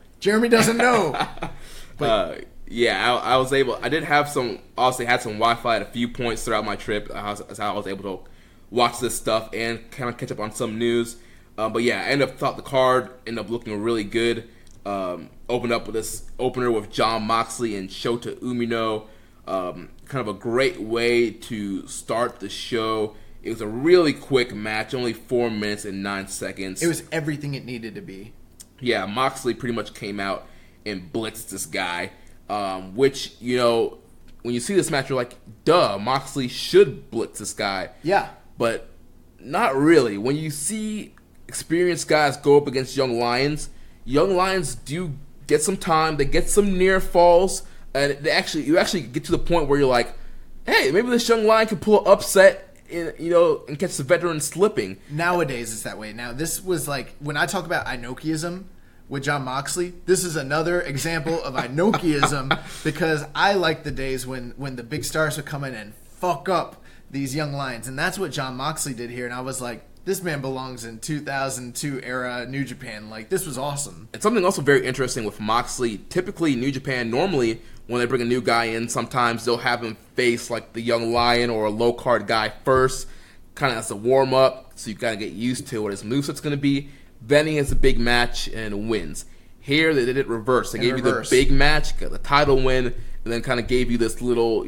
But yeah, I was able. I did have some. Obviously, had some Wi-Fi at a few points throughout my trip. That's how I was able to watch this stuff and kind of catch up on some news. But yeah, I thought the card ended up looking really good. Opened up with this opener with Jon Moxley and Shota Umino. Kind of a great way to start the show. It was a really quick match, only 4 minutes and 9 seconds. It was everything it needed to be. Yeah, Moxley pretty much came out and blitzed this guy, which, you know, when you see this match, you're like, duh, Moxley should blitz this guy. Yeah. But not really. When you see experienced guys go up against young lions do get some time. They get some near falls, and you actually get to the point where you're like, hey, maybe this young lion can pull an upset and catch the veteran slipping. Nowadays, it's that way. Now, this was like, when I talk about Inokiism with Jon Moxley, this is another example of Inokiism because I like the days when the big stars would come in and fuck up these young lions. And that's what Jon Moxley did here. And I was like, this man belongs in 2002 era New Japan. Like, this was awesome. And something also very interesting with Moxley, typically New Japan, normally when they bring a new guy in, sometimes they'll have him face like the young lion or a low card guy first, kind of as a warm up, so you gotta get used to what his moveset's gonna be. Then he has a big match and wins. Here they did it reverse. They gave you the big match, got the title win, and then kind of gave you this little,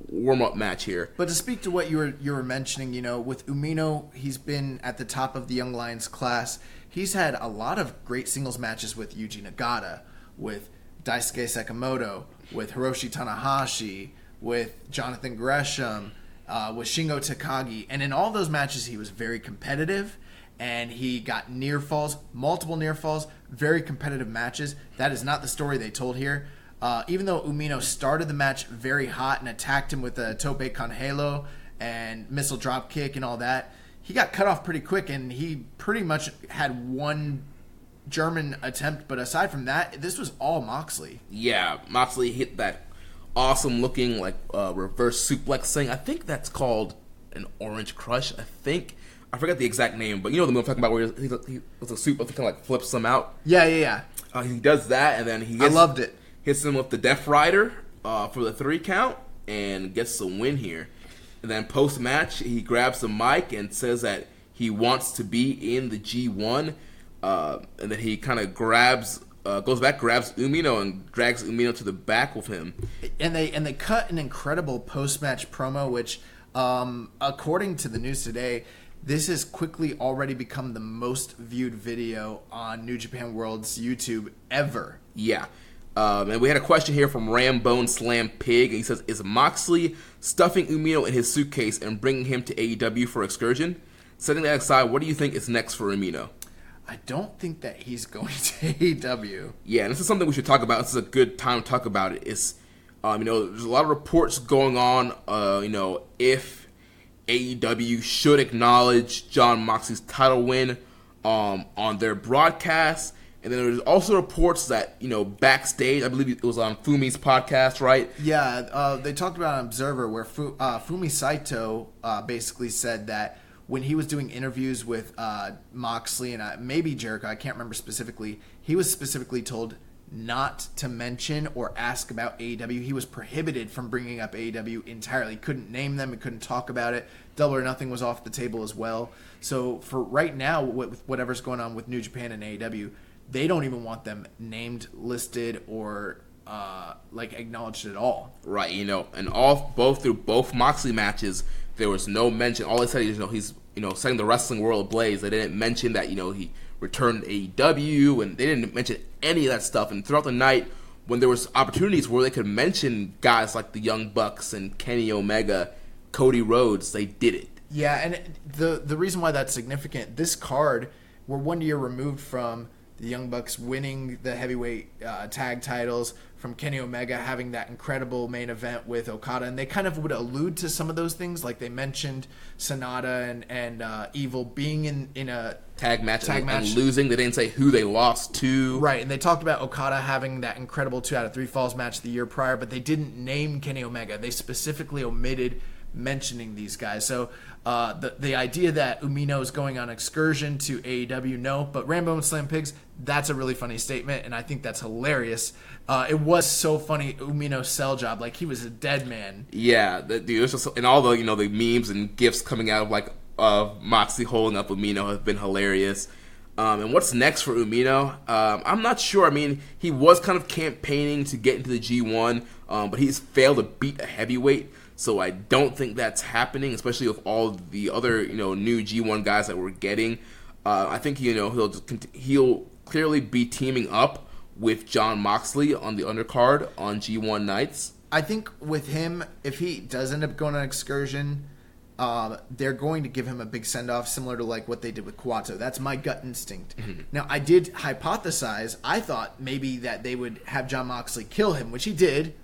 warm up match here. But to speak to what you were mentioning, with Umino, he's been at the top of the Young Lions class. He's had a lot of great singles matches with Yuji Nagata, with Daisuke Sekimoto, with Hiroshi Tanahashi, with Jonathan Gresham, with Shingo Takagi. And in all those matches, he was very competitive, and he got near falls, multiple near falls, very competitive matches. That is not the story they told here. Even though Umino started the match very hot and attacked him with a tope con halo and missile drop kick and all that, he got cut off pretty quick, and he pretty much had one German attempt. But aside from that, this was all Moxley. Yeah, Moxley hit that awesome looking reverse suplex thing. I think that's called an Orange Crush. I forget the exact name, but you know the move I'm talking about where he was a suplex, kind of like flips him out. Yeah. He does that, and then I loved it. Hits him with the Death Rider for the 3 count and gets the win here. And then post match, he grabs the mic and says that he wants to be in the G1. And then he kind of goes back, grabs Umino, and drags Umino to the back with him. And they cut an incredible post match promo, which, according to the news today, this has quickly already become the most viewed video on New Japan World's YouTube ever. Yeah. And we had a question here from Rambone Slam Pig. He says, is Moxley stuffing Umino in his suitcase and bringing him to AEW for excursion? Setting that aside, what do you think is next for Umino? I don't think that he's going to AEW. Yeah, and this is something we should talk about. This is a good time to talk about it. It's, there's a lot of reports going on, if AEW should acknowledge Jon Moxley's title win on their broadcast. And then there's also reports that, backstage, I believe it was on Fumi's podcast, right? Yeah, they talked about an Observer where Fumi Saito basically said that when he was doing interviews with Moxley and maybe Jericho, I can't remember specifically, he was specifically told not to mention or ask about AEW. He was prohibited from bringing up AEW entirely. He couldn't name them. He couldn't talk about it. Double or Nothing was off the table as well. So for right now, with whatever's going on with New Japan and AEW, they don't even want them named, listed, or acknowledged at all. Right, and through both Moxley matches, there was no mention. All they said is, he's setting the wrestling world ablaze. They didn't mention that he returned to AEW, and they didn't mention any of that stuff. And throughout the night, when there was opportunities where they could mention guys like the Young Bucks and Kenny Omega, Cody Rhodes, they did it. Yeah, and the reason why that's significant, this card, we're 1 year removed from the Young Bucks winning the heavyweight tag titles, from Kenny Omega having that incredible main event with Okada, and they kind of would allude to some of those things, like they mentioned Sonata and Evil being in a tag match and losing. They didn't say who they lost to. Right, and they talked about Okada having that incredible 2 out of 3 falls match the year prior, but they didn't name Kenny Omega. They specifically omitted mentioning these guys. So the idea that Umino is going on excursion to AEW, no, but Rambo and Slam Pigs, that's a really funny statement, and I think that's hilarious. It was so funny, Umino's cell job, like he was a dead man. Yeah, dude, it was just, and all the the memes and gifs coming out of Moxley holding up Umino have been hilarious. And what's next for Umino? I'm not sure. I mean, he was kind of campaigning to get into the G1, but he's failed to beat a heavyweight. So I don't think that's happening, especially with all the other new G1 guys that we're getting. I think he'll clearly be teaming up with Jon Moxley on the undercard on G1 nights. I think with him, if he does end up going on excursion, they're going to give him a big send-off similar to like what they did with Kawato. That's my gut instinct. Mm-hmm. Now, I did hypothesize, I thought maybe that they would have Jon Moxley kill him, which he did,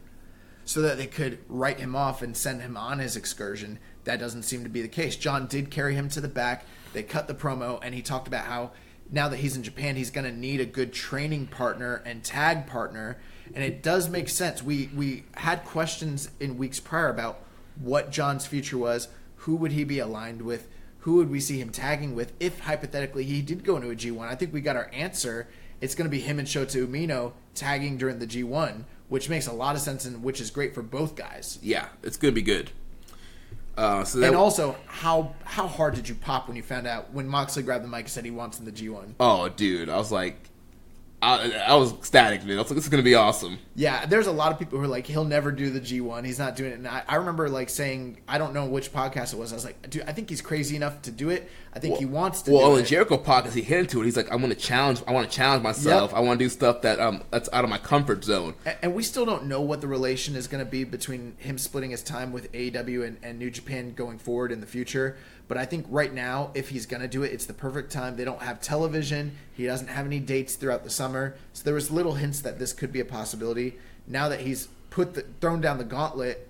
so that they could write him off and send him on his excursion. That doesn't seem to be the case. John did carry him to the back. They cut the promo, and he talked about how now that he's in Japan, he's going to need a good training partner and tag partner, and it does make sense. We had questions in weeks prior about what John's future was, who would he be aligned with, who would we see him tagging with if, hypothetically, he did go into a G1. I think we got our answer. It's going to be him and Shota Umino tagging during the G1, which makes a lot of sense and which is great for both guys. Yeah, it's going to be good. And also, how hard did you pop when you found out when Moxley grabbed the mic and said he wants in the G1? Oh, dude, I was like, I was ecstatic, man. I was like, this is going to be awesome. Yeah, there's a lot of people who are like, he'll never do the G1. He's not doing it. And I remember like saying, I don't know which podcast it was. I was like, dude, I think he's crazy enough to do it. I think he wants to do it. Well, in Jericho podcast, he hit into it. He's like, I want to challenge myself. Yep. I want to do stuff that that's out of my comfort zone. And we still don't know what the relation is going to be between him splitting his time with AEW and New Japan going forward in the future. But I think right now, if he's going to do it, it's the perfect time. They don't have television. He doesn't have any dates throughout the summer. So there was little hints that this could be a possibility. Now that he's thrown down the gauntlet,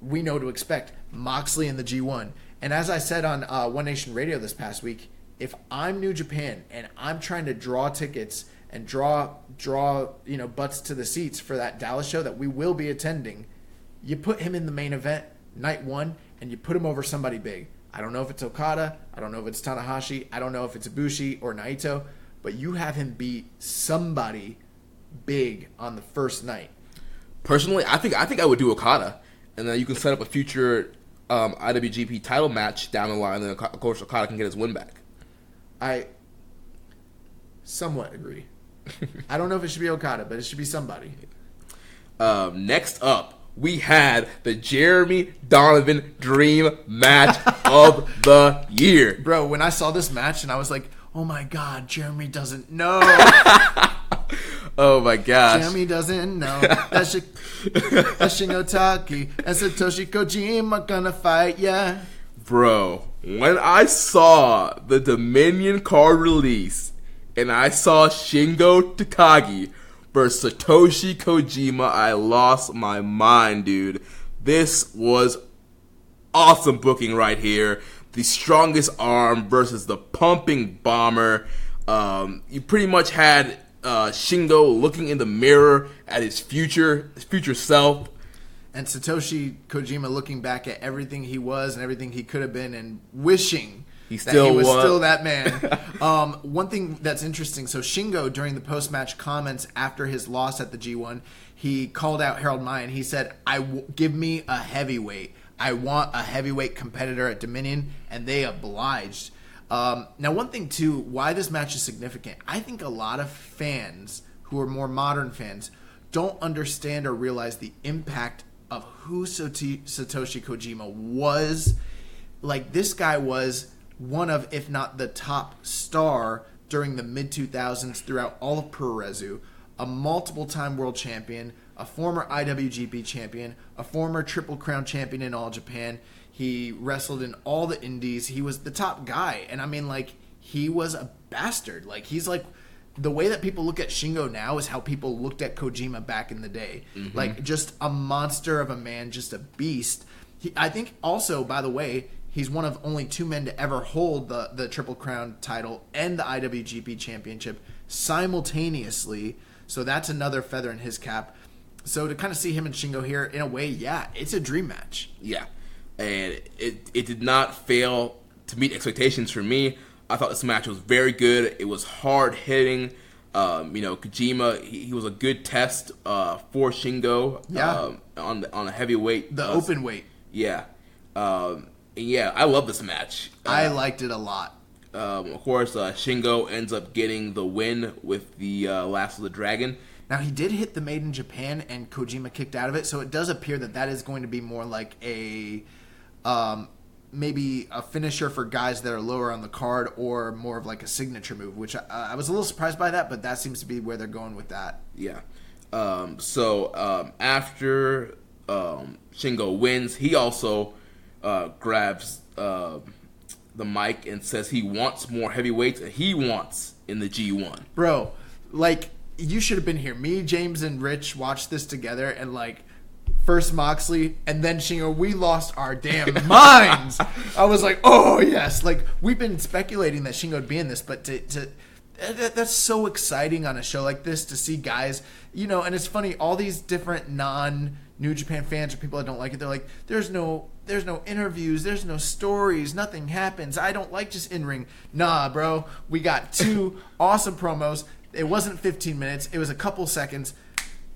we know to expect Moxley in the G1. And as I said on One Nation Radio this past week, if I'm New Japan and I'm trying to draw tickets and draw butts to the seats for that Dallas show that we will be attending, you put him in the main event, night 1, and you put him over somebody big. I don't know if it's Okada. I don't know if it's Tanahashi. I don't know if it's Ibushi or Naito. But you have him beat somebody big on the first night. Personally, I think I would do Okada. And then you can set up a future IWGP title match down the line. And then, of course, Okada can get his win back. I somewhat agree. I don't know if it should be Okada, but it should be somebody. Next up, we had the Jeremy Donovan dream match of the year. Bro, when I saw this match and I was like, oh my God, Jeremy doesn't know. Oh my gosh. Jeremy doesn't know. That Shingo Taki and Satoshi Kojima gonna fight, yeah. Bro, when I saw the Dominion card release and I saw Shingo Takagi versus Satoshi Kojima, I lost my mind, dude. This was awesome booking right here. The strongest arm versus the pumping bomber. You pretty much had Shingo looking in the mirror at his future self. And Satoshi Kojima looking back at everything he was and everything he could have been and wishing He was still that man. One thing that's interesting, so Shingo, during the post-match comments after his loss at the G1, he called out Harold Mayan. He said, give me a heavyweight. I want a heavyweight competitor at Dominion, and they obliged. Now, one thing, too, why this match is significant, I think a lot of fans who are more modern fans don't understand or realize the impact of who Satoshi Kojima was. Like, this guy was one of, if not the top star during the mid-2000s throughout all of Puroresu, a multiple-time world champion, a former IWGP champion, a former Triple Crown champion in All Japan. He wrestled in all the indies. He was the top guy. And I mean, like, he was a bastard. Like, he's like, the way that people look at Shingo now is how people looked at Kojima back in the day. Mm-hmm. Like, just a monster of a man, just a beast. I think also, by the way, he's one of only 2 men to ever hold the Triple Crown title and the IWGP championship simultaneously. So that's another feather in his cap. So to kind of see him and Shingo here, in a way, yeah, it's a dream match. Yeah, and it did not fail to meet expectations for me. I thought this match was very good. It was hard hitting. Kojima, he was a good test for Shingo. Yeah. On a heavyweight, the open weight. Yeah, yeah, I love this match. I liked it a lot. Of course, Shingo ends up getting the win with the Last of the Dragon. Now, he did hit the Made in Japan, and Kojima kicked out of it, so it does appear that is going to be more like a maybe a finisher for guys that are lower on the card, or more of like a signature move, which I was a little surprised by that, but that seems to be where they're going with that. Yeah. After Shingo wins, he also grabs the mic and says he wants more heavyweights, and he wants in the G1. Bro, like, you should have been here. Me, James, and Rich watched this together, and like, first Moxley and then Shingo, we lost our damn minds. I was like, oh yes, like, we've been speculating that Shingo would be in this, but that's so exciting on a show like this to see guys, and it's funny, all these different non-New Japan fans or people that don't like it, they're like, there's no interviews, there's no stories, nothing happens, I don't like just in-ring. Nah, bro, we got 2 awesome promos. It wasn't 15 minutes, it was a couple seconds.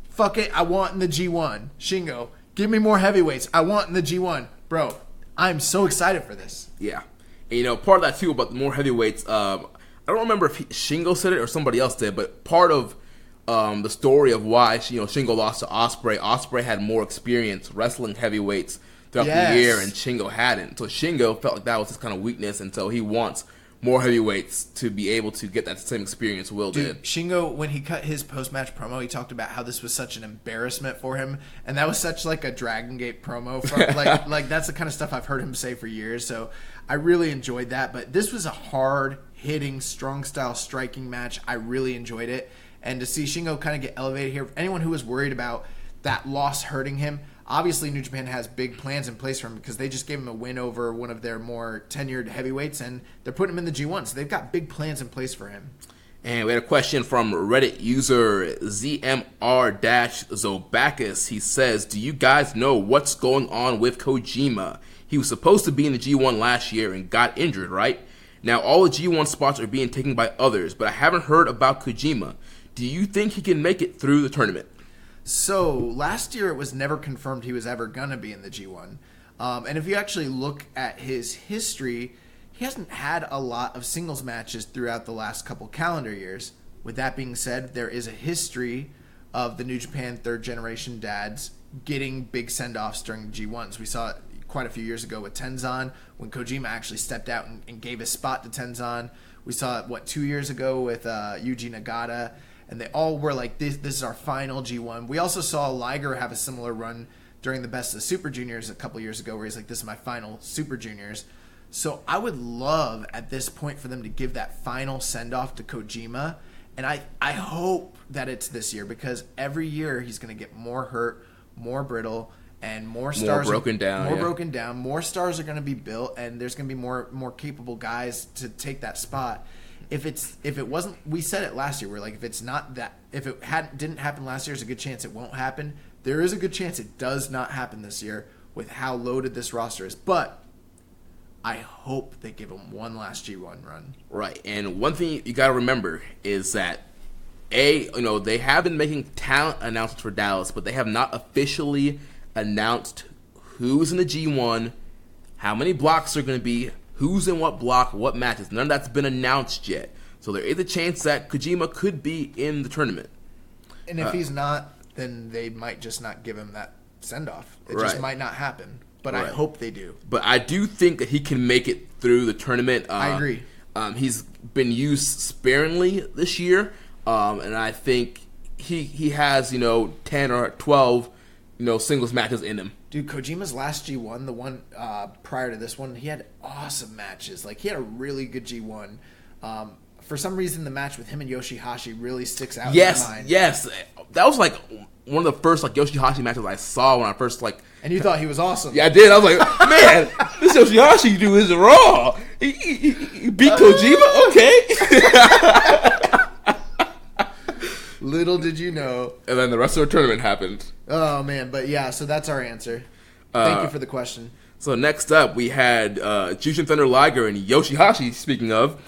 Fuck it, I want in the G1. Shingo, give me more heavyweights. I want in the G1. Bro, I'm so excited for this. Yeah. And, part of that, too, about the more heavyweights, I don't remember if Shingo said it or somebody else did, but part of the story of why Shingo lost to Ospreay. Ospreay had more experience wrestling heavyweights throughout the year, and Shingo hadn't. So Shingo felt like that was his kind of weakness, and so he wants more heavyweights to be able to get that same experience Will did. Shingo, when he cut his post-match promo, he talked about how this was such an embarrassment for him, and that was such like a Dragon Gate promo. Like that's the kind of stuff I've heard him say for years, so I really enjoyed that. But this was a hard-hitting, strong-style striking match. I really enjoyed it. And to see Shingo kind of get elevated here, anyone who was worried about that loss hurting him, obviously New Japan has big plans in place for him because they just gave him a win over one of their more tenured heavyweights, and they're putting him in the G1, so they've got big plans in place for him. And we had a question from Reddit user ZMR-Zobakis. He says, do you guys know what's going on with Kojima? He was supposed to be in the G1 last year and got injured, right? Now all the G1 spots are being taken by others, but I haven't heard about Kojima. Do you think he can make it through the tournament? So, last year it was never confirmed he was ever going to be in the G1. And if you actually look at his history, he hasn't had a lot of singles matches throughout the last couple calendar years. With that being said, there is a history of the New Japan third generation dads getting big send-offs during the G1s. We saw it quite a few years ago with Tenzan, when Kojima actually stepped out and gave his spot to Tenzan. We saw it, 2 years ago with Yuji Nagata. And they all were like, this is our final G1. We also saw Liger have a similar run during the Best of Super Juniors a couple years ago, where he's like, this is my final Super Juniors. So I would love at this point for them to give that final send-off to Kojima. And I hope that it's this year, because every year he's going to get more hurt, more brittle, and more stars broken down. More stars are going to be built, and there's going to be more capable guys to take that spot. If it wasn't, we said it last year, we're like, if it didn't happen last year, there's a good chance it won't happen. There is a good chance it does not happen this year with how loaded this roster is. But I hope they give him one last G1 run. Right, and one thing you got to remember is that they have been making talent announcements for Dallas, but they have not officially announced who's in the G1, how many blocks are going to be, who's in what block, what matches. None of that's been announced yet. So there is a chance that Kojima could be in the tournament. And if he's not, then they might just not give him that send-off. It just might not happen. But I hope they do. But I do think that he can make it through the tournament. I agree. He's been used sparingly this year, and I think he has 10 or 12 singles matches in him. Dude, Kojima's last G1, the one prior to this one, he had awesome matches. Like, he had a really good G1. For some reason, the match with him and Yoshihashi really sticks out in my mind. Yes. That was, one of the first, Yoshihashi matches I saw when I first, And you thought he was awesome. Yeah, I did. I was like, man, this Yoshihashi dude is raw. He beat Kojima? Okay. Little did you know. And then the rest of the tournament happened. Oh, man. But, yeah, so that's our answer. Thank you for the question. So next up, we had Jushin Thunder Liger and Yoshihashi, speaking of,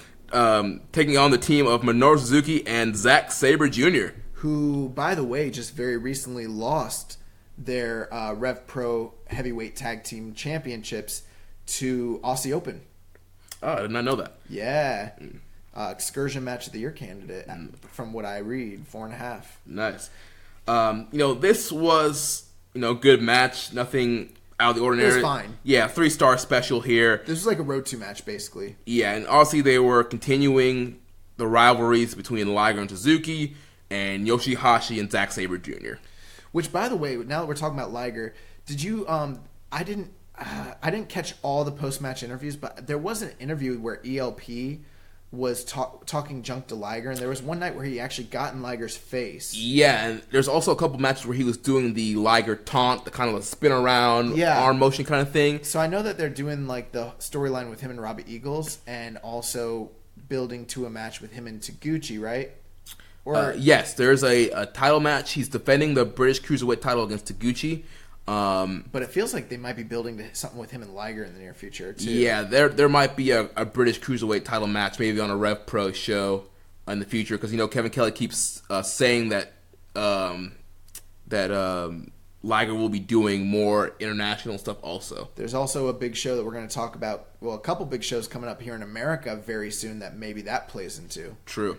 taking on the team of Minoru Suzuki and Zack Sabre Jr., who, by the way, just very recently lost their Rev Pro Heavyweight Tag Team Championships to Aussie Open. Oh, I did not know that. Yeah. Excursion Match of the Year candidate, from what I read, 4.5. Nice. This was, good match. Nothing out of the ordinary. It was fine. Yeah, 3-star special here. This was like a Road 2 match, basically. Yeah, and obviously they were continuing the rivalries between Liger and Suzuki and Yoshihashi and Zack Sabre Jr. Which, by the way, now that we're talking about Liger, did you? I didn't catch all the post-match interviews, but there was an interview where ELP was talking junk to Liger, and there was one night where he actually got in Liger's face. Yeah, and there's also a couple matches where he was doing the Liger taunt, the kind of a spin around, arm motion kind of thing. So I know that they're doing the storyline with him and Robbie Eagles, and also building to a match with him and Taguchi, right? Yes, there's a title match. He's defending the British Cruiserweight title against Taguchi. But it feels like they might be building to something with him and Liger in the near future, too. Yeah, there might be a British Cruiserweight title match, maybe on a Rev Pro show in the future, because, Kevin Kelly keeps saying that Liger will be doing more international stuff also. There's also a big show that we're going to talk about, a couple big shows coming up here in America very soon that maybe that plays into. True.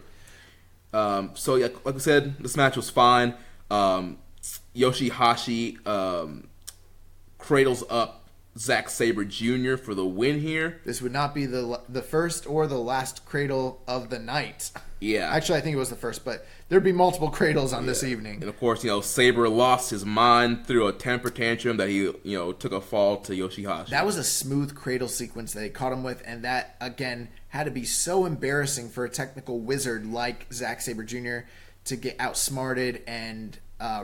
So, yeah, like I said, this match was fine. Yoshihashi cradles up Zack Sabre Jr. for the win here. This would not be the first or the last cradle of the night. Yeah. Actually, I think it was the first, but there'd be multiple cradles on this evening. And, of course, Sabre lost his mind through a temper tantrum that he, took a fall to Yoshihashi. That was a smooth cradle sequence that he caught him with, and that, again, had to be so embarrassing for a technical wizard like Zack Sabre Jr. to get outsmarted and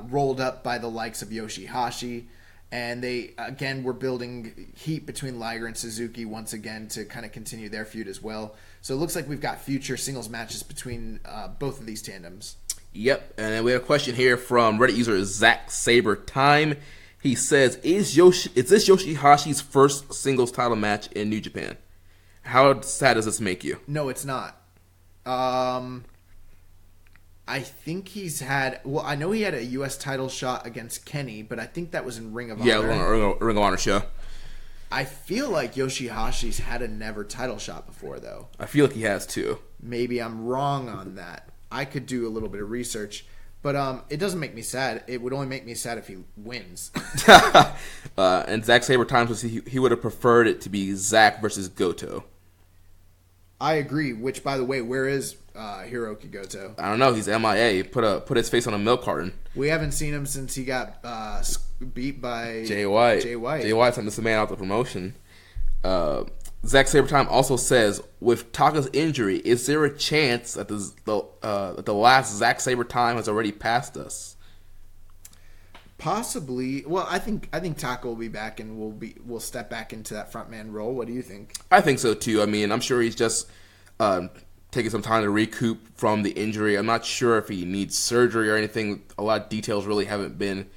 rolled up by the likes of Yoshihashi. And they, again, were building heat between Liger and Suzuki once again to kind of continue their feud as well. So it looks like we've got future singles matches between both of these tandems. Yep, and then we have a question here from Reddit user Zack Sabre Time. He says, is this Yoshihashi's first singles title match in New Japan? How sad does this make you? No, it's not. I think he's had... Well, I know he had a U.S. title shot against Kenny, but I think that was in Ring of Honor. Yeah, Ring of Honor show. I feel like Yoshihashi's had a never title shot before, though. I feel like he has, too. Maybe I'm wrong on that. I could do a little bit of research. But it doesn't make me sad. It would only make me sad if he wins. And Zack Sabre Time says he would have preferred it to be Zack versus Goto. I agree. Which, by the way, where is Hiroki Goto? I don't know. He's MIA. Put his face on a milk carton. We haven't seen him since he got beat by Jay White. Jay White's sent this man out the promotion. Zack Sabre Time also says, with Taka's injury, is there a chance that the last Zack Sabre Time has already passed us? Possibly. Well, I think Taka will be back and we'll step back into that frontman role. What do you think? I think so too. I mean, I'm sure he's just taking some time to recoup from the injury. I'm not sure if he needs surgery or anything. A lot of details really haven't been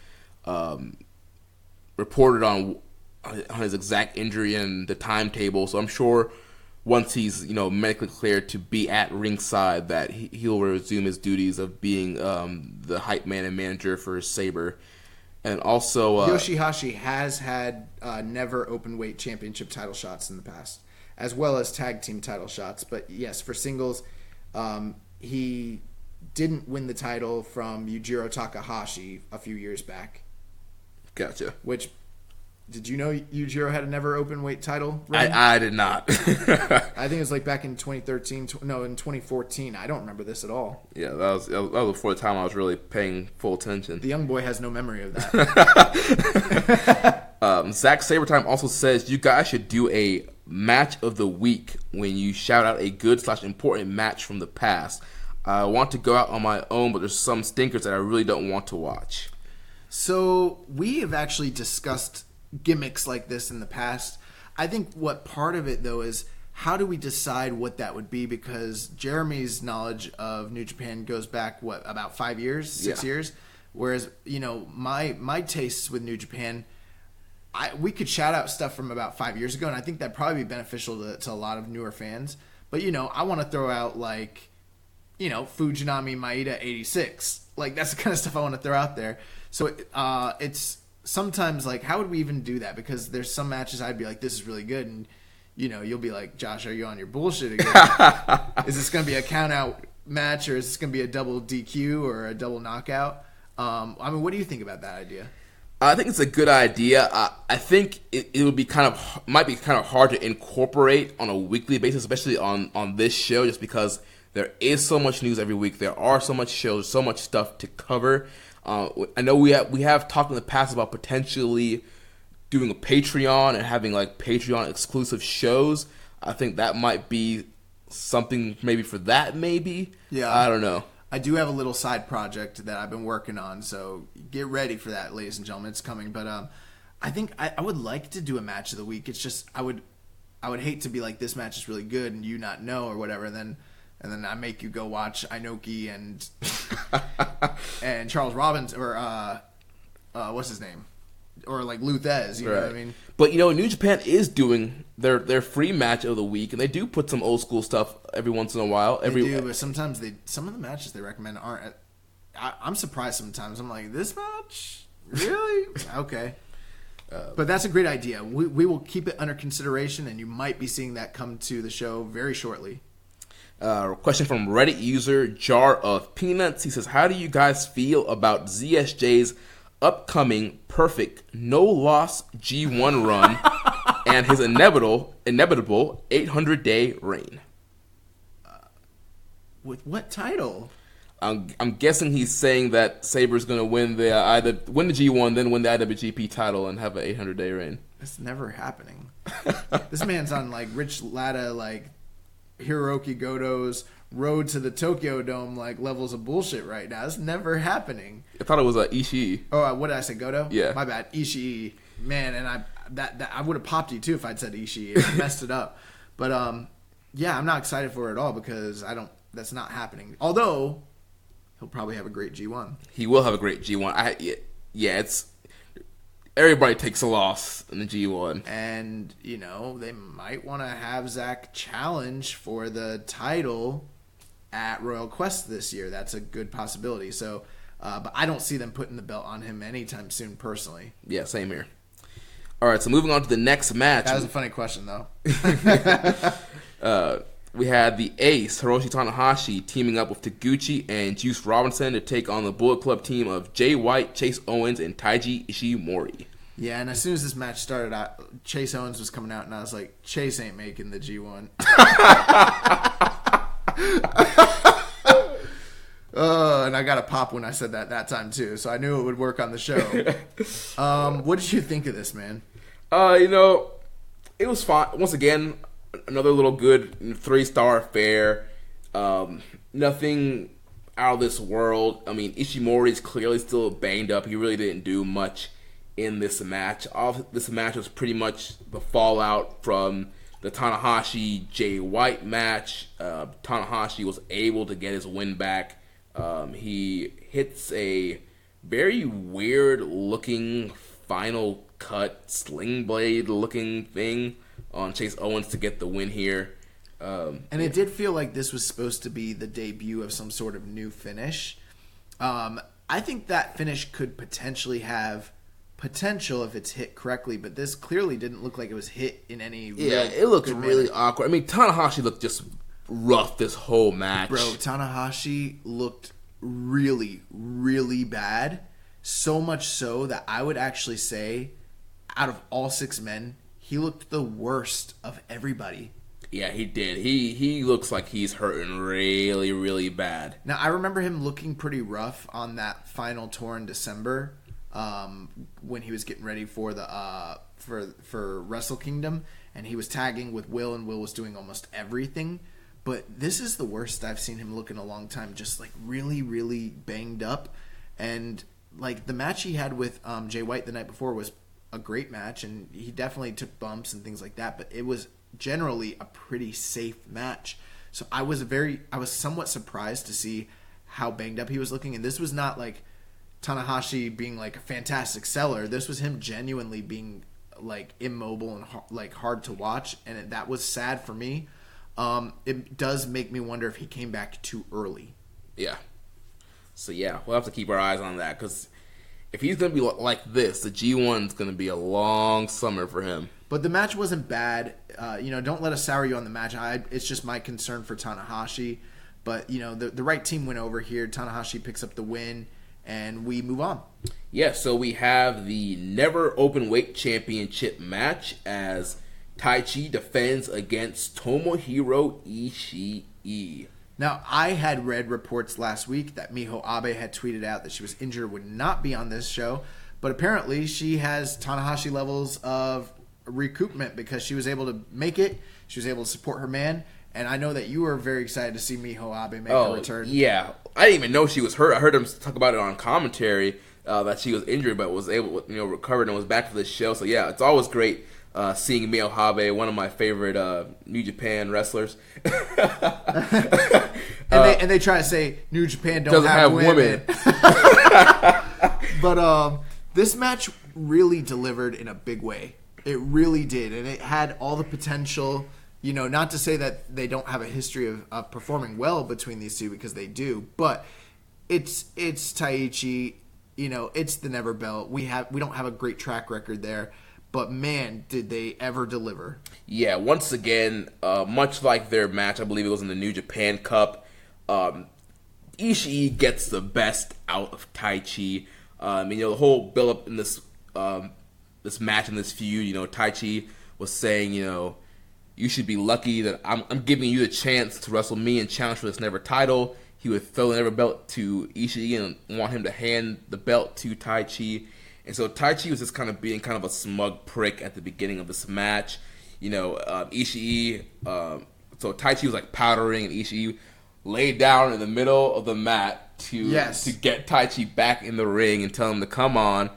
reported on on his exact injury and the timetable. So I'm sure once he's medically cleared to be at ringside, that he'll resume his duties of being the hype man and manager for Sabre. And also Yoshihashi has had never open weight championship title shots in the past, as well as tag team title shots. But yes, for singles, he didn't win the title from Yujiro Takahashi a few years back. Gotcha. Which, did you know Yujiro had a never open weight title run? I did not. I think it was like back in 2013. No, in 2014. I don't remember this at all. Yeah, that was before the time I was really paying full attention. The young boy has no memory of that. Zack Sabertime also says you guys should do a match of the week when you shout out a good/important match from the past. I want to go out on my own, but there's some stinkers that I really don't want to watch. So we have actually discussed gimmicks like this in the past. I think what part of it, though, is how do we decide what that would be? Because Jeremy's knowledge of New Japan goes back, about 5 years, 6 years? Whereas, my tastes with New Japan, we could shout out stuff from about 5 years ago, and I think that'd probably be beneficial to a lot of newer fans. But, I want to throw out, Fujinami Maeda 86. That's the kind of stuff I want to throw out there. So it's sometimes how would we even do that? Because there's some matches I'd be like, this is really good. And, you'll be like, Josh, are you on your bullshit again? Is this going to be a count out match, or is this going to be a double DQ or a double knockout? What do you think about that idea? I think it's a good idea. I think it would be might be kind of hard to incorporate on a weekly basis, especially on this show, just because there is so much news every week. There are so much shows, so much stuff to cover. I know we have talked in the past about potentially doing a Patreon and having Patreon exclusive shows. I think that might be something maybe for that. Maybe. Yeah. I don't know. I do have a little side project that I've been working on, so get ready for that, ladies and gentlemen. It's coming. But I think I would like to do a match of the week. It's just I would hate to be like, this match is really good and you not know or whatever. And then I make you go watch Inoki and Charles Robbins or what's his name, or Luthez. You know what I mean? But New Japan is doing their free match of the week, and they do put some old school stuff every once in a while. They do, but sometimes some of the matches they recommend aren't. I'm surprised sometimes. I'm like, this match, really? Okay. But that's a great idea. We will keep it under consideration, and you might be seeing that come to the show very shortly. Question from Reddit user Jar of Peanuts. He says, how do you guys feel about ZSJ's upcoming perfect no-loss G1 run and his inevitable 800-day reign? With what title? I'm guessing he's saying that Sabre's going to win the G1, then win the IWGP title and have an 800-day reign. That's never happening. This man's on Rich Latta, Hiroki Goto's road to the Tokyo Dome levels of bullshit right now. It's never happening. I thought it was Ishii. Oh, what did I say? Goto? Yeah. My bad. Ishii. Man, and I would have popped you too if I'd said Ishii. I messed it up. But I'm not excited for it at all because that's not happening. Although he'll probably have a great G1. He will have a great G1. It's everybody takes a loss in the G1. And, they might want to have Zach challenge for the title at Royal Quest this year. That's a good possibility. So, but I don't see them putting the belt on him anytime soon, personally. Yeah, same here. All right, so moving on to the next match. That was a funny question, though. We had the Ace, Hiroshi Tanahashi, teaming up with Taguchi and Juice Robinson to take on the Bullet Club team of Jay White, Chase Owens, and Taiji Ishimori. Yeah, and as soon as this match started, Chase Owens was coming out, and I was like, Chase ain't making the G1. And I got a pop when I said that time, too, so I knew it would work on the show. What did you think of this, man? It was fine. Once again, another little good 3-star affair. Nothing out of this world. I mean, Ishimori's clearly still banged up. He really didn't do much in this match. This match was pretty much the fallout from the Tanahashi Jay White match. Tanahashi was able to get his win back. He hits a very weird looking final cut sling blade looking thing on Chase Owens to get the win here. And it did feel like this was supposed to be the debut of some sort of new finish. I think that finish could potentially have potential if it's hit correctly, but this clearly didn't look like it was hit in any it looked really awkward. I mean, Tanahashi looked just rough this whole match. Bro, Tanahashi looked really, really bad. So much so that I would actually say, out of all 6 men, he looked the worst of everybody. Yeah, he did. He looks like he's hurting really, really bad. Now, I remember him looking pretty rough on that final tour in December, when he was getting ready for the for Wrestle Kingdom, and he was tagging with Will, and Will was doing almost everything. But this is the worst I've seen him look in a long time. Just like really, really banged up, and like the match he had with Jay White the night before was a great match, and he definitely took bumps and things like that. But it was generally a pretty safe match. So I was somewhat surprised to see how banged up he was looking, and this was not like Tanahashi being like a fantastic seller. This was him genuinely being like immobile and like hard to watch, and that was sad for me. It does make me wonder if he came back too early. Yeah. So yeah, we'll have to keep our eyes on that, because if he's going to be like this, the G1's going to be a long summer for him. But the match wasn't bad. Don't let us sour you on the match. It's just my concern for Tanahashi. But, the right team went over here. Tanahashi picks up the win, and we move on. Yeah, so we have the Never Openweight Championship match as Taichi defends against Tomohiro Ishii. Now, I had read reports last week that Miho Abe had tweeted out that she was injured, would not be on this show. But apparently she has Tanahashi levels of recoupment because she was able to make it. She was able to support her man. And I know that you were very excited to see Miho Abe make a return. Yeah. I didn't even know she was hurt. I heard him talk about it on commentary that she was injured but was able to recovered and was back for the show. So, yeah, it's always great seeing Miho Abe, one of my favorite New Japan wrestlers. And they try to say New Japan doesn't have women. But this match really delivered in a big way. It really did, and it had all the potential. Not to say that they don't have a history of performing well between these two, because they do, but it's Taichi. It's the Never Belt. We don't have a great track record there, but man, did they ever deliver. Yeah, once again, much like their match, I believe it was in the New Japan Cup, Ishii gets the best out of Taichi. The whole build-up in this this match and this feud, Taichi was saying, you should be lucky that I'm giving you the chance to wrestle me and challenge for this Never title. He would throw the Never belt to Ishii and want him to hand the belt to Taichi. And so Taichi was just kind of being kind of a smug prick at the beginning of this match. Ishii, so Taichi was like powdering, and Ishii laid down in the middle of the mat to get Taichi back in the ring and tell him to come on.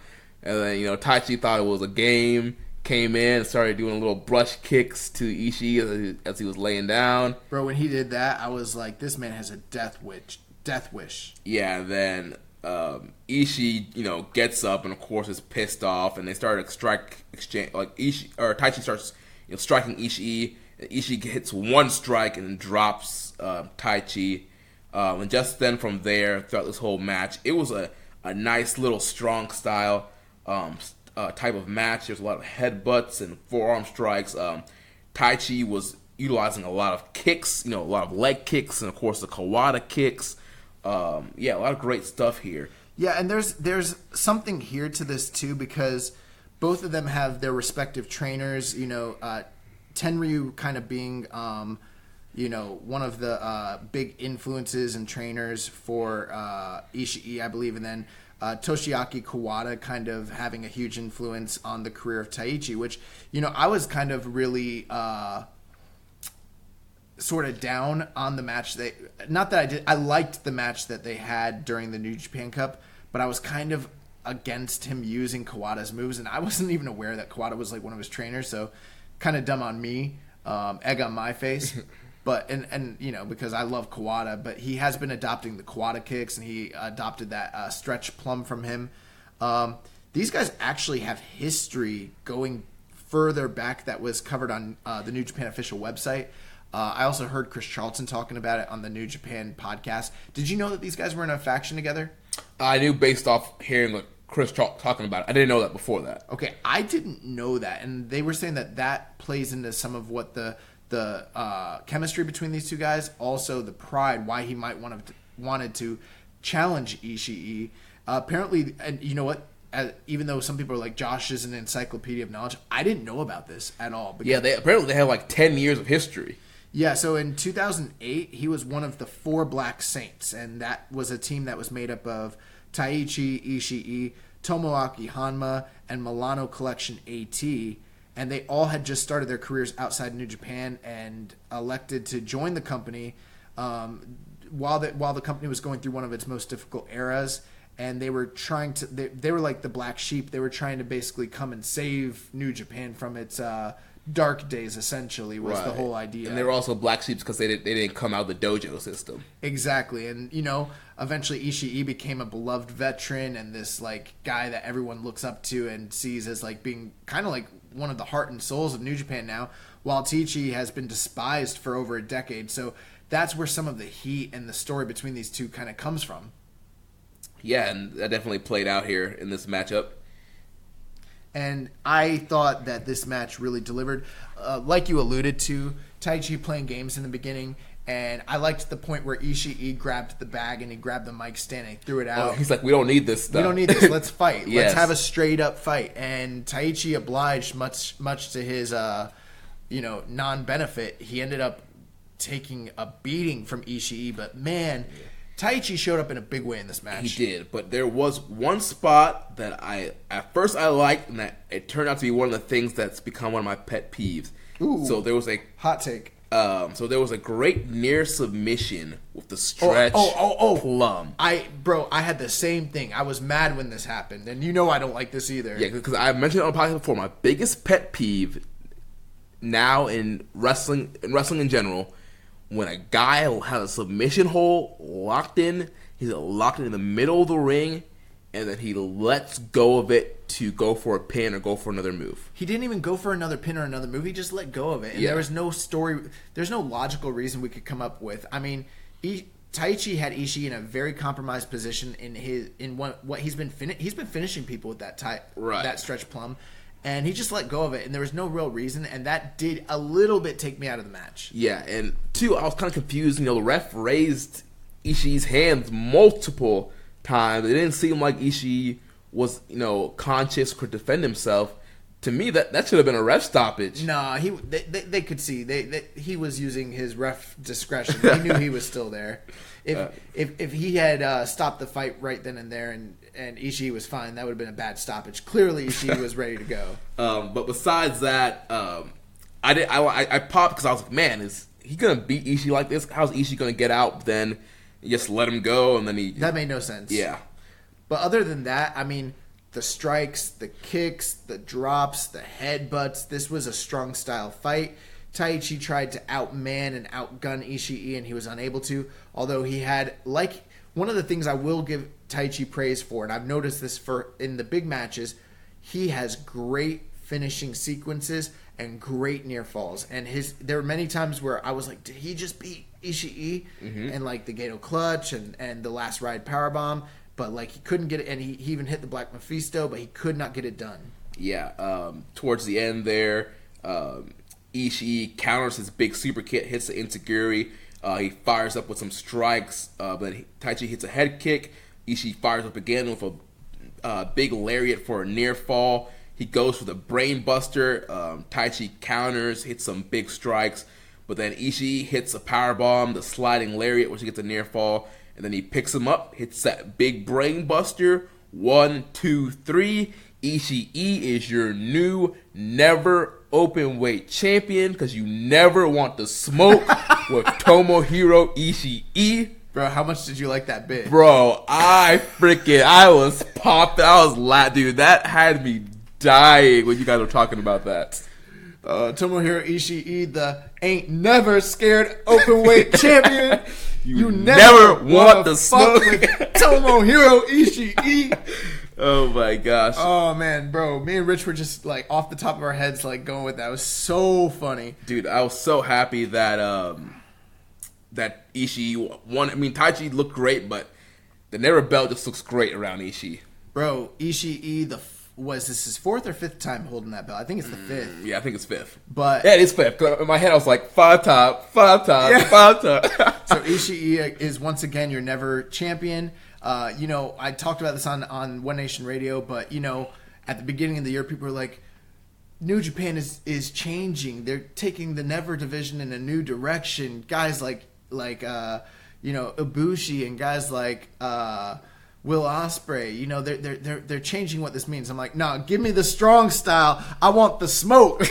And then, Taichi thought it was a game, came in and started doing little brush kicks to Ishii as he was laying down. Bro, when he did that, I was like, this man has a death wish. Yeah, then Ishii, gets up and of course is pissed off, and they started exchange like Taichi starts striking Ishii, and Ishii hits one strike and then drops Taichi. And just then from there, throughout this whole match, it was a nice little strong style type of match. There's a lot of headbutts and forearm strikes. Taichi was utilizing a lot of kicks, a lot of leg kicks, and of course the Kawada kicks. A lot of great stuff here. Yeah, and there's something here to this too, because both of them have their respective trainers. Tenryu kind of being one of the big influences and trainers for Ishii, I believe, and then Toshiaki Kawada kind of having a huge influence on the career of Taichi, which, I was kind of really sort of down on the match. I liked the match that they had during the New Japan Cup, but I was kind of against him using Kawada's moves, and I wasn't even aware that Kawada was like one of his trainers, so kind of dumb on me, egg on my face. But and because I love Kawada, but he has been adopting the Kawada kicks, and he adopted that stretch plum from him. these guys actually have history going further back that was covered on the New Japan official website. I also heard Chris Charlton talking about it on the New Japan podcast. Did you know that these guys were in a faction together? I knew based off hearing Chris talking about it. I didn't know that before that. Okay, I didn't know that, and they were saying that plays into some of what the chemistry between these two guys, also the pride, why he might wanted to challenge Ishii. Apparently, and you know what? Even though some people are like, Josh is an encyclopedia of knowledge, I didn't know about this at all. Yeah, they have like 10 years of history. Yeah, so in 2008, he was one of the 4 Black Saints, and that was a team that was made up of Taichi Ishii, Tomoaki Hanma, and Milano Collection AT, and they all had just started their careers outside New Japan and elected to join the company while the company was going through one of its most difficult eras, and they were trying to they were like the black sheep. They were trying to basically come and save New Japan from its dark days, essentially, was the whole idea. And they were also black sheep because they didn't come out of the dojo system. Exactly. And, eventually Ishii became a beloved veteran and this, like, guy that everyone looks up to and sees as, like, being kind of like one of the heart and souls of New Japan now, while Taichi has been despised for over a decade. So that's where some of the heat and the story between these two kind of comes from. Yeah, and that definitely played out here in this matchup. And I thought that this match really delivered. Like you alluded to, Taichi playing games in the beginning, and I liked the point where Ishii grabbed the bag and he grabbed the mic stand and he threw it out. He's like, we don't need this stuff. We don't need this. Let's fight. Yes. Let's have a straight-up fight. And Taichi obliged, much to his non-benefit. He ended up taking a beating from Ishii, but man... Yeah. Taichi showed up in a big way in this match. He did, but there was one spot that at first I liked, and that it turned out to be one of the things that's become one of my pet peeves. Ooh, so there was a hot take. So there was a great near submission with the stretch plum. I had the same thing. I was mad when this happened, and I don't like this either. Yeah, because I mentioned it on the podcast before. My biggest pet peeve now in wrestling in general. When a guy has a submission hold locked in, he's locked in the middle of the ring, and then he lets go of it to go for a pin or go for another move. He didn't even go for another pin or another move. He just let go of it. And there was no story. There's no logical reason we could come up with. I mean, Taichi had Ishii in a very compromised position in what he's been finishing people with that stretch plum. And he just let go of it, and there was no real reason, and that did a little bit take me out of the match. Yeah, and two, I was kind of confused. The ref raised Ishii's hands multiple times. It didn't seem like Ishii was, conscious or could defend himself. To me, that should have been a ref stoppage. No, they could see he was using his ref discretion. He knew he was still there. If he had stopped the fight right then and there and Ishii was fine, that would have been a bad stoppage. Clearly, Ishii was ready to go. But besides that, I popped because I was like, man, is he gonna beat Ishii like this? How's Ishii gonna get out? Then just let him go, and then that made no sense. Yeah. But other than that, I mean, the strikes, the kicks, the drops, the headbutts, this was a strong style fight. Taichi tried to outman and outgun Ishii, and he was unable to. Although he had, one of the things I will give Taichi praise for, and I've noticed this in the big matches, he has great finishing sequences and great near falls. And there were many times where I was like, did he just beat Ishii? Mm-hmm. And the Gato clutch and the last ride powerbomb. But he couldn't get it, and he even hit the Black Mephisto, but he could not get it done. Yeah, towards the end there, Ishii counters his big super kick, hits the Enziguri. He fires up with some strikes, but Taichi hits a head kick. Ishii fires up again with a big lariat for a near fall. He goes for the brain buster. Taichi counters, hits some big strikes, but then Ishii hits a powerbomb, the sliding lariat, which he gets a near fall. And then he picks him up, hits that big brain buster. 1, 2, 3. Ishii is your new never open weight champion because you never want to smoke with Tomohiro Ishii. Bro, how much did you like that bit? Bro, I was popped. I was laughing. Dude, that had me dying when you guys were talking about that. Tomohiro Ishii, the ain't never scared open weight champion. You never want to smoke with Tomohiro Ishii. Oh my gosh. Oh man, bro, me and Rich were just like off the top of our heads, like going with that. It was so funny, dude. I was so happy that that Ishii won. I mean, Taichi looked great, but the Never belt just looks great around Ishii. Bro, Ishii, was this his fourth or fifth time holding that belt? I think it's the fifth. Yeah, I think it's fifth. But yeah, it is fifth. 'Cause in my head, I was like, five time. So Ishii is once again your Never champion. I talked about this on One Nation Radio, but at the beginning of the year, people were like, New Japan is changing. They're taking the Never division in a new direction. Guys like Ibushi and guys like Will Ospreay, they're changing what this means. I'm like, no, give me the strong style. I want the smoke.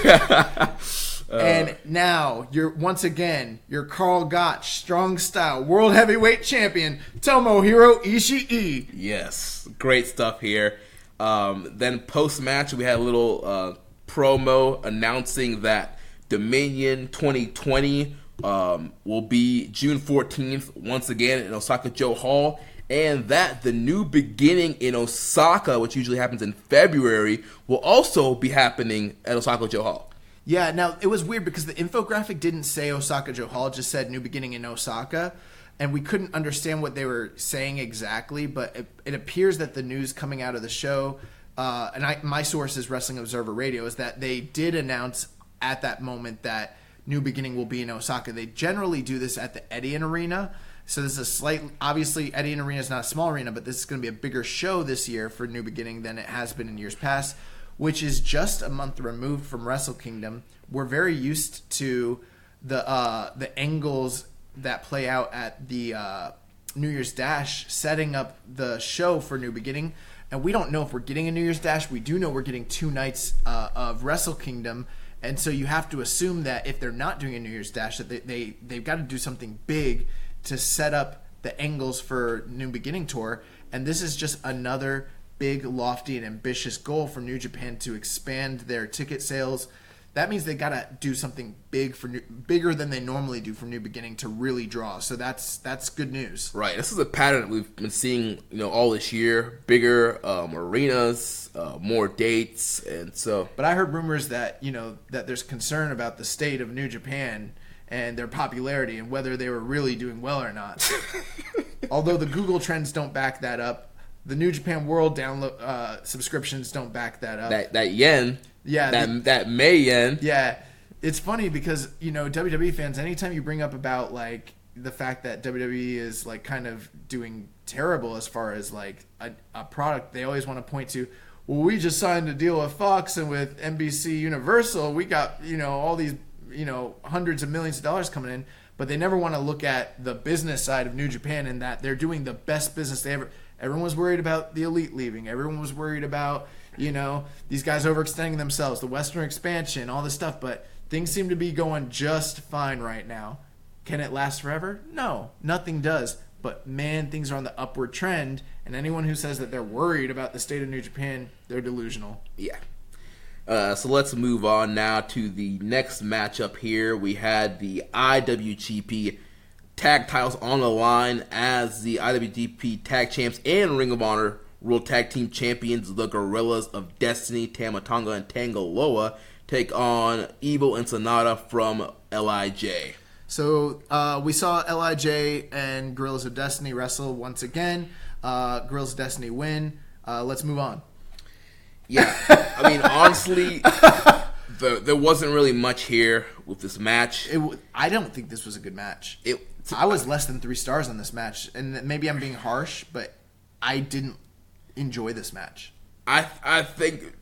And now once again, your Carl Gotch strong style world heavyweight champion Tomohiro Ishii. Yes, great stuff here. Then post match, we had a little promo announcing that Dominion 2020 will be June 14th once again in Osaka-jo Hall. And that the New Beginning in Osaka, which usually happens in February, will also be happening at Osaka-jo Hall. Yeah, now it was weird because the infographic didn't say Osaka-jo Hall, it just said New Beginning in Osaka. And we couldn't understand what they were saying exactly, but it appears that the news coming out of the show, my source is Wrestling Observer Radio, is that they did announce at that moment that New Beginning will be in Osaka. They generally do this at the Edion Arena. So this is obviously Edion Arena is not a small arena, but this is going to be a bigger show this year for New Beginning than it has been in years past, which is just a month removed from Wrestle Kingdom. We're very used to the angles that play out at the New Year's Dash, setting up the show for New Beginning. And we don't know if we're getting a New Year's Dash. We do know we're getting 2 nights of Wrestle Kingdom. And so you have to assume that if they're not doing a New Year's Dash, that they've got to do something big to set up the angles for New Beginning Tour. And this is just another big, lofty, and ambitious goal for New Japan to expand their ticket sales. That means they got to do something bigger than they normally do for New Beginning to really draw. So that's good news. Right. This is a pattern that we've been seeing, all this year. Bigger arenas, more dates, and so. But I heard rumors that that there's concern about the state of New Japan and their popularity and whether they were really doing well or not. Although the Google Trends don't back that up, the New Japan World download subscriptions don't back that up. That yen, yeah, that May yen, yeah. It's funny because WWE fans, anytime you bring up about like the fact that WWE is like kind of doing terrible as far as like a product, they always want to point to, well, we just signed a deal with Fox and with NBC Universal. We got all these hundreds of millions of dollars coming in, but they never want to look at the business side of New Japan and that they're doing the best business they ever. Everyone was worried about the Elite leaving. Everyone was worried about, these guys overextending themselves, the Western expansion, all this stuff, but things seem to be going just fine right now. Can it last forever? No, nothing does. But man, things are on the upward trend, and anyone who says that they're worried about the state of New Japan, they're delusional. Yeah. So let's move on now to the next matchup here. We had the IWGP tag titles on the line as the IWGP tag champs and Ring of Honor World Tag Team Champions, the Gorillas of Destiny, Tama Tonga and Tangaloa, take on Evil and Sonata from LIJ. So we saw LIJ and Gorillas of Destiny wrestle once again. Gorillas of Destiny win. Let's move on. Yeah, I mean, honestly, there wasn't really much here with this match. I don't think this was a good match. I was less than 3 stars on this match, and maybe I'm being harsh, but I didn't enjoy this match. I think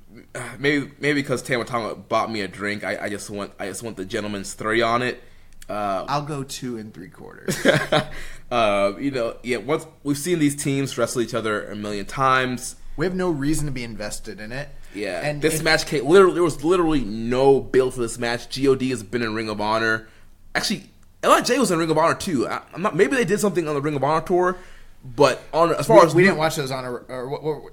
maybe because Tama Tonga bought me a drink, I just want the gentleman's 3 on it. I'll go 2 3/4. Once we've seen these teams wrestle each other a million times. We have no reason to be invested in it. Yeah, and this match there was literally no build for this match. God has been in Ring of Honor. Actually, LIJ was in Ring of Honor too. Maybe they did something on the Ring of Honor tour, but we didn't watch those on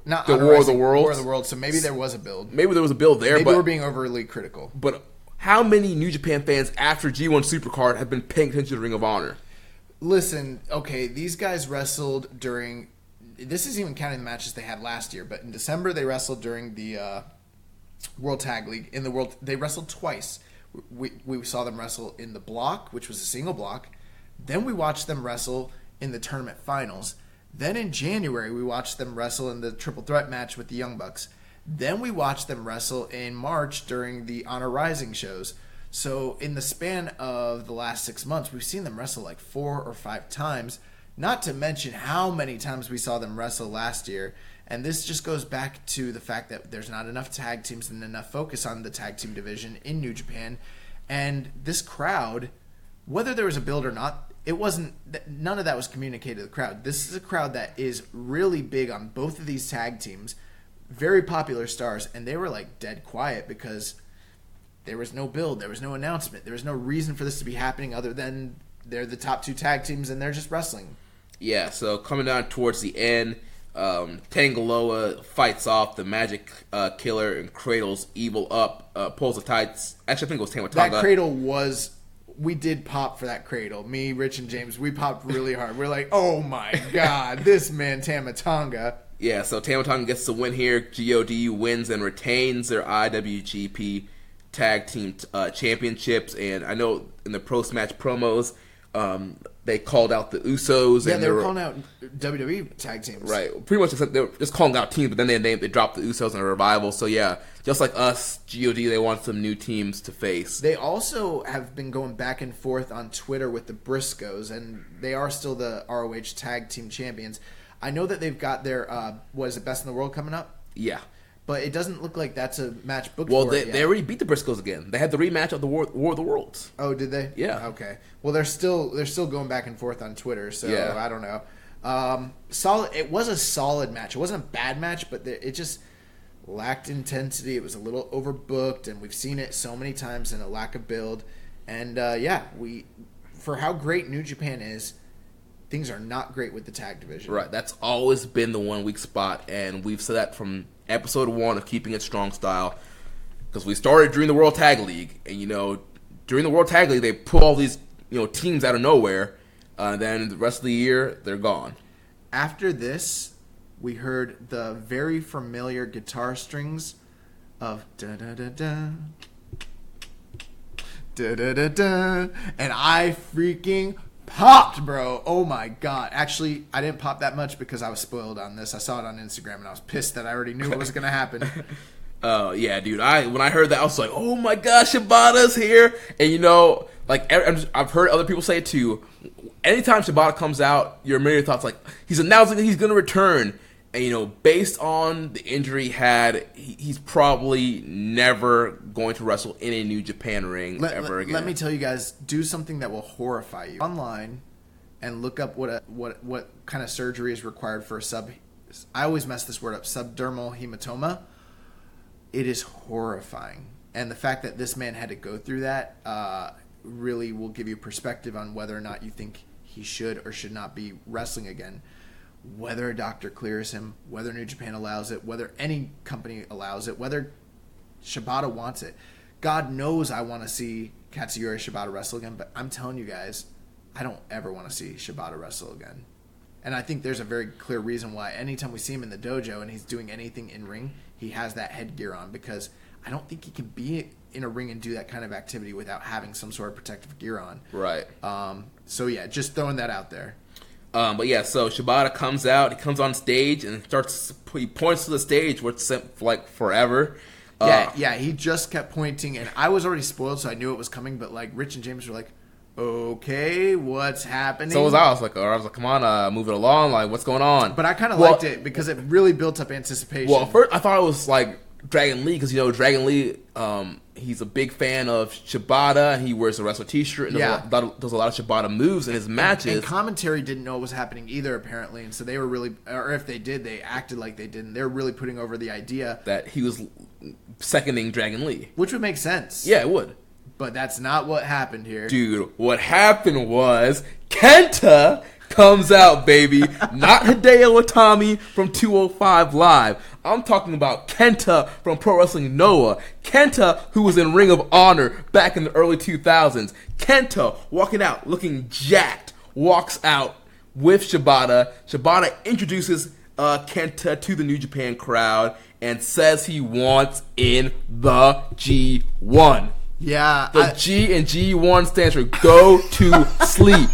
not the Honor War of the Worlds. War of the World. So maybe there was a build. Maybe there was a build there. Maybe we're being overly critical. But how many New Japan fans after G1 Supercard have been paying attention to Ring of Honor? Listen, okay, these guys wrestled during this is even counting the matches they had last year, but in December they wrestled during the World Tag League. They wrestled twice. We saw them wrestle in the block, which was a single block. Then we watched them wrestle in the tournament finals. Then in January, we watched them wrestle in the triple threat match with the Young Bucks. Then we watched them wrestle in March during the Honor Rising shows. So in the span of the last 6 months, we've seen them wrestle like 4 or 5 times, not to mention how many times we saw them wrestle last year. And this just goes back to the fact that there's not enough tag teams and enough focus on the tag team division in New Japan. And this crowd, whether there was a build or not, none of that was communicated to the crowd. This is a crowd that is really big on both of these tag teams, very popular stars, and they were like dead quiet because there was no build, there was no announcement, there was no reason for this to be happening other than they're the top 2 tag teams and they're just wrestling. Yeah, so coming down towards the end, Tangaloa fights off the Magic Killer and cradles Evil up, pulls the tights. Actually, I think it was Tama Tonga. That cradle was... We did pop for that cradle. Me, Rich, and James, we popped really hard. We're like, oh my God, this man, Tama Tonga. Yeah, so Tama Tonga gets the win here. GOD wins and retains their IWGP Tag Team Championships. And I know in the post-match promos, they called out the Usos. Yeah, they were calling out WWE tag teams. Right. Pretty much they were just calling out teams, but then they dropped the Usos in a revival. So, yeah, just like us, GOD, they want some new teams to face. They also have been going back and forth on Twitter with the Briscoes, and they are still the ROH Tag Team Champions. I know that they've got their, Best in the World coming up? Yeah. But it doesn't look like that's a match booked for it yet. Well, they already beat the Briscoes again. They had the rematch of the War of the Worlds. Oh, did they? Yeah. Okay. Well, they're still going back and forth on Twitter, so yeah. I don't know. Solid. It was a solid match. It wasn't a bad match, but it just lacked intensity. It was a little overbooked, and we've seen it so many times in a lack of build. And for how great New Japan is, things are not great with the tag division. Right. That's always been the one weak spot, and we've said that from episode 1 of Keeping It Strong Style, because we started during the World Tag League, and during the World Tag League they pull all these teams out of nowhere, and then the rest of the year they're gone. After this, we heard the very familiar guitar strings of da da da da da da da da, and I freaking popped, bro. Oh my God. Actually, I didn't pop that much because I was spoiled on this. I saw it on Instagram and I was pissed that I already knew what was going to happen. Oh, yeah, dude. When I heard that, I was like, oh my gosh, Shibata's here. And I've heard other people say it too. Anytime Shibata comes out, your immediate thoughts like, he's announcing that he's going to return. And, based on the injury he had, he's probably never going to wrestle in a New Japan ring ever again. Let me tell you guys, do something that will horrify you. Online and look up what kind of surgery is required for I always mess this word up, subdermal hematoma. It is horrifying. And the fact that this man had to go through that really will give you perspective on whether or not you think he should or should not be wrestling again. Whether a doctor clears him, whether New Japan allows it, whether any company allows it, whether Shibata wants it. God knows I want to see Katsuyori Shibata wrestle again, but I'm telling you guys, I don't ever want to see Shibata wrestle again. And I think there's a very clear reason why anytime we see him in the dojo and he's doing anything in ring, he has that headgear on, because I don't think he can be in a ring and do that kind of activity without having some sort of protective gear on. Right. So yeah, just throwing that out there. But yeah, so Shibata comes out, he comes on stage and he points to the stage where it's like forever. He just kept pointing, and I was already spoiled, so I knew it was coming, but like Rich and James were like, okay, what's happening? So was I. I was like, come on, move it along, like, what's going on? But I kind of liked it because it really built up anticipation. Well, first I thought it was like Dragon Lee, because Dragon Lee, he's a big fan of Shibata. He wears a wrestler t-shirt and does a lot of Shibata moves in his matches. And commentary didn't know what was happening either, apparently, and so they were really, or if they did, they acted like they didn't. They were really putting over the idea that he was seconding Dragon Lee, which would make sense. Yeah, it would. But that's not what happened here. Dude, what happened was Kenta comes out, baby. Not Hideo Itami from 205 Live. I'm talking about Kenta from Pro Wrestling Noah. Kenta, who was in Ring of Honor back in the early 2000s. Kenta, walking out looking jacked, walks out with Shibata. Shibata introduces Kenta to the New Japan crowd and says he wants in the G1. Yeah. The G in G1 stands for go to sleep.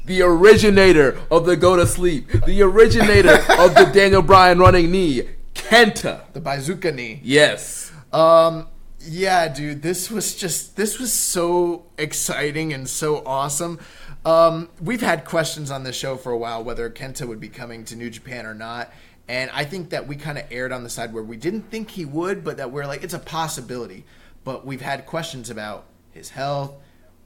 The originator of the go to sleep. The originator of the Daniel Bryan running knee. Kenta. The bazooka knee. Yes. Yeah, dude, this was so exciting and so awesome. We've had questions on this show for a while whether Kenta would be coming to New Japan or not. And I think that we kind of erred on the side where we didn't think he would, but that we're like, it's a possibility. But we've had questions about his health,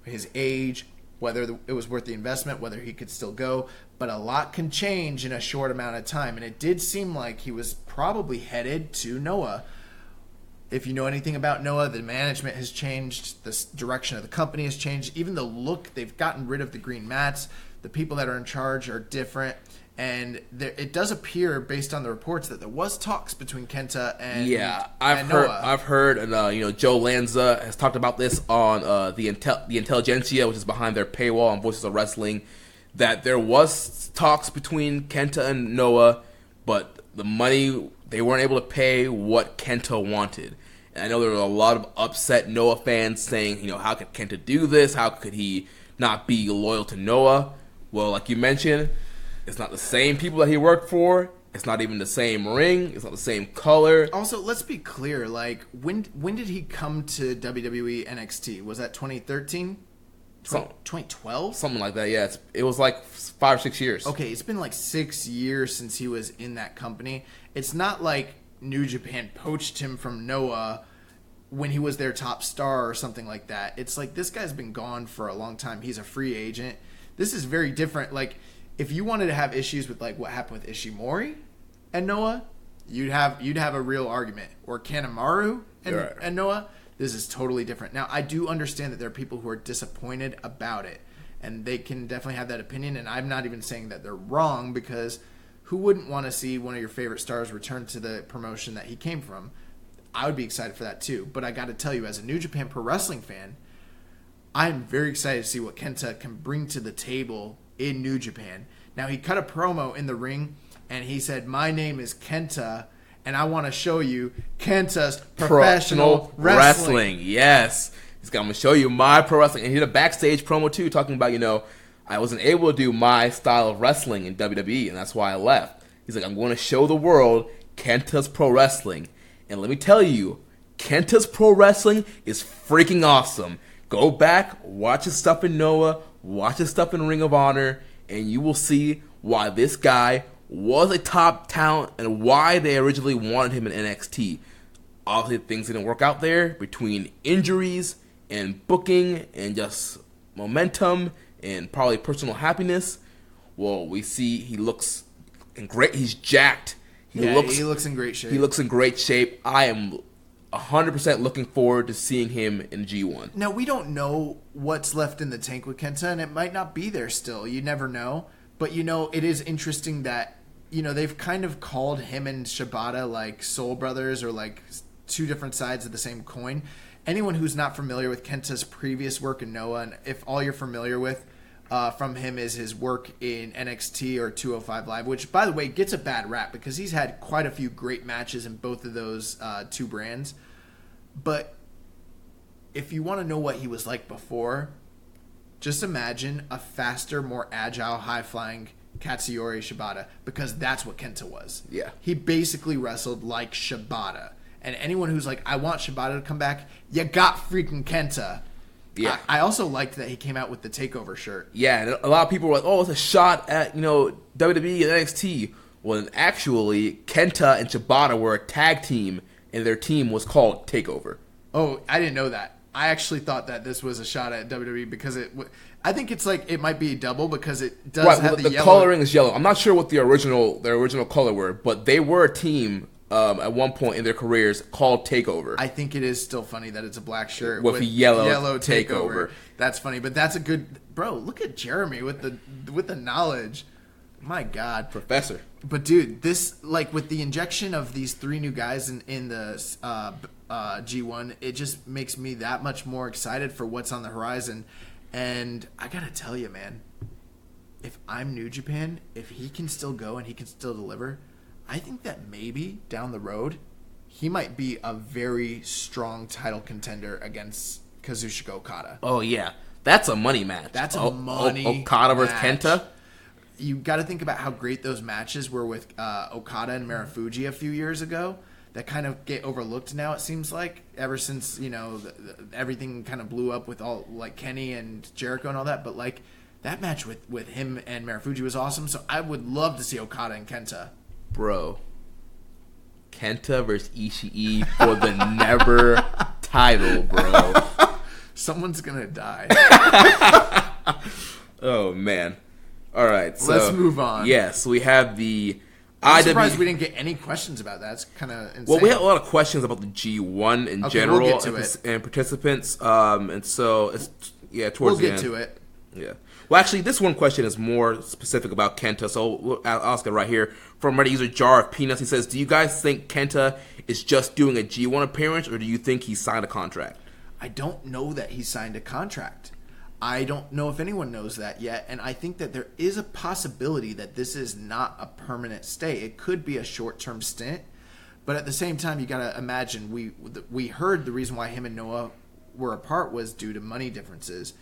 his age, whether it was worth the investment, whether he could still go. But a lot can change in a short amount of time. And it did seem like he was probably headed to Noah. If you know anything about Noah, the management has changed. The direction of the company has changed. Even the look, they've gotten rid of the green mats. The people that are in charge are different. And it does appear, based on the reports, that there was talks between Kenta and Noah. I've heard, and Joe Lanza has talked about this on the Intelligentsia, which is behind their paywall on Voices of Wrestling, that there was talks between Kenta and Noah, but the money, they weren't able to pay what Kenta wanted. And I know there were a lot of upset Noah fans saying, how could Kenta do this? How could he not be loyal to Noah? Well, like you mentioned, it's not the same people that he worked for. It's not even the same ring. It's not the same color. Also, let's be clear. Like, when did he come to WWE NXT? Was that 2013? 2012? Something like that, yeah. It was like 5 or 6 years. Okay, it's been like 6 years since he was in that company. It's not like New Japan poached him from Noah when he was their top star or something like that. It's like this guy's been gone for a long time. He's a free agent. This is very different. Like, if you wanted to have issues with like what happened with Ishimori and Noah, you'd have a real argument. Or Kanemaru and Noah. This is totally different. Now, I do understand that there are people who are disappointed about it, and they can definitely have that opinion, and I'm not even saying that they're wrong, because who wouldn't want to see one of your favorite stars return to the promotion that he came from? I would be excited for that too. But I got to tell you, as a New Japan Pro Wrestling fan, I'm very excited to see what Kenta can bring to the table in New Japan. Now, he cut a promo in the ring, and he said, "My name is Kenta, and I want to show you Kenta's professional wrestling." Yes. He's going to show you my pro wrestling. And he did a backstage promo, too, talking about, I wasn't able to do my style of wrestling in WWE, and that's why I left. He's like, I'm going to show the world Kenta's pro wrestling. And let me tell you, Kenta's pro wrestling is freaking awesome. Go back, watch his stuff in Noah, watch his stuff in Ring of Honor, and you will see why this guy was a top talent and why they originally wanted him in NXT. Obviously, things didn't work out there between injuries and booking and just momentum and probably personal happiness. Well, we see he looks in great. He's jacked. He looks in great shape. He looks in great shape. I am 100% looking forward to seeing him in G1. Now, we don't know what's left in the tank with Kenta, and it might not be there still. You never know. But, it is interesting that, they've kind of called him and Shibata like soul brothers or like two different sides of the same coin. Anyone who's not familiar with Kenta's previous work in Noah, and if all you're familiar with from him is his work in NXT or 205 Live, which, by the way, gets a bad rap because he's had quite a few great matches in both of those two brands. But if you want to know what he was like before, just imagine a faster, more agile, high-flying Katsuyori Shibata, because that's what Kenta was. Yeah. He basically wrestled like Shibata. And anyone who's like, I want Shibata to come back, you got freaking Kenta. Yeah. I also liked that he came out with the TakeOver shirt. Yeah, and a lot of people were like, oh, it's a shot at, WWE and NXT. When actually, Kenta and Shibata were a tag team, and their team was called TakeOver. Oh, I didn't know that. I actually thought that this was a shot at WWE because I think it's like it might be a double because it does have the yellow. Coloring is yellow. I'm not sure what their original color were, but they were a team at one point in their careers called TakeOver. I think it is still funny that it's a black shirt with yellow takeover. That's funny, but that's a good bro. Look at Jeremy with the knowledge. My God, professor. But dude, this like with the injection of these three new guys in the G1, it just makes me that much more excited for what's on the horizon. And I gotta tell you, man, if I'm New Japan, if he can still go and he can still deliver, I think that maybe down the road, he might be a very strong title contender against Kazuchika Okada. Oh, yeah. That's a money match. That's a money Okada versus match. Kenta? You got to think about how great those matches were with Okada and Marufuji a few years ago. That kind of get overlooked now, it seems like, ever since, everything kind of blew up with all, like, Kenny and Jericho and all that. But, like, that match with him and Marufuji was awesome. So I would love to see Okada and Kenta. Bro. Kenta versus Ishii for the never title, bro. Someone's going to die. Oh, man. All right. So, let's move on. Yes, we have the I'm surprised we didn't get any questions about that. It's kind of insane. Well, we had a lot of questions about the G1 in general we'll get to it. And participants. And so, towards the end. We'll get to it. Yeah. Well, actually, this one question is more specific about Kenta, so I'll ask it right here. From Reddit user Jar of Peanuts, he says, do you guys think Kenta is just doing a G1 appearance, or do you think he signed a contract? I don't know that he signed a contract. I don't know if anyone knows that yet, and I think that there is a possibility that this is not a permanent stay. It could be a short-term stint, but at the same time, you got to imagine we heard the reason why him and Noah were apart was due to money differences.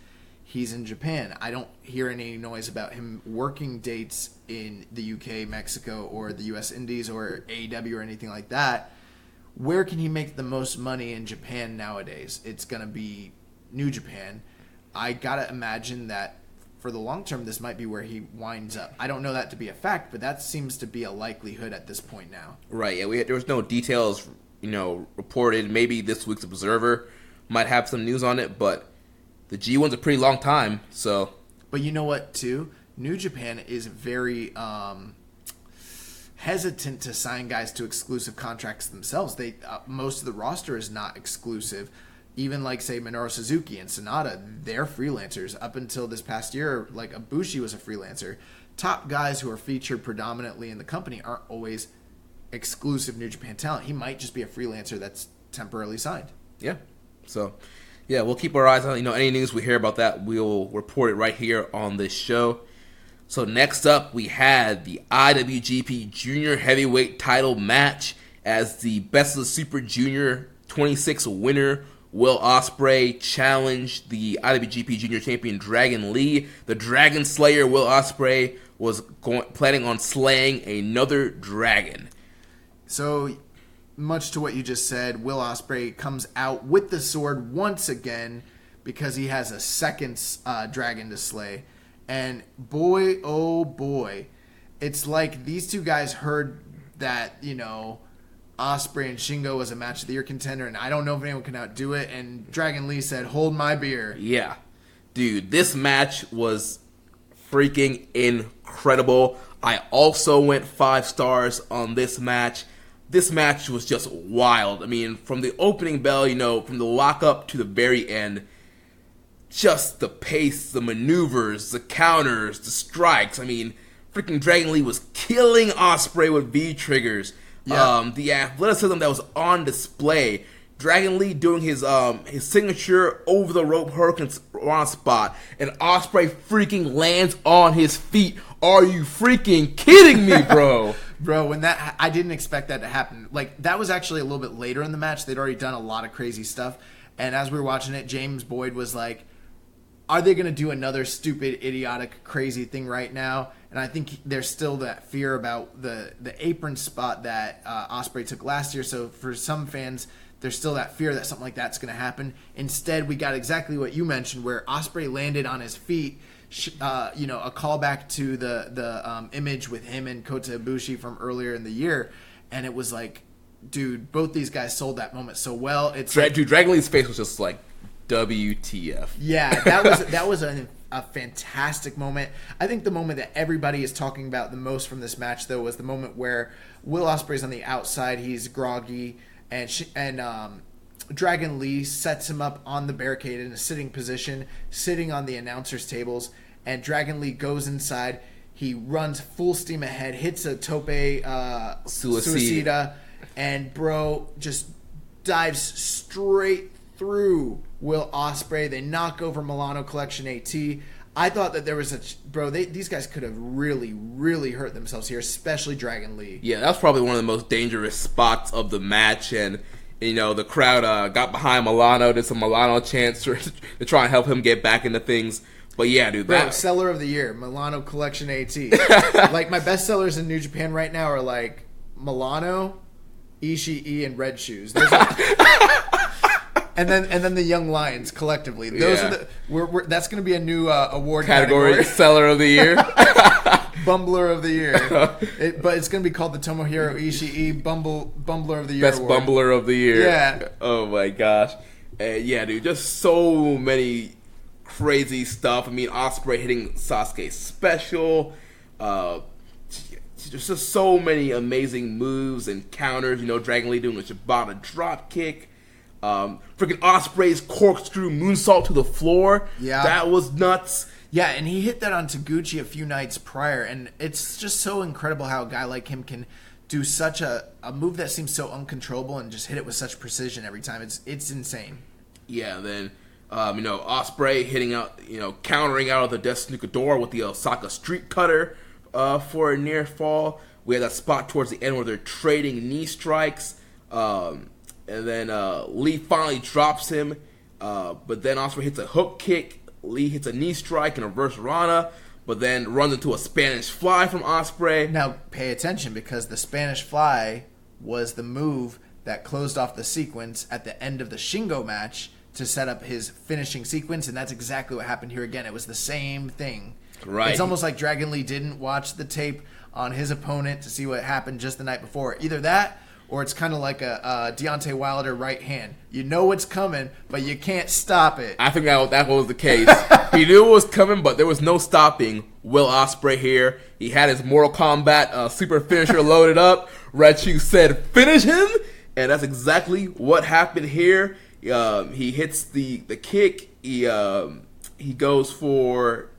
He's in Japan. I don't hear any noise about him working dates in the UK, Mexico, or the US Indies, or AEW, or anything like that. Where can he make the most money in Japan nowadays? It's going to be New Japan. I gotta imagine that for the long term, this might be where he winds up. I don't know that to be a fact, but that seems to be a likelihood at this point now. Right. Yeah. There was no details, reported. Maybe this week's Observer might have some news on it, but the G1's a pretty long time. So. But you know what? Too, New Japan is very hesitant to sign guys to exclusive contracts themselves. They most of the roster is not exclusive. Even like, say, Minoru Suzuki and Sonata, they're freelancers. Up until this past year, like Ibushi was a freelancer. Top guys who are featured predominantly in the company aren't always exclusive New Japan talent. He might just be a freelancer that's temporarily signed. Yeah. So, yeah, we'll keep our eyes on, any news we hear about that, we'll report it right here on this show. So next up, we had the IWGP Junior Heavyweight title match as the Best of the Super Junior 26 winner, Will Ospreay, challenged the IWGP Junior Champion Dragon Lee. The Dragon Slayer, Will Ospreay, was planning on slaying another dragon. So, much to what you just said, Will Ospreay comes out with the sword once again because he has a second dragon to slay. And boy, oh boy, it's like these two guys heard that, Ospreay and Shingo was a match of the year contender, and I don't know if anyone can outdo it. And Dragon Lee said, "Hold my beer." Yeah, dude, this match was freaking incredible. I also went 5 stars on this match. This match was just wild. I mean, from the opening bell, from the lockup to the very end, just the pace, the maneuvers, the counters, the strikes. I mean, freaking Dragon Lee was killing Ospreay with V-triggers. Yeah. The athleticism that was on display. Dragon Lee doing his signature over the rope hurricane spot, and Ospreay freaking lands on his feet. Are you freaking kidding me, bro? Bro, when I didn't expect that to happen. Like, that was actually a little bit later in the match. They'd already done a lot of crazy stuff, and as we were watching it, James Boyd was like, "Are they going to do another stupid, idiotic, crazy thing right now?" And I think there's still that fear about the apron spot that Ospreay took last year. So for some fans, there's still that fear that something like that's going to happen. Instead, we got exactly what you mentioned, where Ospreay landed on his feet. A callback to the image with him and Kota Ibushi from earlier in the year, and it was like, dude, both these guys sold that moment so well. It's dude, Dragon Lee's face was just like, WTF. Yeah, that was a fantastic moment. I think the moment that everybody is talking about the most from this match, though, was the moment where Will Ospreay's on the outside. He's groggy, and Dragon Lee sets him up on the barricade in a sitting position, sitting on the announcers' tables, and Dragon Lee goes inside. He runs full steam ahead, hits a tope suicida, and bro just dives straight through Will Ospreay. They knock over Milano Collection AT. I thought that there was these guys could have really, really hurt themselves here, especially Dragon Lee. Yeah, that was probably one of the most dangerous spots of the match, and the crowd got behind Milano, did some Milano chants to try and help him get back into things. But yeah, dude, Bro, seller of the year, Milano Collection AT. Like, my best sellers in New Japan right now are like Milano, Ishii, and Red Shoes. And then the Young Lions collectively. Those are the that's going to be a new award category. Seller of the year, Bumbler of the year. But it's going to be called the Tomohiro Ishii Bumbler of the Year. Best award. Bumbler of the Year. Yeah. Oh my gosh. Yeah, dude, just so many crazy stuff. I mean, Ospreay hitting Sasuke's special. There's just so many amazing moves and counters. Dragon Lee doing a Shibata drop kick. Freaking Ospreay's corkscrew moonsault to the floor. Yeah. That was nuts. Yeah, and he hit that on Taguchi a few nights prior, and it's just so incredible how a guy like him can do such a move that seems so uncontrollable and just hit it with such precision every time. It's insane. Yeah, then Ospreay hitting out, countering out of the Desnukadora with the Osaka Street Cutter for a near fall. We had that spot towards the end where they're trading knee strikes. And then Lee finally drops him, but then Ospreay hits a hook kick. Lee hits a knee strike and a reverse Rana, but then runs into a Spanish Fly from Ospreay. Now, pay attention, because the Spanish Fly was the move that closed off the sequence at the end of the Shingo match to set up his finishing sequence, and that's exactly what happened here again. It was the same thing. Right. It's almost like Dragon Lee didn't watch the tape on his opponent to see what happened just the night before. Either that, or it's kind of like a Deontay Wilder right hand. You know what's coming, but you can't stop it. I think that was the case. He knew it was coming, but there was no stopping Will Ospreay here. He had his Mortal Kombat super finisher loaded up. Red Shoe said, "Finish him!" And that's exactly what happened here. He hits the kick. He goes for...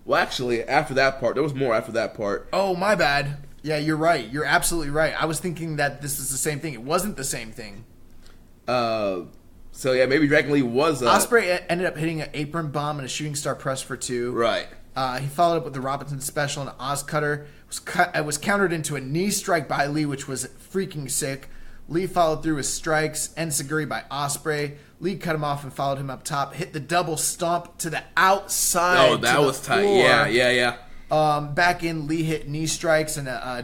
Well, actually, after that part, there was more after that part. Oh, my bad. Yeah, you're right. You're absolutely right. I was thinking that this is the same thing. It wasn't the same thing. So yeah, maybe Dragon Lee was... Ospreay ended up hitting an apron bomb and a shooting star press for 2. Right. He followed up with the Robinson special and an Oz cutter. It was countered into a knee strike by Lee, which was freaking sick. Lee followed through with strikes. Enziguri by Ospreay. Lee cut him off and followed him up top. Hit the double stomp to the outside. Oh, that was tight. Yeah. Back in, Lee hit knee strikes and how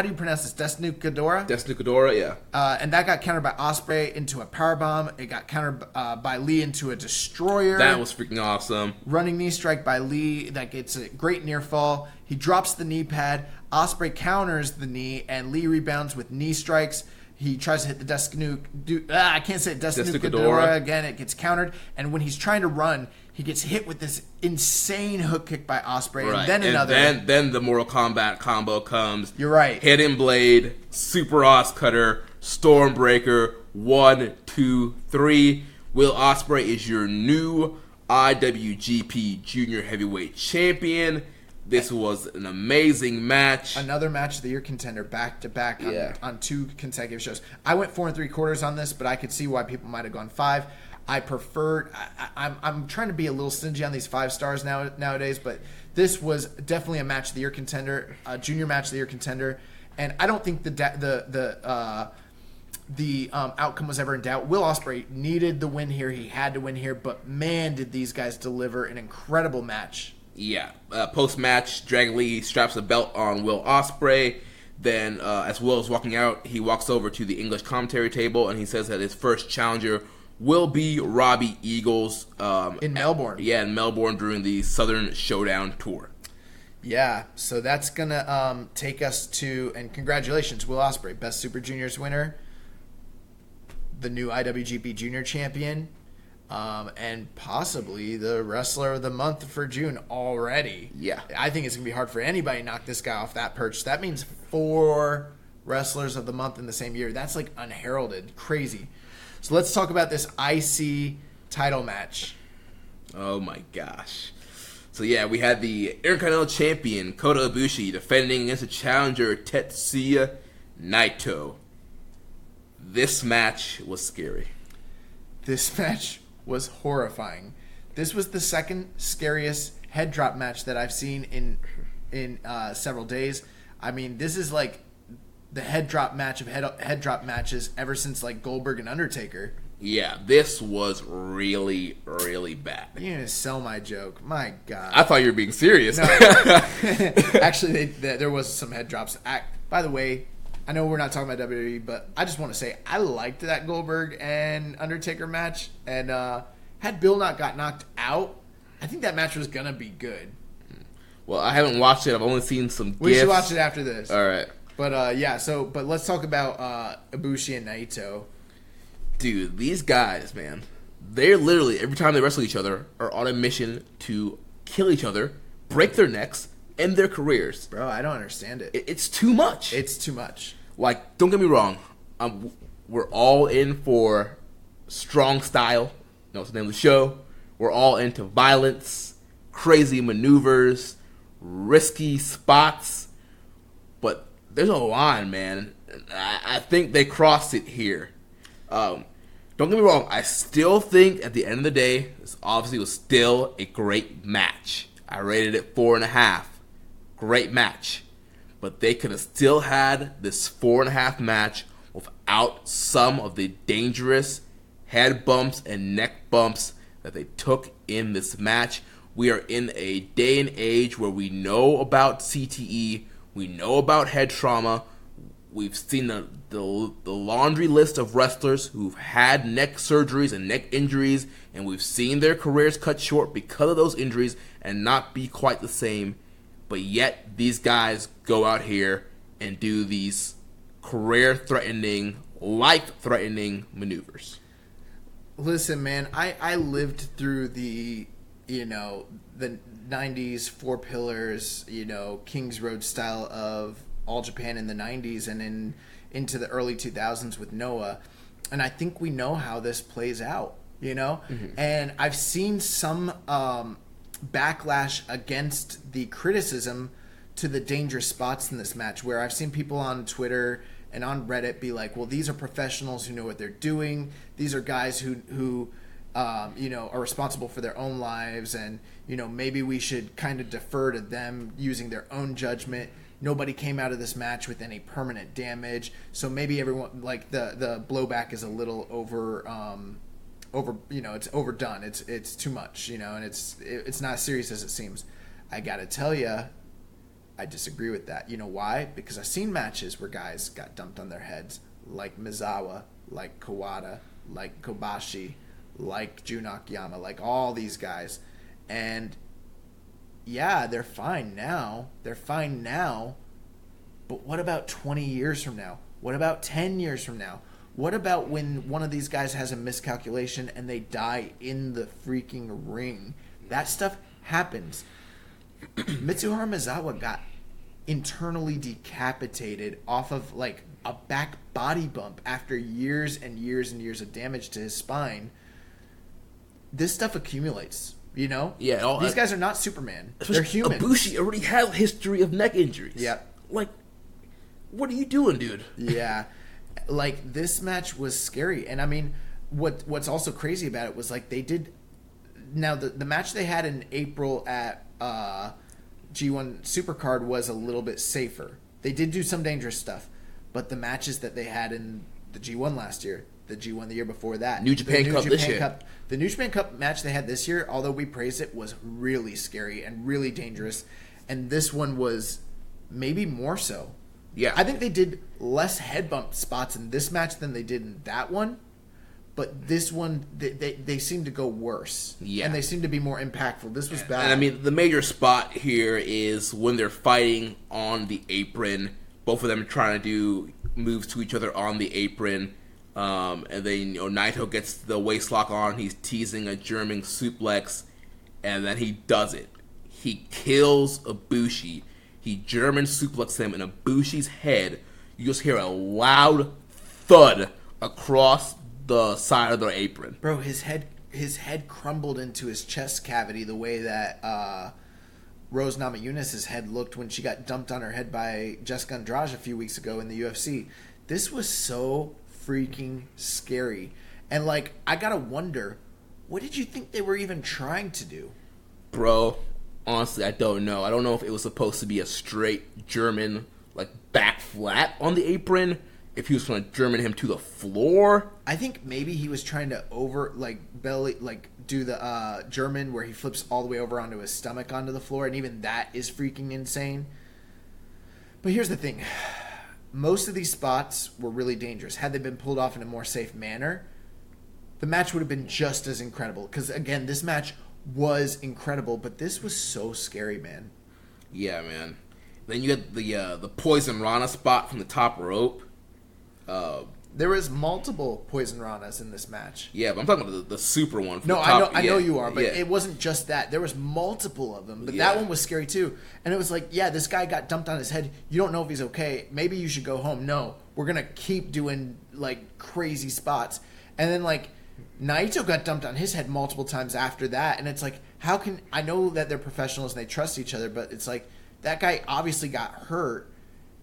do you pronounce this? Desnukadora? Desnukadora, yeah. And that got countered by Ospreay into a powerbomb. It got countered by Lee into a destroyer. That was freaking awesome. Running knee strike by Lee. That gets a great near fall. He drops the knee pad. Ospreay counters the knee, and Lee rebounds with knee strikes. He tries to hit the Desnukadora again. It gets countered. And when he's trying to run, he gets hit with this insane hook kick by Ospreay. Right. And then another. Then the Mortal Kombat combo comes. You're right. Hidden Blade, Super Oz Cutter, Stormbreaker, 1, 2, 3. Will Ospreay is your new IWGP Junior Heavyweight Champion. This was an amazing match. Another match of the year contender, back to back on 2 consecutive shows. I went 4 3/4 on this, but I could see why people might have gone 5. I preferred. I'm trying to be a little stingy on these 5 stars nowadays, but this was definitely a match of the year contender, a junior match of the year contender, and I don't think the outcome was ever in doubt. Will Ospreay needed the win here; he had to win here, but man, did these guys deliver an incredible match. Yeah. Post-match, Dragon Lee straps a belt on Will Ospreay. Then, as Will is walking out, he walks over to the English commentary table, and he says that his first challenger will be Robbie Eagles. In Melbourne. Yeah, in Melbourne during the Southern Showdown Tour. Yeah, so that's going to take us to, and congratulations, Will Ospreay, Best Super Juniors winner, the new IWGP Junior Champion, and possibly the Wrestler of the Month for June already. Yeah. I think it's going to be hard for anybody to knock this guy off that perch. That means 4 Wrestlers of the Month in the same year. That's like unheralded. Crazy. So let's talk about this IC title match. Oh my gosh. So yeah, we had the Intercontinental Champion Kota Ibushi defending against the challenger Tetsuya Naito. This match was scary. This match was horrifying. This was the second scariest head drop match that I've seen in several days. I mean, this is like the head drop match of head drop matches ever since like Goldberg and Undertaker. Yeah, this was really, really bad. You didn't even sell my joke. My God. I thought you were being serious. No. Actually, there was some head drops. By the way, I know we're not talking about WWE, but I just want to say I liked that Goldberg and Undertaker match. And had Bill not got knocked out, I think that match was going to be good. Well, I haven't watched it. I've only seen some We GIFs. should watch it after this. All right. But, but let's talk about Ibushi and Naito. Dude, these guys, man, they're literally, every time they wrestle each other, are on a mission to kill each other, break their necks, end their careers. Bro, I don't understand it. It's too much. It's too much. Like, don't get me wrong. We're all in for strong style. You know, it's the name of the show. We're all into violence, crazy maneuvers, risky spots. But there's a line, man. I think they crossed it here. Don't get me wrong. I still think at the end of the day, this obviously was still a great match. I rated it 4.5. Great match. But they could have still had this 4.5 match without some of the dangerous head bumps and neck bumps that they took in this match. We are in a day and age where we know about CTE, we know about head trauma. We've seen the laundry list of wrestlers who've had neck surgeries and neck injuries, and we've seen their careers cut short because of those injuries and not be quite the same. But yet, these guys go out here and do these career-threatening, life-threatening maneuvers. Listen, man, I lived through the 90s, Four Pillars, King's Road style of All Japan in the 90s and into the early 2000s with Noah. And I think we know how this plays out, Mm-hmm. And I've seen some backlash against the criticism to the dangerous spots in this match, where I've seen people on Twitter and on Reddit be like, well, these are professionals who know what they're doing. These are guys who are responsible for their own lives, and maybe we should kind of defer to them using their own judgment. Nobody came out of this match with any permanent damage, so maybe everyone, like, the blowback is a little it's overdone. It's too much, and it's not as serious as it seems. I gotta tell you, I disagree with that. You know why? Because I've seen matches where guys got dumped on their heads, like Mizawa, like Kawada, like Kobashi, like Jun Akiyama, like all these guys. And yeah, they're fine now. But what about 20 years from now? What about 10 years from now? What about when one of these guys has a miscalculation and they die in the freaking ring? That stuff happens. Mitsuharu Mizawa got internally decapitated off of like a back body bump after years and years and years of damage to his spine. This stuff accumulates, Yeah. These guys are not Superman. They're human. Ibushi already has a history of neck injuries. Yeah. Like, what are you doing, dude? Yeah. Like, this match was scary. And I mean, what's also crazy about it was like they did. Now the match they had in April at G1 Supercard was a little bit safer. They did do some dangerous stuff, but the matches that they had in the G1 last year, the G1 the year before that, New Japan Cup this year. The New Japan Cup match they had this year, although we praised it, was really scary and really dangerous. And this one was maybe more so. Yeah. I think they did less head bump spots in this match than they did in that one. But this one, they seem to go worse. Yeah. And they seem to be more impactful. This was bad. And I mean, the major spot here is when they're fighting on the apron. Both of them trying to do moves to each other on the apron. And then, Naito gets the waistlock on. He's teasing a German suplex. And then he does it. He kills Ibushi. He German suplexes him in Ibushi's head. You just hear a loud thud across the side of their apron. Bro, his head crumbled into his chest cavity the way that Rose Namajunas' head looked when she got dumped on her head by Jessica Andrade a few weeks ago in the UFC. This was so freaking scary. And, like, I gotta wonder, what did you think they were even trying to do? Bro, honestly, I don't know. I don't know if it was supposed to be a straight German, like, back flat on the apron, if he was going to German him to the floor. I think maybe he was trying to do the German where he flips all the way over onto his stomach onto the floor, and even that is freaking insane. But here's the thing. Most of these spots were really dangerous. Had they been pulled off in a more safe manner, the match would have been just as incredible. Because, again, this match was incredible, but this was so scary, man. Yeah, man. Then you get the Poison Rana spot from the top rope. There was multiple Poison Ranas in this match. Yeah, but I'm talking about the super one. From No, the top. I know you are, but yeah. it wasn't just that. There was multiple of them, but Yeah. that one was scary too. And it was like, yeah, this guy got dumped on his head. You don't know if he's okay. Maybe you should go home. No, we're gonna keep doing like crazy spots. And then like Naito got dumped on his head multiple times after that, and it's like, how can I know that they're professionals and they trust each other, but it's like that guy obviously got hurt,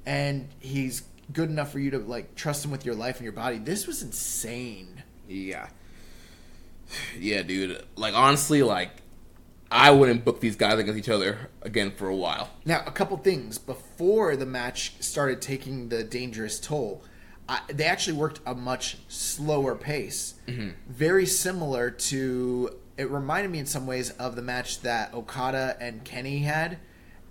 and he's good enough for you to like trust him with your life and your body. This was insane. Yeah, dude. Like, honestly, like, I wouldn't book these guys against each other again for a while. Now, a couple things before the match started taking the dangerous toll. They actually worked a much slower pace. Mm-hmm. Very similar to, it reminded me in some ways of the match that Okada and Kenny had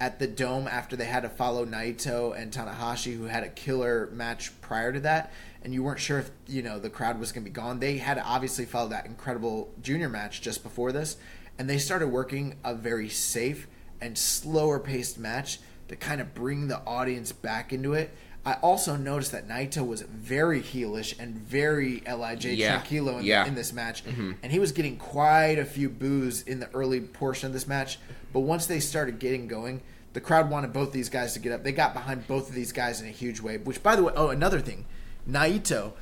at the Dome after they had to follow Naito and Tanahashi, who had a killer match prior to that, and you weren't sure if, the crowd was going to be gone. They had to obviously follow that incredible junior match just before this, and they started working a very safe and slower paced match to kind of bring the audience back into it. I also noticed that Naito was very heelish and very LIJ tranquilo in this match. Mm-hmm. And he was getting quite a few boos in the early portion of this match. But once they started getting going, the crowd wanted both these guys to get up. They got behind both of these guys in a huge way. Which, by the way, another thing, Naito.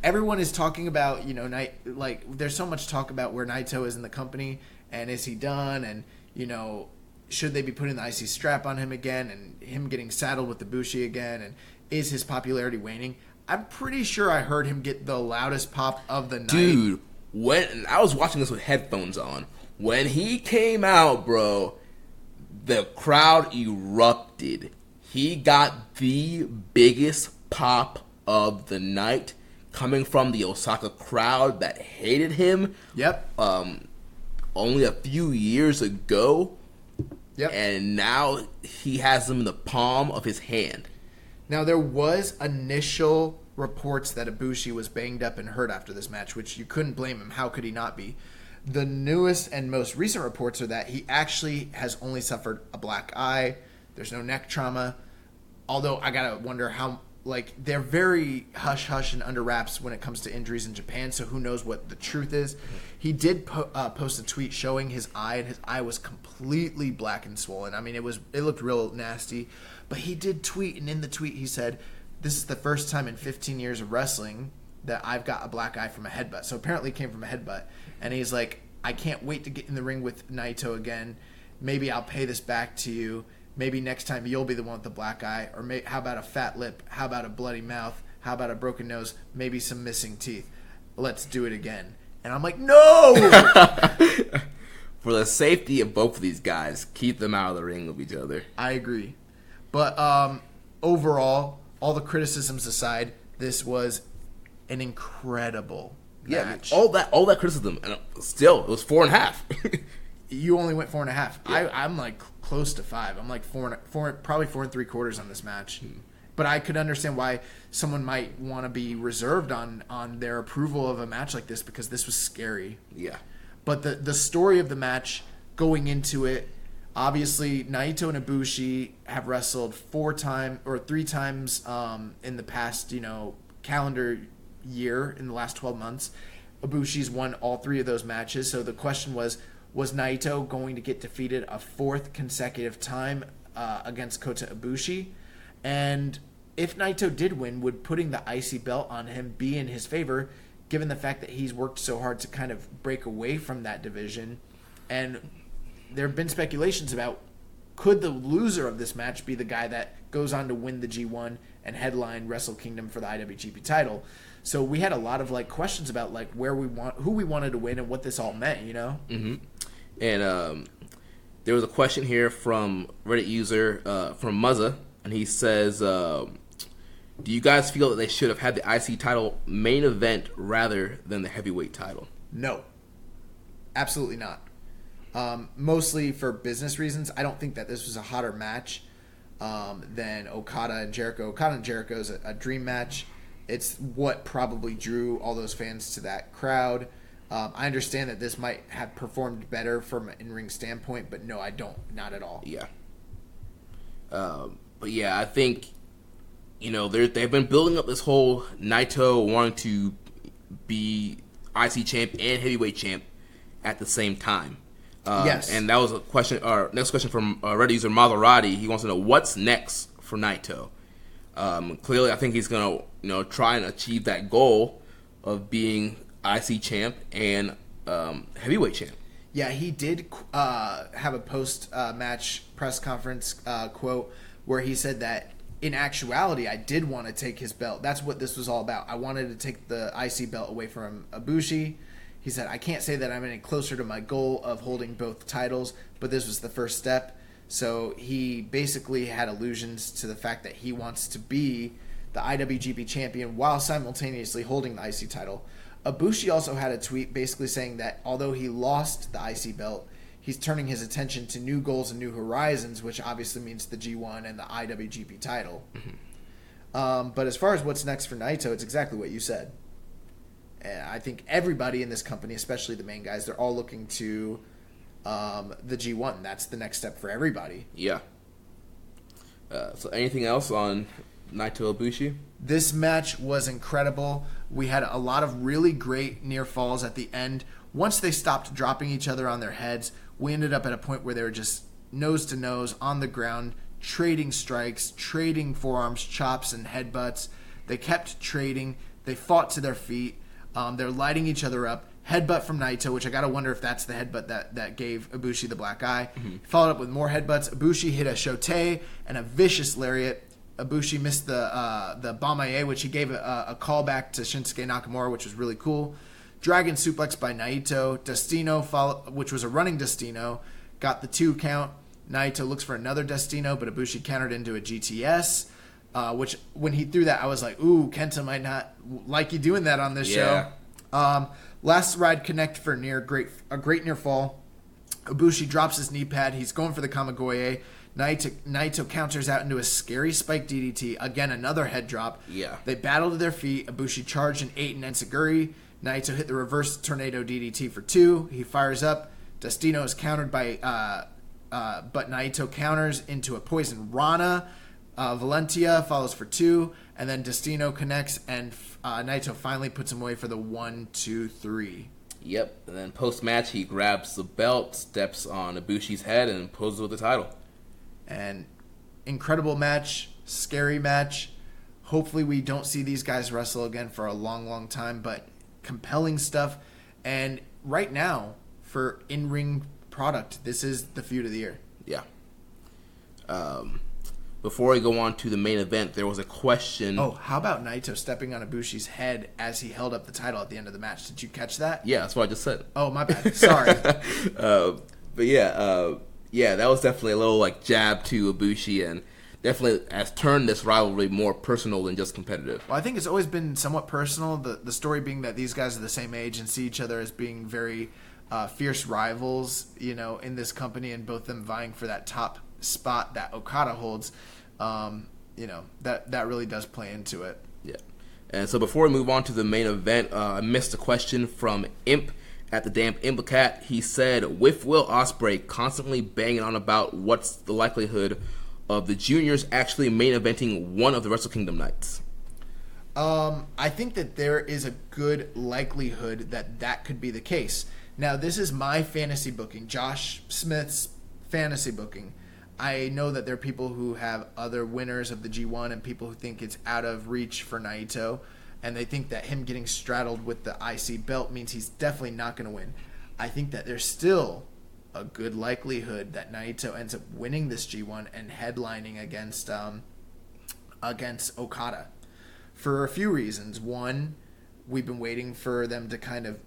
Everyone is talking about, there's so much talk about where Naito is in the company, and is he done, and, should they be putting the IC strap on him again, and him getting saddled with the Bushi again, and is his popularity waning? I'm pretty sure I heard him get the loudest pop of the night. Dude, when I was watching this with headphones on, when he came out, bro, the crowd erupted. He got the biggest pop of the night coming from the Osaka crowd that hated him. Yep. Only a few years ago. Yep. And now he has them in the palm of his hand. Now, there was initial reports that Ibushi was banged up and hurt after this match, which you couldn't blame him. How could he not be? The newest and most recent reports are that he actually has only suffered a black eye. There's no neck trauma. Although, I gotta wonder how, they're very hush-hush and under wraps when it comes to injuries in Japan, so who knows what the truth is. He did post a tweet showing his eye, and his eye was completely black and swollen. I mean, it looked real nasty. But he did tweet, and in the tweet he said, "This is the first time in 15 years of wrestling that I've got a black eye from a headbutt." So apparently it came from a headbutt. And he's like, "I can't wait to get in the ring with Naito again. Maybe I'll pay this back to you. Maybe next time you'll be the one with the black eye. Or how about a fat lip? How about a bloody mouth? How about a broken nose? Maybe some missing teeth. Let's do it again." And I'm like, no! For the safety of both of these guys, keep them out of the ring with each other. I agree. But overall, all the criticisms aside, this was an incredible match. All that criticism, and still, it was 4.5. You only went 4.5. Yeah. I'm like close to 5. I'm like probably 4 3/4 on this match. But I could understand why someone might want to be reserved on their approval of a match like this, because this was scary. Yeah. But the story of the match going into it, obviously Naito and Ibushi have wrestled 3 times in the past, calendar year, in the last 12 months. Ibushi's won all 3 of those matches. So the question was Naito going to get defeated a 4th consecutive time against Kota Ibushi? And if Naito did win, would putting the IC belt on him be in his favor, given the fact that he's worked so hard to kind of break away from that division? And there have been speculations about, could the loser of this match be the guy that goes on to win the G1 and headline Wrestle Kingdom for the IWGP title. So we had a lot of like questions about like who we wanted to win and what this all meant, you know? Mm-hmm. And there was a question here from Reddit user from Muzza, and he says, "Do you guys feel that they should have had the IC title main event rather than the heavyweight title?" No, absolutely not. Mostly for business reasons. I don't think that this was a hotter match than Okada and Jericho. Okada and Jericho is a dream match. It's what probably drew all those fans to that crowd. I understand that this might have performed better from an in-ring standpoint, but no, I don't. Not at all. Yeah. But yeah, I think, you know, they've been building up this whole Naito wanting to be IC champ and heavyweight champ at the same time. Yes. And that was a question. Our next question from Reddit user Maserati. He wants to know what's next for Naito. Clearly, I think he's gonna, you know, try and achieve that goal of being IC champ and heavyweight champ. Yeah, he did have a post-match press conference quote where he said that in actuality, I did want to take his belt. That's what this was all about. I wanted to take the IC belt away from Ibushi. He said, I can't say that I'm any closer to my goal of holding both titles, but this was the first step. So he basically had allusions to the fact that he wants to be the IWGP champion while simultaneously holding the IC title. Ibushi also had a tweet basically saying that although he lost the IC belt, he's turning his attention to new goals and new horizons, which obviously means the G1 and the IWGP title. Mm-hmm. But as far as what's next for Naito, it's exactly what you said. And I think everybody in this company, especially the main guys, they're all looking to the G1. That's the next step for everybody. Yeah. So anything else on Naito Ibushi? This match was incredible. We had a lot of really great near falls at the end. Once they stopped dropping each other on their heads, we ended up at a point where they were just nose to nose on the ground, trading strikes, trading forearms, chops, and headbutts. They kept trading. They fought to their feet. They're lighting each other up. Headbutt from Naito, which I got to wonder if that's the headbutt that gave Ibushi the black eye. Mm-hmm. Followed up with more headbutts. Ibushi hit a shote and a vicious lariat. Ibushi missed the Bamaye, which he gave a callback to Shinsuke Nakamura, which was really cool. Dragon suplex by Naito. Destino, which was a running Destino, got the 2 count. Naito looks for another Destino, but Ibushi countered into a GTS. Which, when he threw that, I was like, ooh, Kenta might not like you doing that on this show. Last ride connect for a great near fall. Ibushi drops his knee pad. He's going for the Kamigoye. Naito counters out into a scary spike DDT. Again, another head drop. Yeah. They battle to their feet. Ibushi charged an 8 in Enziguri. Naito hit the reverse tornado DDT for 2. He fires up. Destino is countered by, but Naito counters into a poison Rana. Valentia follows for 2, and then Destino connects, and Naito finally puts him away for the 1, 2, 3. Yep, and then post-match, he grabs the belt, steps on Ibushi's head, and poses with the title. And incredible match, scary match. Hopefully we don't see these guys wrestle again for a long, long time, but compelling stuff. And right now, for in-ring product, this is the feud of the year. Yeah. Before we go on to the main event, there was a question. Oh, how about Naito stepping on Ibushi's head as he held up the title at the end of the match? Did you catch that? Yeah, that's what I just said. Oh, my bad. Sorry. But yeah, that was definitely a little like jab to Ibushi, and definitely has turned this rivalry more personal than just competitive. Well, I think it's always been somewhat personal. The story being that these guys are the same age and see each other as being very fierce rivals, you know, in this company, and both them vying for that top spot that Okada holds. You know, that really does play into it. Yeah. And so before we move on to the main event, I missed a question from Imp at the damn Implicat. He said, with Will Ospreay constantly banging on about what's the likelihood of the juniors actually main eventing one of the Wrestle Kingdom nights? I think that there is a good likelihood that could be the case. Now, this is my fantasy booking, Josh Smith's fantasy booking. I know that there are people who have other winners of the G1 and people who think it's out of reach for Naito, and they think that him getting straddled with the IC belt means he's definitely not going to win. I think that there's still a good likelihood that Naito ends up winning this G1 and headlining against against Okada for a few reasons. One, we've been waiting for them to kind of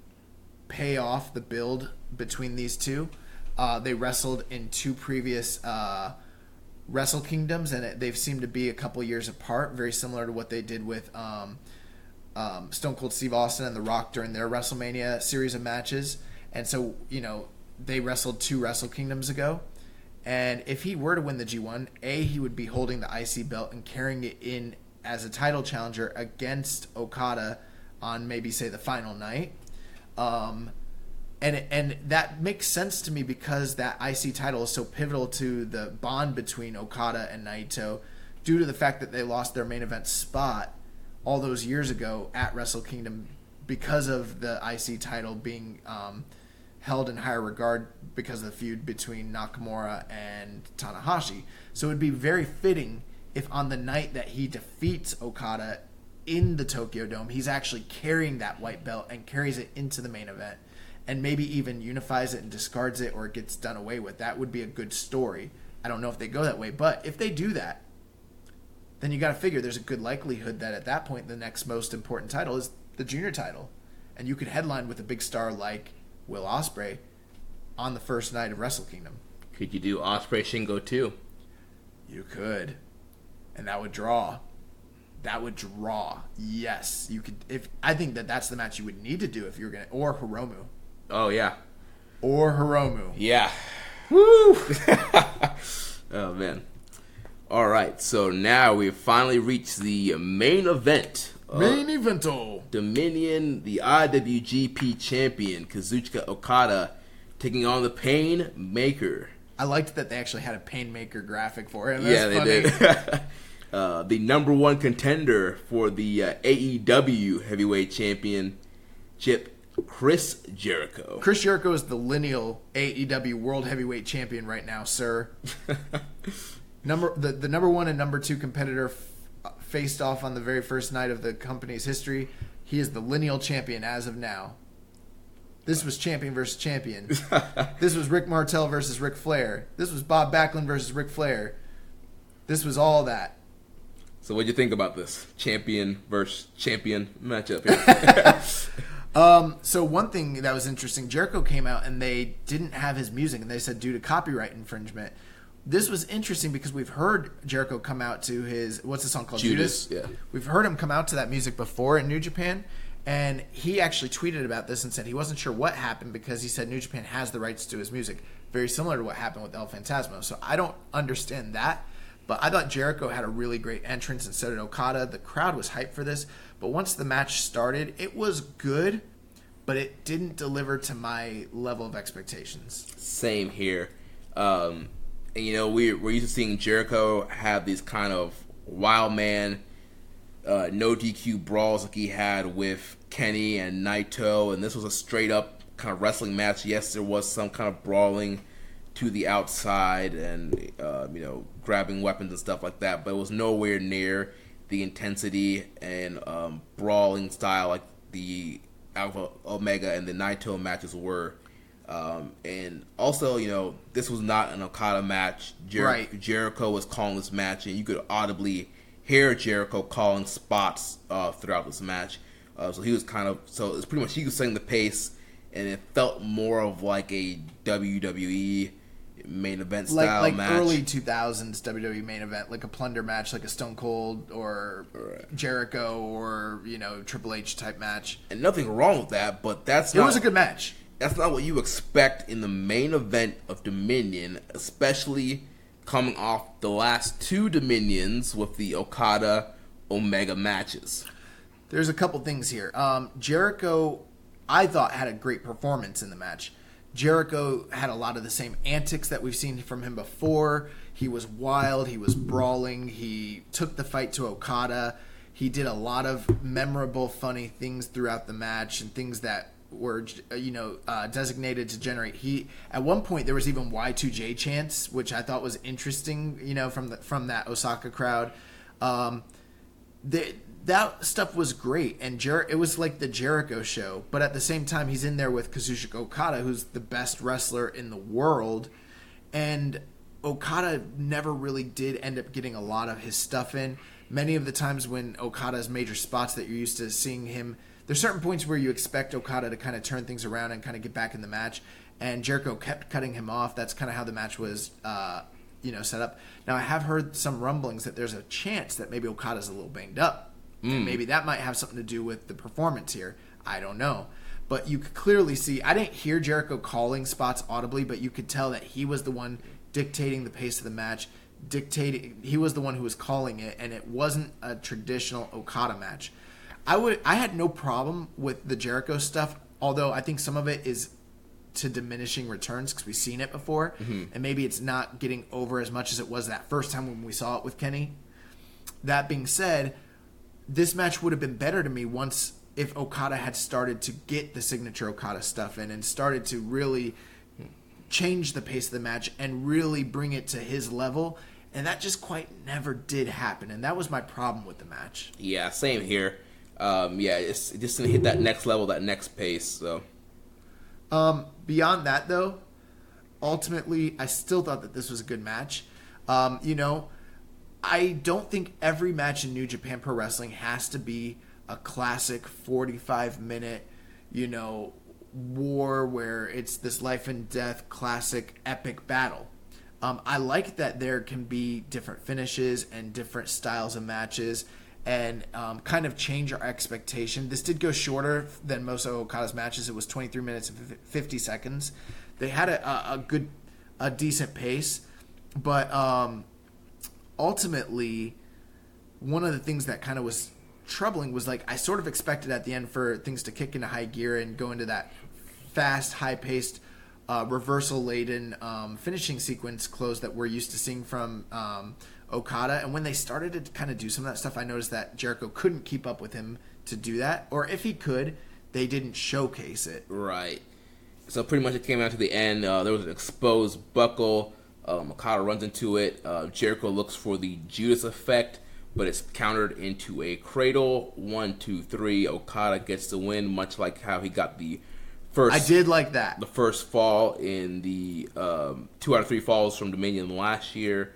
pay off the build between these two. They wrestled in two previous Wrestle Kingdoms, and they've seemed to be a couple years apart, very similar to what they did with Stone Cold Steve Austin and The Rock during their WrestleMania series of matches. And so, they wrestled 2 Wrestle Kingdoms ago. And if he were to win the G1, he would be holding the IC belt and carrying it in as a title challenger against Okada on maybe, say, the final night. And that makes sense to me because that IC title is so pivotal to the bond between Okada and Naito due to the fact that they lost their main event spot all those years ago at Wrestle Kingdom because of the IC title being held in higher regard because of the feud between Nakamura and Tanahashi. So it would be very fitting if on the night that he defeats Okada in the Tokyo Dome, he's actually carrying that white belt and carries it into the main event and maybe even unifies it and discards it or it gets done away with. That would be a good story. I don't know if they go that way, but if they do that, then you got to figure there's a good likelihood that at that point the next most important title is the junior title. And you could headline with a big star like Will Ospreay on the first night of Wrestle Kingdom. Could you do Ospreay Shingo too? You could. And that would draw. That would draw. Yes. You could. I think that's the match you would need to do if you're going to. Or Hiromu. Oh, yeah. Or Hiromu. Yeah. Woo! Oh, man. All right. So now we've finally reached the main event. Main evento. Dominion, the IWGP champion, Kazuchika Okada, taking on the Painmaker. I liked that they actually had a Painmaker graphic for him. Yeah, they did. The number 1 contender for the AEW Heavyweight Championship, Chris Jericho. Chris Jericho is the lineal AEW World Heavyweight Champion right now, sir. The number 1 and number 2 competitor faced off on the very first night of the company's history. He is the lineal champion as of now. This was champion versus champion. This was Rick Martel versus Ric Flair. This was Bob Backlund versus Ric Flair. This was all that. So what'd you think about this champion versus champion matchup here? So one thing that was interesting, Jericho came out and they didn't have his music, and they said due to copyright infringement. This was interesting because we've heard Jericho come out to his, what's the song called? Judas. Yeah. We've heard him come out to that music before in New Japan, and he actually tweeted about this and said he wasn't sure what happened because he said New Japan has the rights to his music. Very similar to what happened with El Fantasma. So I don't understand that, but I thought Jericho had a really great entrance and so did Okada. The crowd was hyped for this, but once the match started, it was good, but it didn't deliver to my level of expectations. Same here. And, we're used to seeing Jericho have these kind of wild man, no DQ brawls like he had with Kenny and Naito, and this was a straight up kind of wrestling match. Yes, there was some kind of brawling to the outside and, grabbing weapons and stuff like that, but it was nowhere near the intensity and brawling style like the Alpha Omega and the Naito matches were. And also, this was not an Okada match. Right. Jericho was calling this match, and you could audibly hear Jericho calling spots throughout this match. So he was it's pretty much he was setting the pace, and it felt more of like a WWE main event style like match. Early 2000s WWE main event, like a plunder match, like a Stone Cold or Jericho or, Triple H type match. And nothing wrong with that, but it was a good match. That's not what you expect in the main event of Dominion, especially coming off the last 2 Dominions with the Okada Omega matches. There's a couple things here. Jericho, I thought, had a great performance in the match. Jericho had a lot of the same antics that we've seen from him before. He was wild. He was brawling. He took the fight to Okada. He did a lot of memorable, funny things throughout the match and things that were, designated to generate heat. At one point, there was even Y2J chants, which I thought was interesting, from that Osaka crowd. That stuff was great, and it was like the Jericho show, but at the same time, he's in there with Kazuchika Okada, who's the best wrestler in the world, and Okada never really did end up getting a lot of his stuff in. Many of the times when Okada's major spots that you're used to seeing him, there's certain points where you expect Okada to kind of turn things around and kind of get back in the match, and Jericho kept cutting him off. That's kind of how the match was set up. Now, I have heard some rumblings that there's a chance that maybe Okada's a little banged up. And maybe that might have something to do with the performance here. I don't know. But you could clearly see, I didn't hear Jericho calling spots audibly, but you could tell that he was the one dictating the pace of the match. He was the one who was calling it, and it wasn't a traditional Okada match. I had no problem with the Jericho stuff, although I think some of it is to diminishing returns because we've seen it before, and maybe it's not getting over as much as it was that first time when we saw it with Kenny. That being said, this match would have been better to me if Okada had started to get the signature Okada stuff in and started to really change the pace of the match and really bring it to his level, and that just quite never did happen, and that was my problem with the match. Yeah, same here. It just didn't hit that next level, that next pace. So, beyond that, though, ultimately, I still thought that this was a good match. I don't think every match in New Japan Pro Wrestling has to be a classic 45-minute, war where it's this life and death classic epic battle. I like that there can be different finishes and different styles of matches and kind of change our expectation. This did go shorter than most of Okada's matches. It was 23 minutes and 50 seconds. They had a decent pace, but ultimately, one of the things that kind of was troubling was I sort of expected at the end for things to kick into high gear and go into that fast, high-paced, reversal-laden finishing sequence close that we're used to seeing from Okada. And when they started to kind of do some of that stuff, I noticed that Jericho couldn't keep up with him to do that. Or if he could, they didn't showcase it. Right. So pretty much it came out to the end. There was an exposed buckle. Okada runs into it. Jericho looks for the Judas effect, but it's countered into a cradle. 1, 2, 3. Okada gets the win, much like how he got the first. I did like that. The first fall in the 2 out of 3 falls from Dominion last year,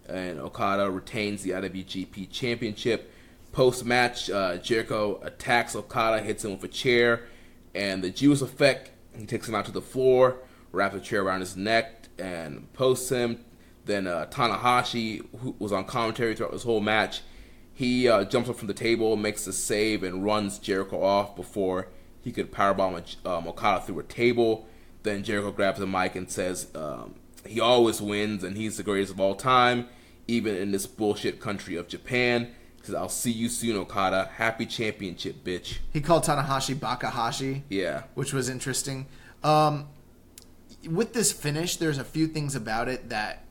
and Okada retains the IWGP Championship. Post match, Jericho attacks Okada, hits him with a chair, and the Judas effect. He takes him out to the floor, wraps a chair around his neck, and posts him. Then Tanahashi, who was on commentary throughout this whole match, he jumps up from the table, makes the save, and runs Jericho off before he could powerbomb Okada through a table. Then Jericho grabs the mic and says he always wins and he's the greatest of all time, even in this bullshit country of Japan. He says, "I'll see you soon, Okada. Happy championship, bitch." He called Tanahashi Bakahashi. Yeah. Which was interesting. With this finish, there's a few things about it that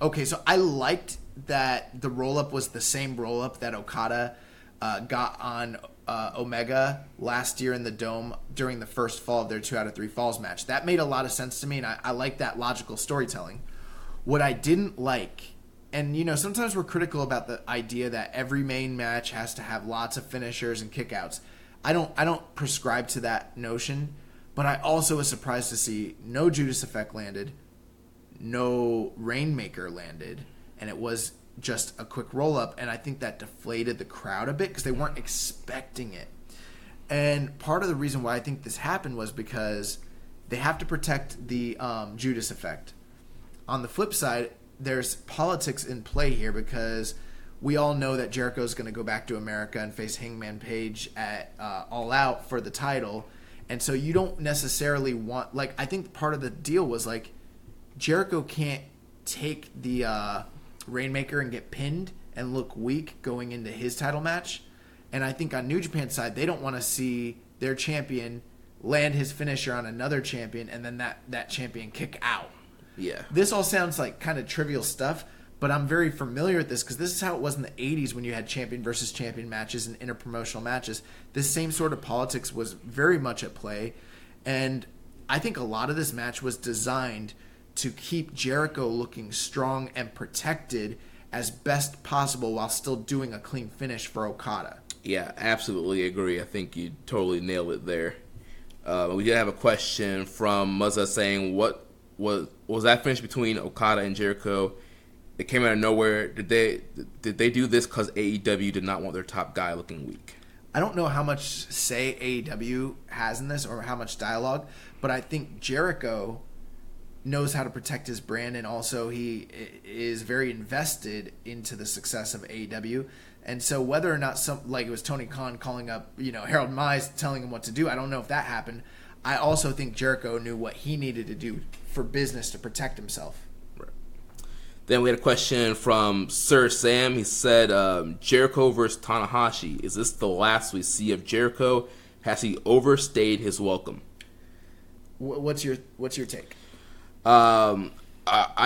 okay, so I liked that the roll-up was the same roll-up that Okada got on Omega last year in the Dome during the first fall of their 2 out of 3 falls match. That made a lot of sense to me, and I like that logical storytelling. What I didn't like, and sometimes we're critical about the idea that every main match has to have lots of finishers and kickouts. I don't prescribe to that notion, but I also was surprised to see no Judas effect landed, no Rainmaker landed, and it was just a quick roll-up, and I think that deflated the crowd a bit because they weren't expecting it. And part of the reason why I think this happened was because they have to protect the Judas effect. On the flip side, there's politics in play here because we all know that Jericho's going to go back to America and face Hangman Page at All Out for the title, and so you don't necessarily want... I think part of the deal was, Jericho can't take the... Rainmaker and get pinned and look weak going into his title match. And I think on New Japan's side, they don't want to see their champion land his finisher on another champion and then that champion kick out. Yeah. This all sounds like kind of trivial stuff, but I'm very familiar with this because this is how it was in the 80s when you had champion versus champion matches and interpromotional matches. This same sort of politics was very much at play. And I think a lot of this match was designed to keep Jericho looking strong and protected as best possible while still doing a clean finish for Okada. Yeah, absolutely agree. I think you totally nailed it there. We did have a question from Muzza saying, what was that finish between Okada and Jericho? It came out of nowhere. Did they do this because AEW did not want their top guy looking weak? I don't know how much say AEW has in this or how much dialogue, but I think Jericho knows how to protect his brand, and also he is very invested into the success of AEW. And so whether or not it was Tony Khan calling up, Harold Mize telling him what to do, I don't know if that happened. I also think Jericho knew what he needed to do for business to protect himself. Then we had a question from Sir Sam. He said, Jericho versus Tanahashi. Is this the last we see of Jericho? Has he overstayed his welcome? What's your take? I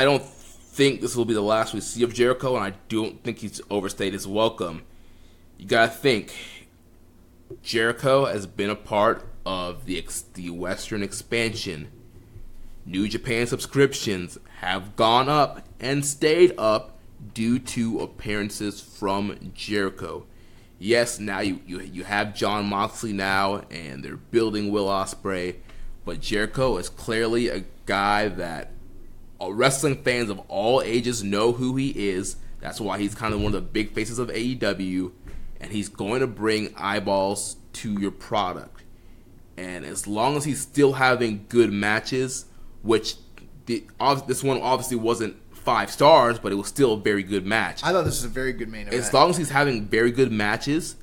don't think this will be the last we see of Jericho, and I don't think he's overstayed his welcome. You gotta think, Jericho has been a part of the Western expansion. New Japan subscriptions have gone up and stayed up due to appearances from Jericho. Yes, now you have Jon Moxley now, and they're building Will Ospreay, but Jericho is clearly a guy that wrestling fans of all ages know who he is. That's why he's kind of one of the big faces of AEW, and he's going to bring eyeballs to your product. And as long as he's still having good matches, which this one obviously wasn't 5 stars, but it was still a very good match. I thought this was a very good main event. As long as he's having very good matches,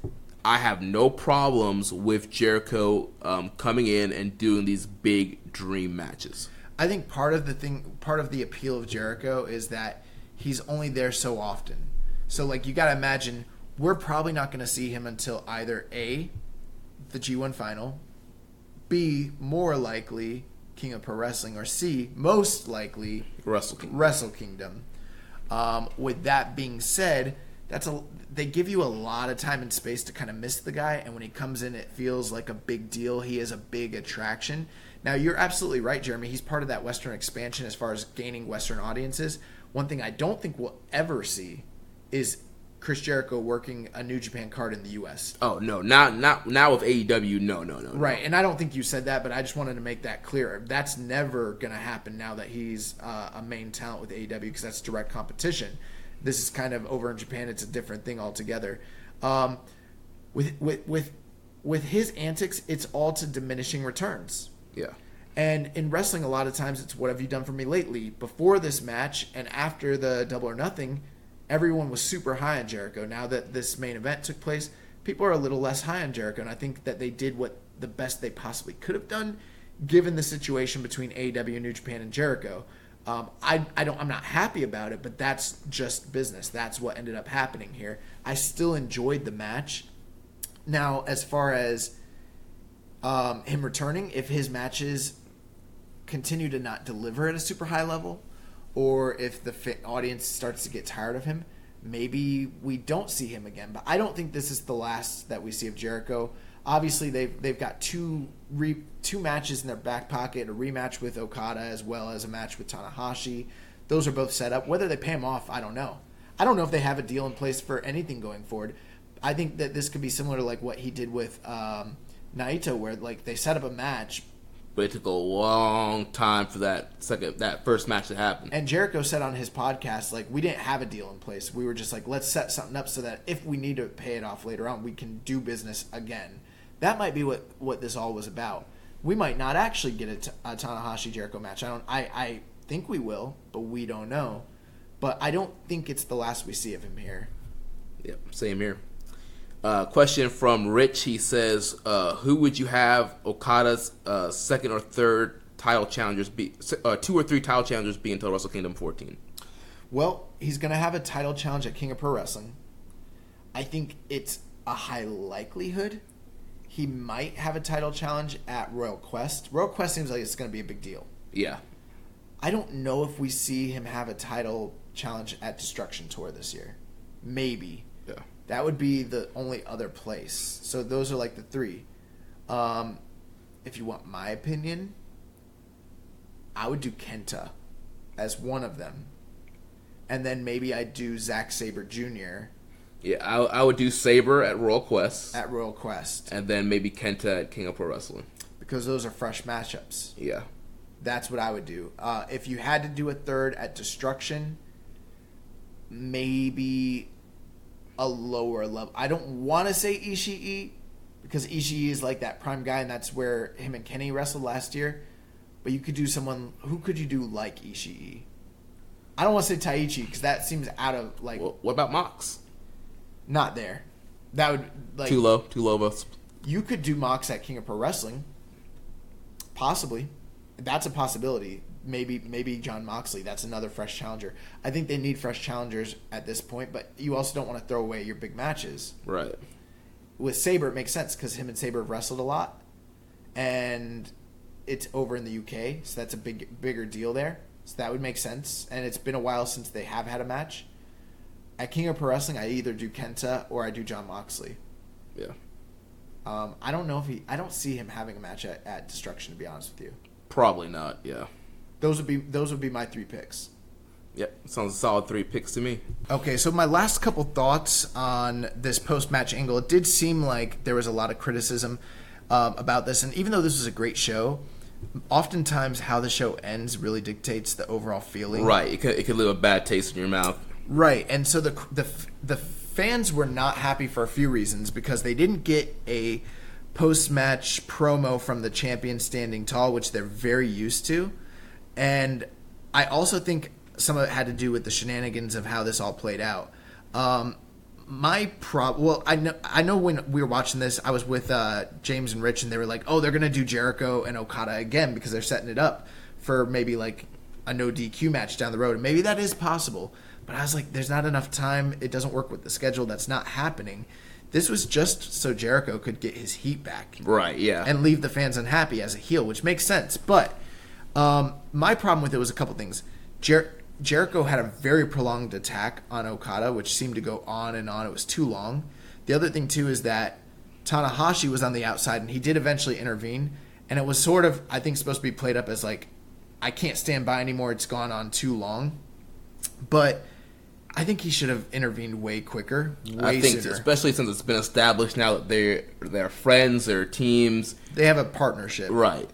I have no problems with Jericho coming in and doing these big dream matches. I think part of the appeal of Jericho is that he's only there so often. So you got to imagine, we're probably not going to see him until either A, the G1 final, B, more likely King of Pro Wrestling, or C, most likely Wrestle Kingdom. With that being said, they give you a lot of time and space to kind of miss the guy, and when he comes in, it feels like a big deal. He is a big attraction. Now, you're absolutely right, Jeremy. He's part of that Western expansion as far as gaining Western audiences. One thing I don't think we'll ever see is Chris Jericho working a New Japan card in the U.S. Oh, no. Not now with AEW, no. Right, and I don't think you said that, but I just wanted to make that clear. That's never going to happen now that he's a main talent with AEW, because that's direct competition. This is kind of over in Japan. It's a different thing altogether. With his antics, it's all to diminishing returns. Yeah. And in wrestling, a lot of times it's, what have you done for me lately? Before this match and after the Double or Nothing, everyone was super high on Jericho. Now that this main event took place, people are a little less high on Jericho, and I think that they did the best they possibly could have done, given the situation between AEW, New Japan, and Jericho. I'm not happy about it, but that's just business. That's what ended up happening here. I still enjoyed the match. Now, as far as him returning, if his matches continue to not deliver at a super high level, or if the audience starts to get tired of him, maybe we don't see him again. But I don't think this is the last that we see of Jericho. Obviously, they've got two matches in their back pocket, a rematch with Okada as well as a match with Tanahashi. Those are both set up. Whether they pay him off, I don't know. I don't know if they have a deal in place for anything going forward. I think that this could be similar to what he did with Naito, where they set up a match, but it took a long time for that first match to happen. And Jericho said on his podcast, we didn't have a deal in place. We were just let's set something up so that if we need to pay it off later on, we can do business again. That might be what this all was about. We might not actually get a Tanahashi Jericho match. I think we will, but we don't know. But I don't think it's the last we see of him here. Yep, same here. Question from Rich. He says, who would you have Okada's second or third title challengers be? 2 or 3 title challengers be until Wrestle Kingdom 14? Well, he's going to have a title challenge at King of Pro Wrestling. I think it's a high likelihood he might have a title challenge at Royal Quest. Royal Quest seems like it's going to be a big deal. Yeah. I don't know if we see him have a title challenge at Destruction Tour this year. Maybe. Yeah. That would be the only other place. So those are the 3. If you want my opinion, I would do Kenta as one of them. And then maybe I'd do Zack Sabre Jr. Yeah, I would do Sabre at Royal Quest. At Royal Quest. And then maybe Kenta at King of Pro Wrestling. Because those are fresh matchups. Yeah. That's what I would do. If you had to do a third at Destruction, maybe a lower level. I don't want to say Ishii because Ishii is like that prime guy, and that's where him and Kenny wrestled last year. But you could do someone. Who could you do like Ishii? I don't want to say Taichi because that seems out of like. Well, what about Mox? Not there. That would like Too low of a. You could do Mox at King of Pro Wrestling. Possibly. That's a possibility. Maybe John Moxley. That's another fresh challenger. I think they need fresh challengers at this point, but you also don't want to throw away your big matches. Right. With Sabre, it makes sense because him and Sabre have wrestled a lot, and it's over in the UK, so that's a bigger deal there. So that would make sense, and it's been a while since they have had a match. At King of Pro Wrestling, I either do Kenta or I do John Moxley. Yeah. I don't know if I don't see him having a match at Destruction, to be honest with you. Probably not. Yeah. Those would be my 3 picks. Yep. Sounds a solid 3 picks to me. Okay, so my last couple thoughts on this post-match angle. It did seem like there was a lot of criticism about this, and even though this was a great show, oftentimes how the show ends really dictates the overall feeling. Right. It could leave a bad taste in your mouth. Right, and so the fans were not happy for a few reasons because they didn't get a post-match promo from the champion standing tall, which they're very used to, and I also think some of it had to do with the shenanigans of how this all played out. I know when we were watching this, I was with James and Rich, and they were like, "Oh, they're gonna do Jericho and Okada again because they're setting it up for maybe like a no DQ match down the road." And maybe that is possible, but I was like, "There's not enough time. It doesn't work with the schedule. That's not happening." This was just so Jericho could get his heat back, Right. Yeah. and leave the fans unhappy as a heel, which makes sense. But my problem with it was a couple things. Jericho had a very prolonged attack on Okada, which seemed to go on and on. It was too long. The other thing, too, is that Tanahashi was on the outside, and he did eventually intervene. And it was sort of, I think, supposed to be played up as like, I can't stand by anymore. It's gone on too long. But I think he should have intervened way quicker, way sooner. Especially since it's been established now that they're friends, they're teams. They have a partnership. Right.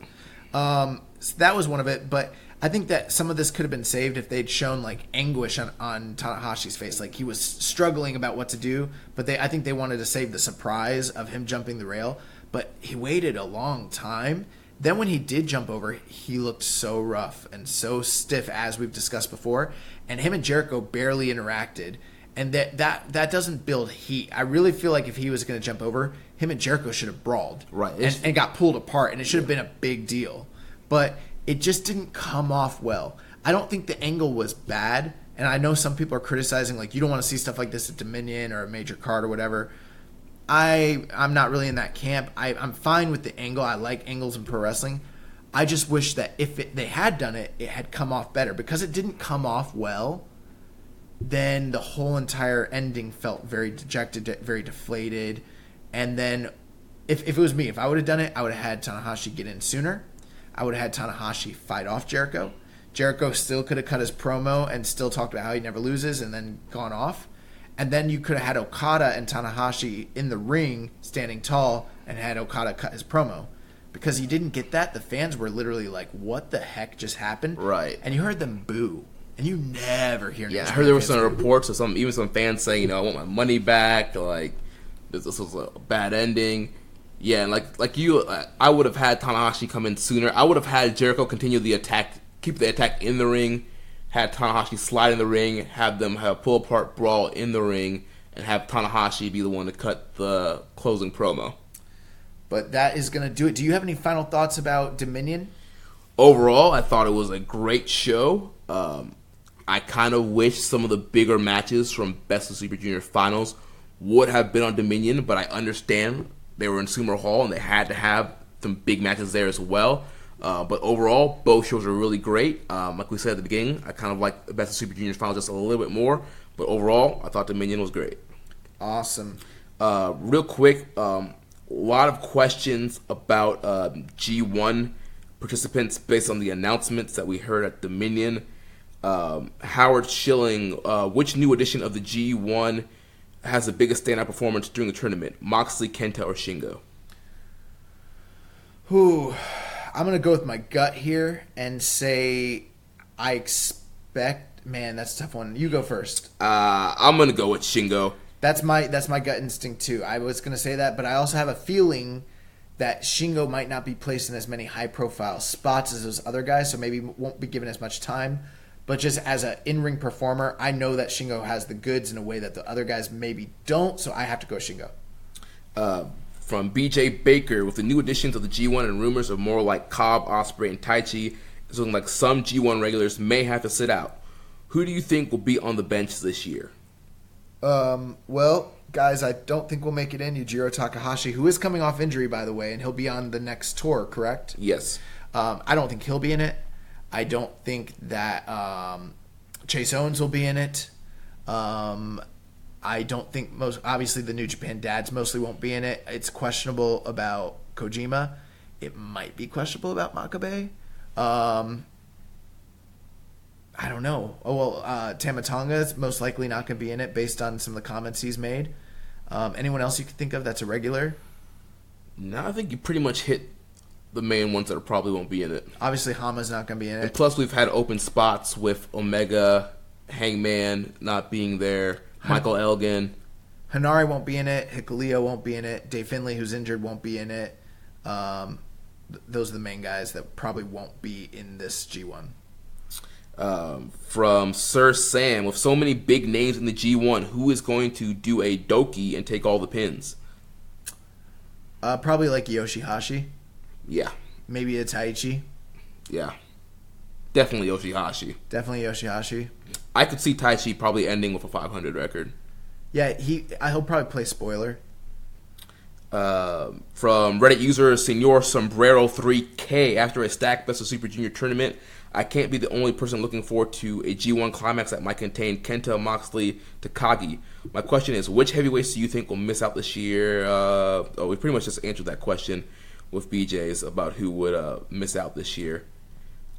So that was one of it, but I think that some of this could have been saved if they'd shown like anguish on Tanahashi's face, like he was struggling about what to do. But I think they wanted to save the surprise of him jumping the rail. But he waited a long time. Then when he did jump over, he looked so rough and so stiff, as we've discussed before. And him and Jericho barely interacted, and that doesn't build heat. I really feel like if he was going to jump over, him and Jericho should have brawled, right, and got pulled apart, and it should have been a big deal. But it just didn't come off well. I don't think the angle was bad, and I know some people are criticizing, like, you don't want to see stuff like this at Dominion or a major card or whatever. I'm not really in that camp. I'm fine with the angle. I like angles in pro wrestling. I just wish that if they had done it, it had come off better. Because it didn't come off well, then the whole entire ending felt very dejected, very deflated. And then if it was me, if I would have done it, I would have had Tanahashi get in sooner. I would have had Tanahashi fight off Jericho. Jericho still could have cut his promo and still talked about how he never loses and then gone off. And then you could have had Okada and Tanahashi in the ring standing tall and had Okada cut his promo. Because you didn't get that, the fans were literally like, what the heck just happened? Right. And you heard them boo. And you never hear I heard there were some reports of even some fans saying, I want my money back, like this was a bad ending. Yeah, and like you, I would have had Tanahashi come in sooner. I would have had Jericho continue the attack, keep the attack in the ring, had Tanahashi slide in the ring, have them have a pull-apart brawl in the ring, and have Tanahashi be the one to cut the closing promo. But that is going to do it. Do you have any final thoughts about Dominion? Overall, I thought it was a great show. I kind of wish some of the bigger matches from Best of Super Junior Finals would have been on Dominion, but I understand they were in Sumer Hall and they had to have some big matches there as well. But overall, both shows are really great. Like we said at the beginning, I kind of like the Best of Super Junior Finals just a little bit more. But overall, I thought Dominion was great. Awesome. Real quick, a lot of questions about G1 participants based on the announcements that we heard at Dominion. Howard Schilling, which new edition of the G1 has the biggest standout performance during the tournament? Moxley, Kenta, or Shingo? I'm going to go with my gut here and say I expect... Man, that's a tough one. You go first. I'm going to go with Shingo. That's my gut instinct, too. I was going to say that, but I also have a feeling that Shingo might not be placed in as many high-profile spots as those other guys, so maybe won't be given as much time. But just as an in-ring performer, I know that Shingo has the goods in a way that the other guys maybe don't, so I have to go Shingo. From BJ Baker, with the new additions of the G1 and rumors of more like Cobb, Ospreay, and Taichi, it's looking like some G1 regulars may have to sit out. Who do you think will be on the bench this year? Well, guys, I don't think we'll make it in. Yujiro Takahashi, who is coming off injury, by the way, and he'll be on the next tour, correct? Yes. I don't think he'll be in it. I don't think that Chase Owens will be in it. I don't think obviously the New Japan dads mostly won't be in it. It's questionable about Kojima. It might be questionable about Makabe. I don't know. Oh, well, Tamatonga is most likely not going to be in it based on some of the comments he's made. Anyone else you can think of that's a regular? No, I think you pretty much hit the main ones that probably won't be in it. Obviously, Hama's not going to be in it. And plus, we've had open spots with Omega, Hangman not being there, Michael Elgin. Hanare won't be in it. Hikuleo won't be in it. Dave Finlay, who's injured, won't be in it. Those are the main guys that probably won't be in this G1. From Sir Sam, with so many big names in the G1, who is going to do a Doki and take all the pins? Probably like Yoshihashi. Yeah. Maybe a Taichi. Yeah. Definitely Yoshihashi. Definitely Yoshihashi. I could see Taichi probably ending with a 500 record. Yeah, he'll probably play spoiler. From Reddit user Senor Sombrero 3K, after a stacked Best of Super Junior tournament, I can't be the only person looking forward to a G1 climax that might contain Kenta, Moxley, Takagi. My question is, which heavyweights do you think will miss out this year? We pretty much just answered that question with BJ's about who would miss out this year.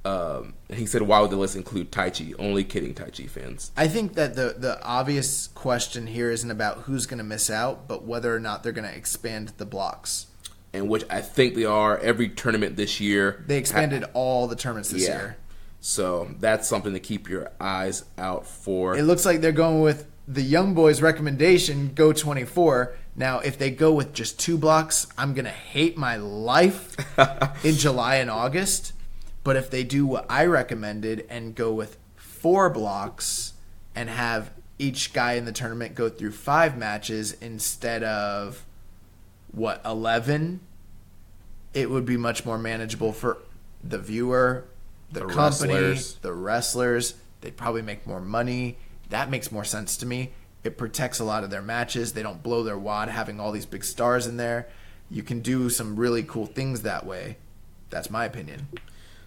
And he said, why would the list include Taichi? Only kidding, Taichi fans. I think that the obvious question here isn't about who's going to miss out, but whether or not they're going to expand the blocks. And which I think they are every tournament this year. They expanded all the tournaments this year. So that's something to keep your eyes out for. It looks like they're going with the Young Boys recommendation, go 24. Now, if they go with just 2 blocks, I'm going to hate my life in July and August. But if they do what I recommended and go with 4 blocks and have each guy in the tournament go through 5 matches instead of, 11, it would be much more manageable for the viewer, the company, wrestlers. the wrestlers. They'd probably make more money. That makes more sense to me. It protects a lot of their matches. They don't blow their wad having all these big stars in there. You can do some really cool things that way. That's my opinion.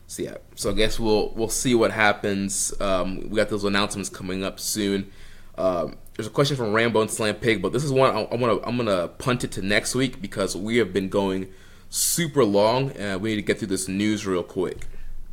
So I guess we'll see what happens. We got those announcements coming up soon. There's a question from Rambo and Slam Pig, but this is one I'm gonna punt it to next week because we have been going super long and we need to get through this news real quick.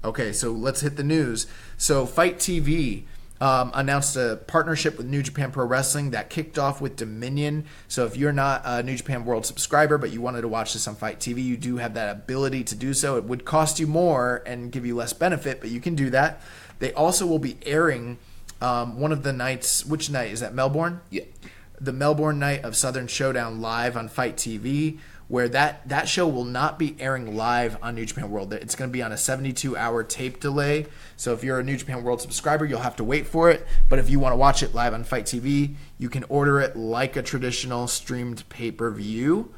Okay, so let's hit the news. So Fight TV announced a partnership with New Japan Pro Wrestling that kicked off with Dominion. So if you're not a New Japan World subscriber, but you wanted to watch this on Fight TV, you do have that ability to do so. It would cost you more and give you less benefit, but you can do that. They also will be airing one of the nights. Which night? Is that Melbourne? Yeah. The Melbourne night of Southern Showdown live on Fight TV, where that show will not be airing live on New Japan World. It's going to be on a 72-hour tape delay. So if you're a New Japan World subscriber, you'll have to wait for it. But if you want to watch it live on Fight TV, you can order it like a traditional streamed pay-per-view.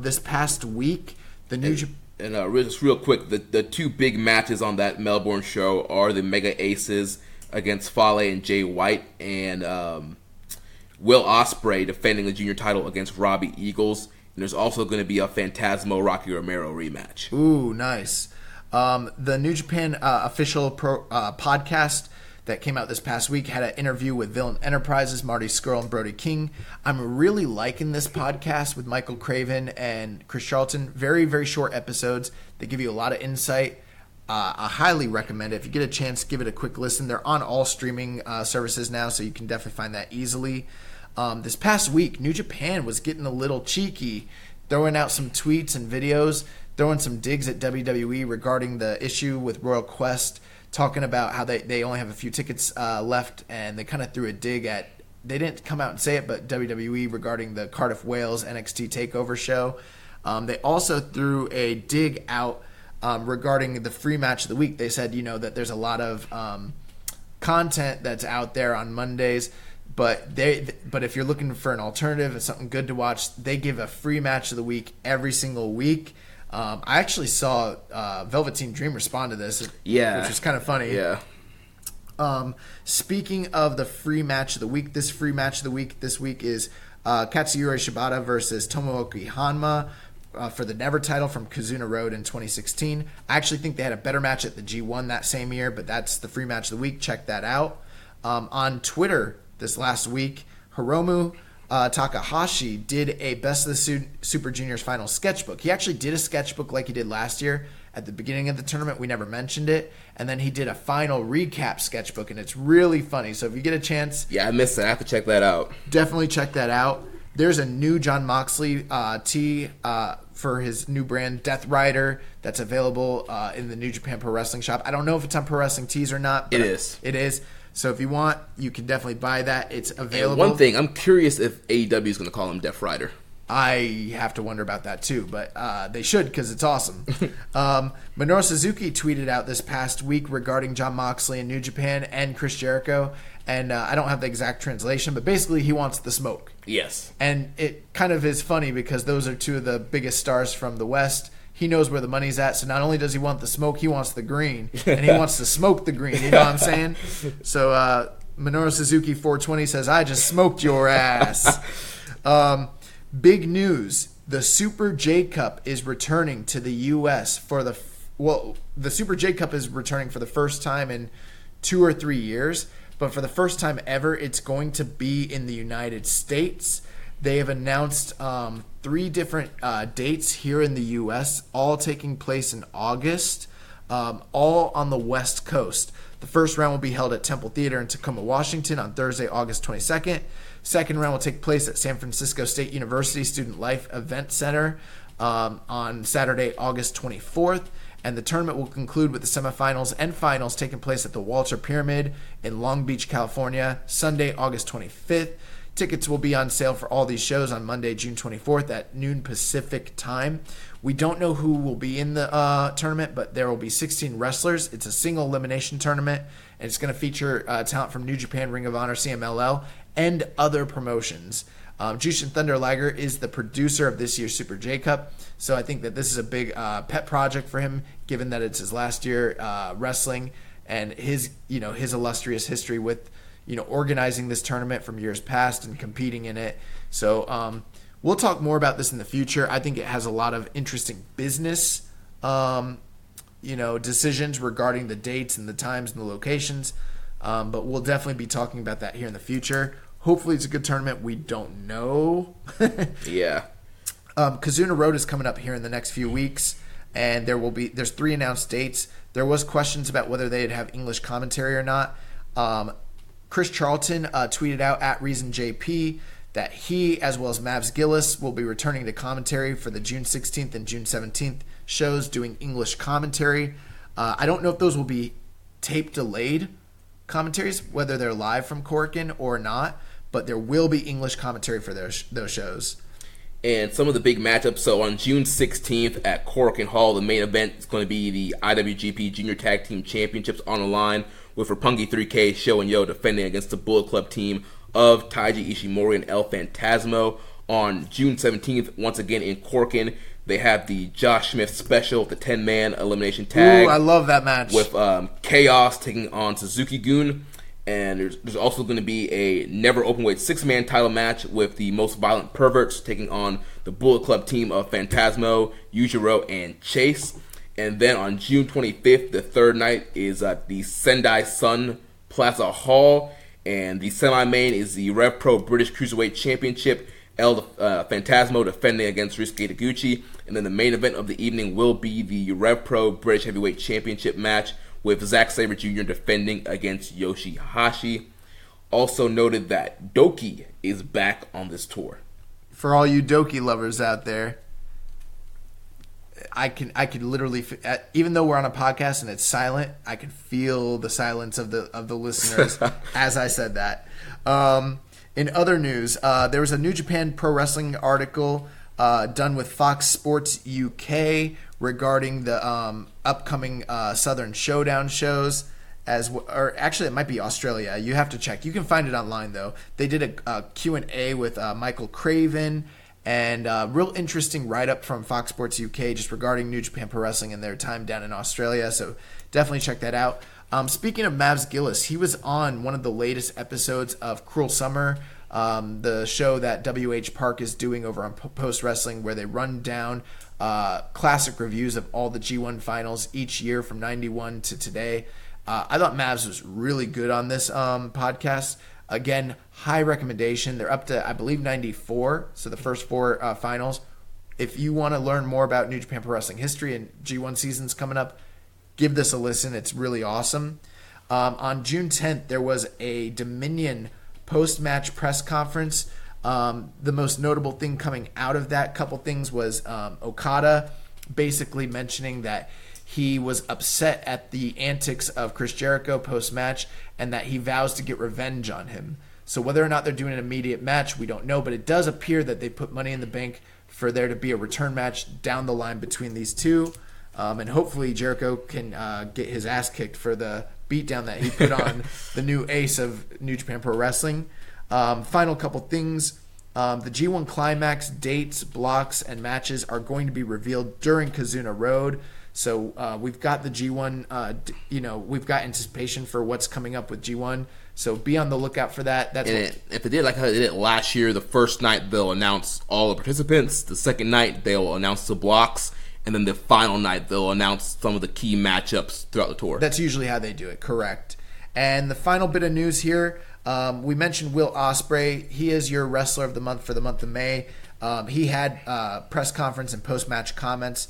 This past week, the New Japan... And just real quick, the 2 big matches on that Melbourne show are the Mega Aces against Fale and Jay White, and Will Ospreay defending the junior title against Robbie Eagles. And there's also going to be a Phantasmo Rocky Romero rematch. Ooh, nice. The New Japan official podcast that came out this past week had an interview with Villain Enterprises, Marty Scurll and Brody King. I'm really liking this podcast with Michael Craven and Chris Charlton. Very, very short episodes. They give you a lot of insight. I highly recommend it. If you get a chance, give it a quick listen. They're on all streaming services now, so you can definitely find that easily. This past week, New Japan was getting a little cheeky, throwing out some tweets and videos. throwing some digs at WWE regarding the issue with Royal Quest, talking about how they only have a few tickets left, and they kind of threw a dig at, they didn't come out and say it, but WWE regarding the Cardiff Wales NXT TakeOver show. They also threw a dig out regarding the free match of the week. They said, that there's a lot of content that's out there on Mondays, but if you're looking for an alternative and something good to watch, they give a free match of the week every single week. I actually saw Velveteen Dream respond to this, which was kind of funny. Yeah. Speaking of the free match of the week, this free match of the week this week is Katsuyori Shibata versus Tomoaki Hanma for the Never title from Kazuna Road in 2016. I actually think they had a better match at the G1 that same year, but that's the free match of the week. Check that out. On Twitter this last week, Hiromu Takahashi did a Best of the Super Juniors final sketchbook. He actually did a sketchbook like he did last year at the beginning of the tournament. We never mentioned it. And then he did a final recap sketchbook, and it's really funny. So if you get a chance... Yeah, I missed it. I have to check that out. Definitely check that out. There's a new Jon Moxley tee for his new brand, Death Rider, that's available in the New Japan Pro Wrestling shop. I don't know if it's on Pro Wrestling Tees or not. But it is. It is. So if you want, you can definitely buy that. It's available. And one thing, I'm curious if AEW is going to call him Death Rider. I have to wonder about that too, but they should because it's awesome. Minoru Suzuki tweeted out this past week regarding Jon Moxley in New Japan and Chris Jericho, and I don't have the exact translation, but basically he wants the smoke. Yes. And it kind of is funny because those are two of the biggest stars from the West. He knows where the money's at, so not only does he want the smoke, he wants the green, and he wants to smoke the green, you know what I'm saying? So Minoru Suzuki 420 says, I just smoked your ass. Big news, the Super J Cup is returning to the U.S. for the Super J Cup is returning for the first time in 2 or 3 years, but for the first time ever, it's going to be in the United States. They have announced 3 different dates here in the U.S., all taking place in August, all on the West Coast. The first round will be held at Temple Theater in Tacoma, Washington on Thursday, August 22nd. Second round will take place at San Francisco State University Student Life Event Center on Saturday, August 24th. And the tournament will conclude with the semifinals and finals taking place at the Walter Pyramid in Long Beach, California, Sunday, August 25th. Tickets will be on sale for all these shows on Monday, June 24th at noon Pacific time. We don't know who will be in the tournament, but there will be 16 wrestlers. It's a single elimination tournament, and it's going to feature talent from New Japan, Ring of Honor, CMLL, and other promotions. Jushin Thunder Liger is the producer of this year's Super J Cup, so I think that this is a big pet project for him, given that it's his last year wrestling and his illustrious history with organizing this tournament from years past and competing in it. So we'll talk more about this in the future. I think it has a lot of interesting business, decisions regarding the dates and the times and the locations. But we'll definitely be talking about that here in the future. Hopefully it's a good tournament. We don't know. Yeah. Kazuna Road is coming up here in the next few weeks, and there's 3 announced dates. There was questions about whether they'd have English commentary or not. Chris Charlton tweeted out at ReasonJP that he, as well as Mavs Gillis, will be returning to commentary for the June 16th and June 17th shows doing English commentary. I don't know if those will be tape delayed commentaries, whether they're live from Korakuen or not, but there will be English commentary for those shows. And some of the big matchups. So on June 16th at Korakuen Hall, the main event is going to be the IWGP Junior Tag Team Championships on the line, with Roppongi 3K, Sho and Yo defending against the Bullet Club team of Taiji Ishimori and El Phantasmo. On June 17th, once again in Korakuen, they have the Josh Smith special, the 10-man elimination tag. Ooh, I love that match. With Chaos taking on Suzuki-gun. And there's also going to be a never openweight 6-man title match with the Most Violent Perverts taking on the Bullet Club team of Phantasmo, Yujiro, and Chase. And then on June 25th, the third night, is at the Sendai Sun Plaza Hall. And the semi-main is the Rev Pro British Cruiserweight Championship, El Phantasmo defending against Ryusuke Taguchi. And then the main event of the evening will be the Rev Pro British Heavyweight Championship match with Zack Sabre Jr. defending against Yoshihashi. Also noted that Doki is back on this tour. For all you Doki lovers out there, I could literally, even though we're on a podcast and it's silent, I could feel the silence of the listeners as I said that. In other news, there was a New Japan Pro Wrestling article done with Fox Sports UK regarding the upcoming Southern Showdown shows. Or actually, it might be Australia. You have to check. You can find it online, though. They did a Q&A with Michael Craven, and real interesting write-up from Fox Sports UK just regarding New Japan Pro Wrestling and their time down in Australia. So definitely check that out. Speaking of Mavs Gillis, he was on one of the latest episodes of Cruel Summer, the show that WH Park is doing over on Post Wrestling, where they run down classic reviews of all the G1 finals each year from 91 to today. I thought Mavs was really good on this podcast. Again, high recommendation. They're up to, I believe, 94, so the first 4 finals. If you want to learn more about New Japan Pro Wrestling history and G1 seasons coming up, give this a listen. It's really awesome. On June 10th, there was a Dominion post-match press conference. The most notable thing coming out of that couple things was Okada basically mentioning that he was upset at the antics of Chris Jericho post-match and that he vows to get revenge on him. So whether or not they're doing an immediate match, we don't know, but it does appear that they put money in the bank for there to be a return match down the line between these two. And hopefully Jericho can get his ass kicked for the beatdown that he put on the new ace of New Japan Pro Wrestling. Final couple things. The G1 Climax dates, blocks, and matches are going to be revealed during Kazuna Road. So we've got the G1, we've got anticipation for what's coming up with G1. So be on the lookout for that. If they did like how they did last year, the first night they'll announce all the participants. The second night they'll announce the blocks. And then the final night they'll announce some of the key matchups throughout the tour. That's usually how they do it, correct. And the final bit of news here, we mentioned Will Ospreay. He is your wrestler of the month for the month of May. He had press conference and post-match comments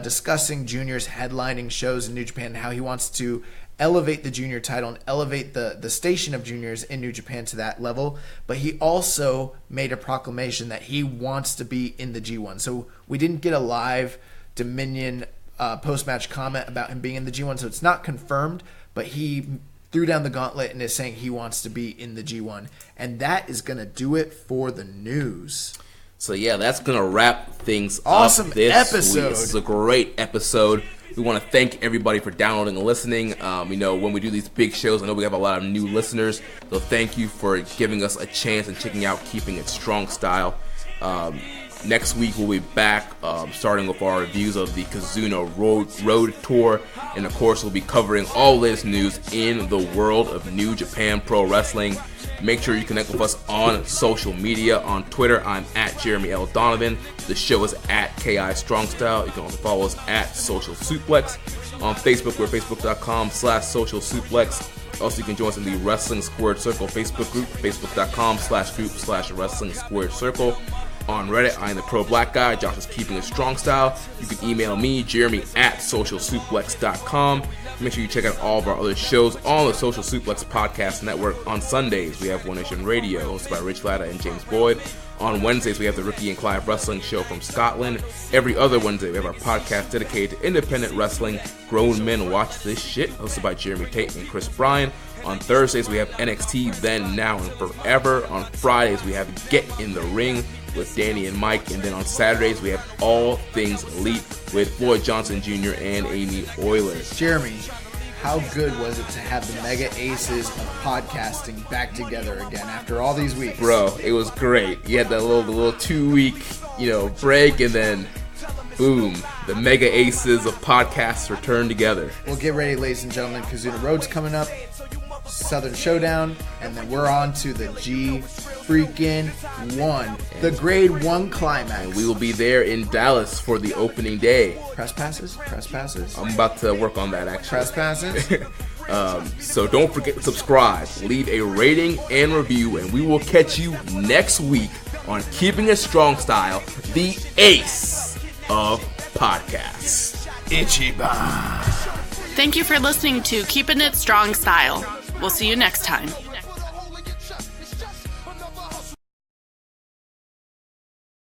discussing juniors headlining shows in New Japan and how he wants to elevate the junior title and elevate the station of juniors in New Japan to that level. But he also made a proclamation that he wants to be in the G1. So we didn't get a live Dominion post-match comment about him being in the G1, so it's not confirmed, but he threw down the gauntlet and is saying he wants to be in the G1. And that is going to do it for the news. So yeah, that's going to wrap things awesome up this episode. Week. This is a great episode. We want to thank everybody for downloading and listening. When we do these big shows, I know we have a lot of new listeners, so thank you for giving us a chance and checking out Keeping It Strong Style. Next week we'll be back, starting with our reviews of the Kazuna Road Tour, and of course we'll be covering all latest news in the world of New Japan Pro Wrestling. Make sure you connect with us on social media. On Twitter, I'm at Jeremy L. Donovan. The show is at KI Strong Style. You can also follow us at Social Suplex. On Facebook, we're facebook.com/Social Suplex. Also, you can join us in the Wrestling Squared Circle Facebook group, facebook.com/group/Wrestling Squared Circle. On Reddit, I am the Pro Black Guy. Josh is Keeping It Strong Style. You can email me, Jeremy, at socialsuplex.com. Make sure you check out all of our other shows on the Social Suplex Podcast Network. On Sundays, we have One Nation Radio, hosted by Rich Latta and James Boyd. On Wednesdays, we have the Ricky and Clive Wrestling Show from Scotland. Every other Wednesday, we have our podcast dedicated to independent wrestling. Grown Men Watch This Shit, hosted by Jeremy Tate and Chris Bryan. On Thursdays, we have NXT Then, Now, and Forever. On Fridays, we have Get in the Ring with Danny and Mike. And then on Saturdays, we have All Things Elite with Floyd Johnson Jr. and Amy Oilers. Jeremy, how good was it to have the mega aces of podcasting back together again after all these weeks? Bro, it was great. You had that little 2-week, break, and then boom, the mega aces of podcasts returned together. Well, get ready, ladies and gentlemen. Kazuna Road's coming up. Southern Showdown, and then we're on to the G-freaking-1, the Grade 1 Climax. And we will be there in Dallas for the opening day. Press passes? I'm about to work on that, actually. Press passes? So don't forget to subscribe, leave a rating and review, and we will catch you next week on Keeping It Strong Style, the ace of podcasts. Ichiban. Thank you for listening to Keepin' It Strong Style. We'll see you next time.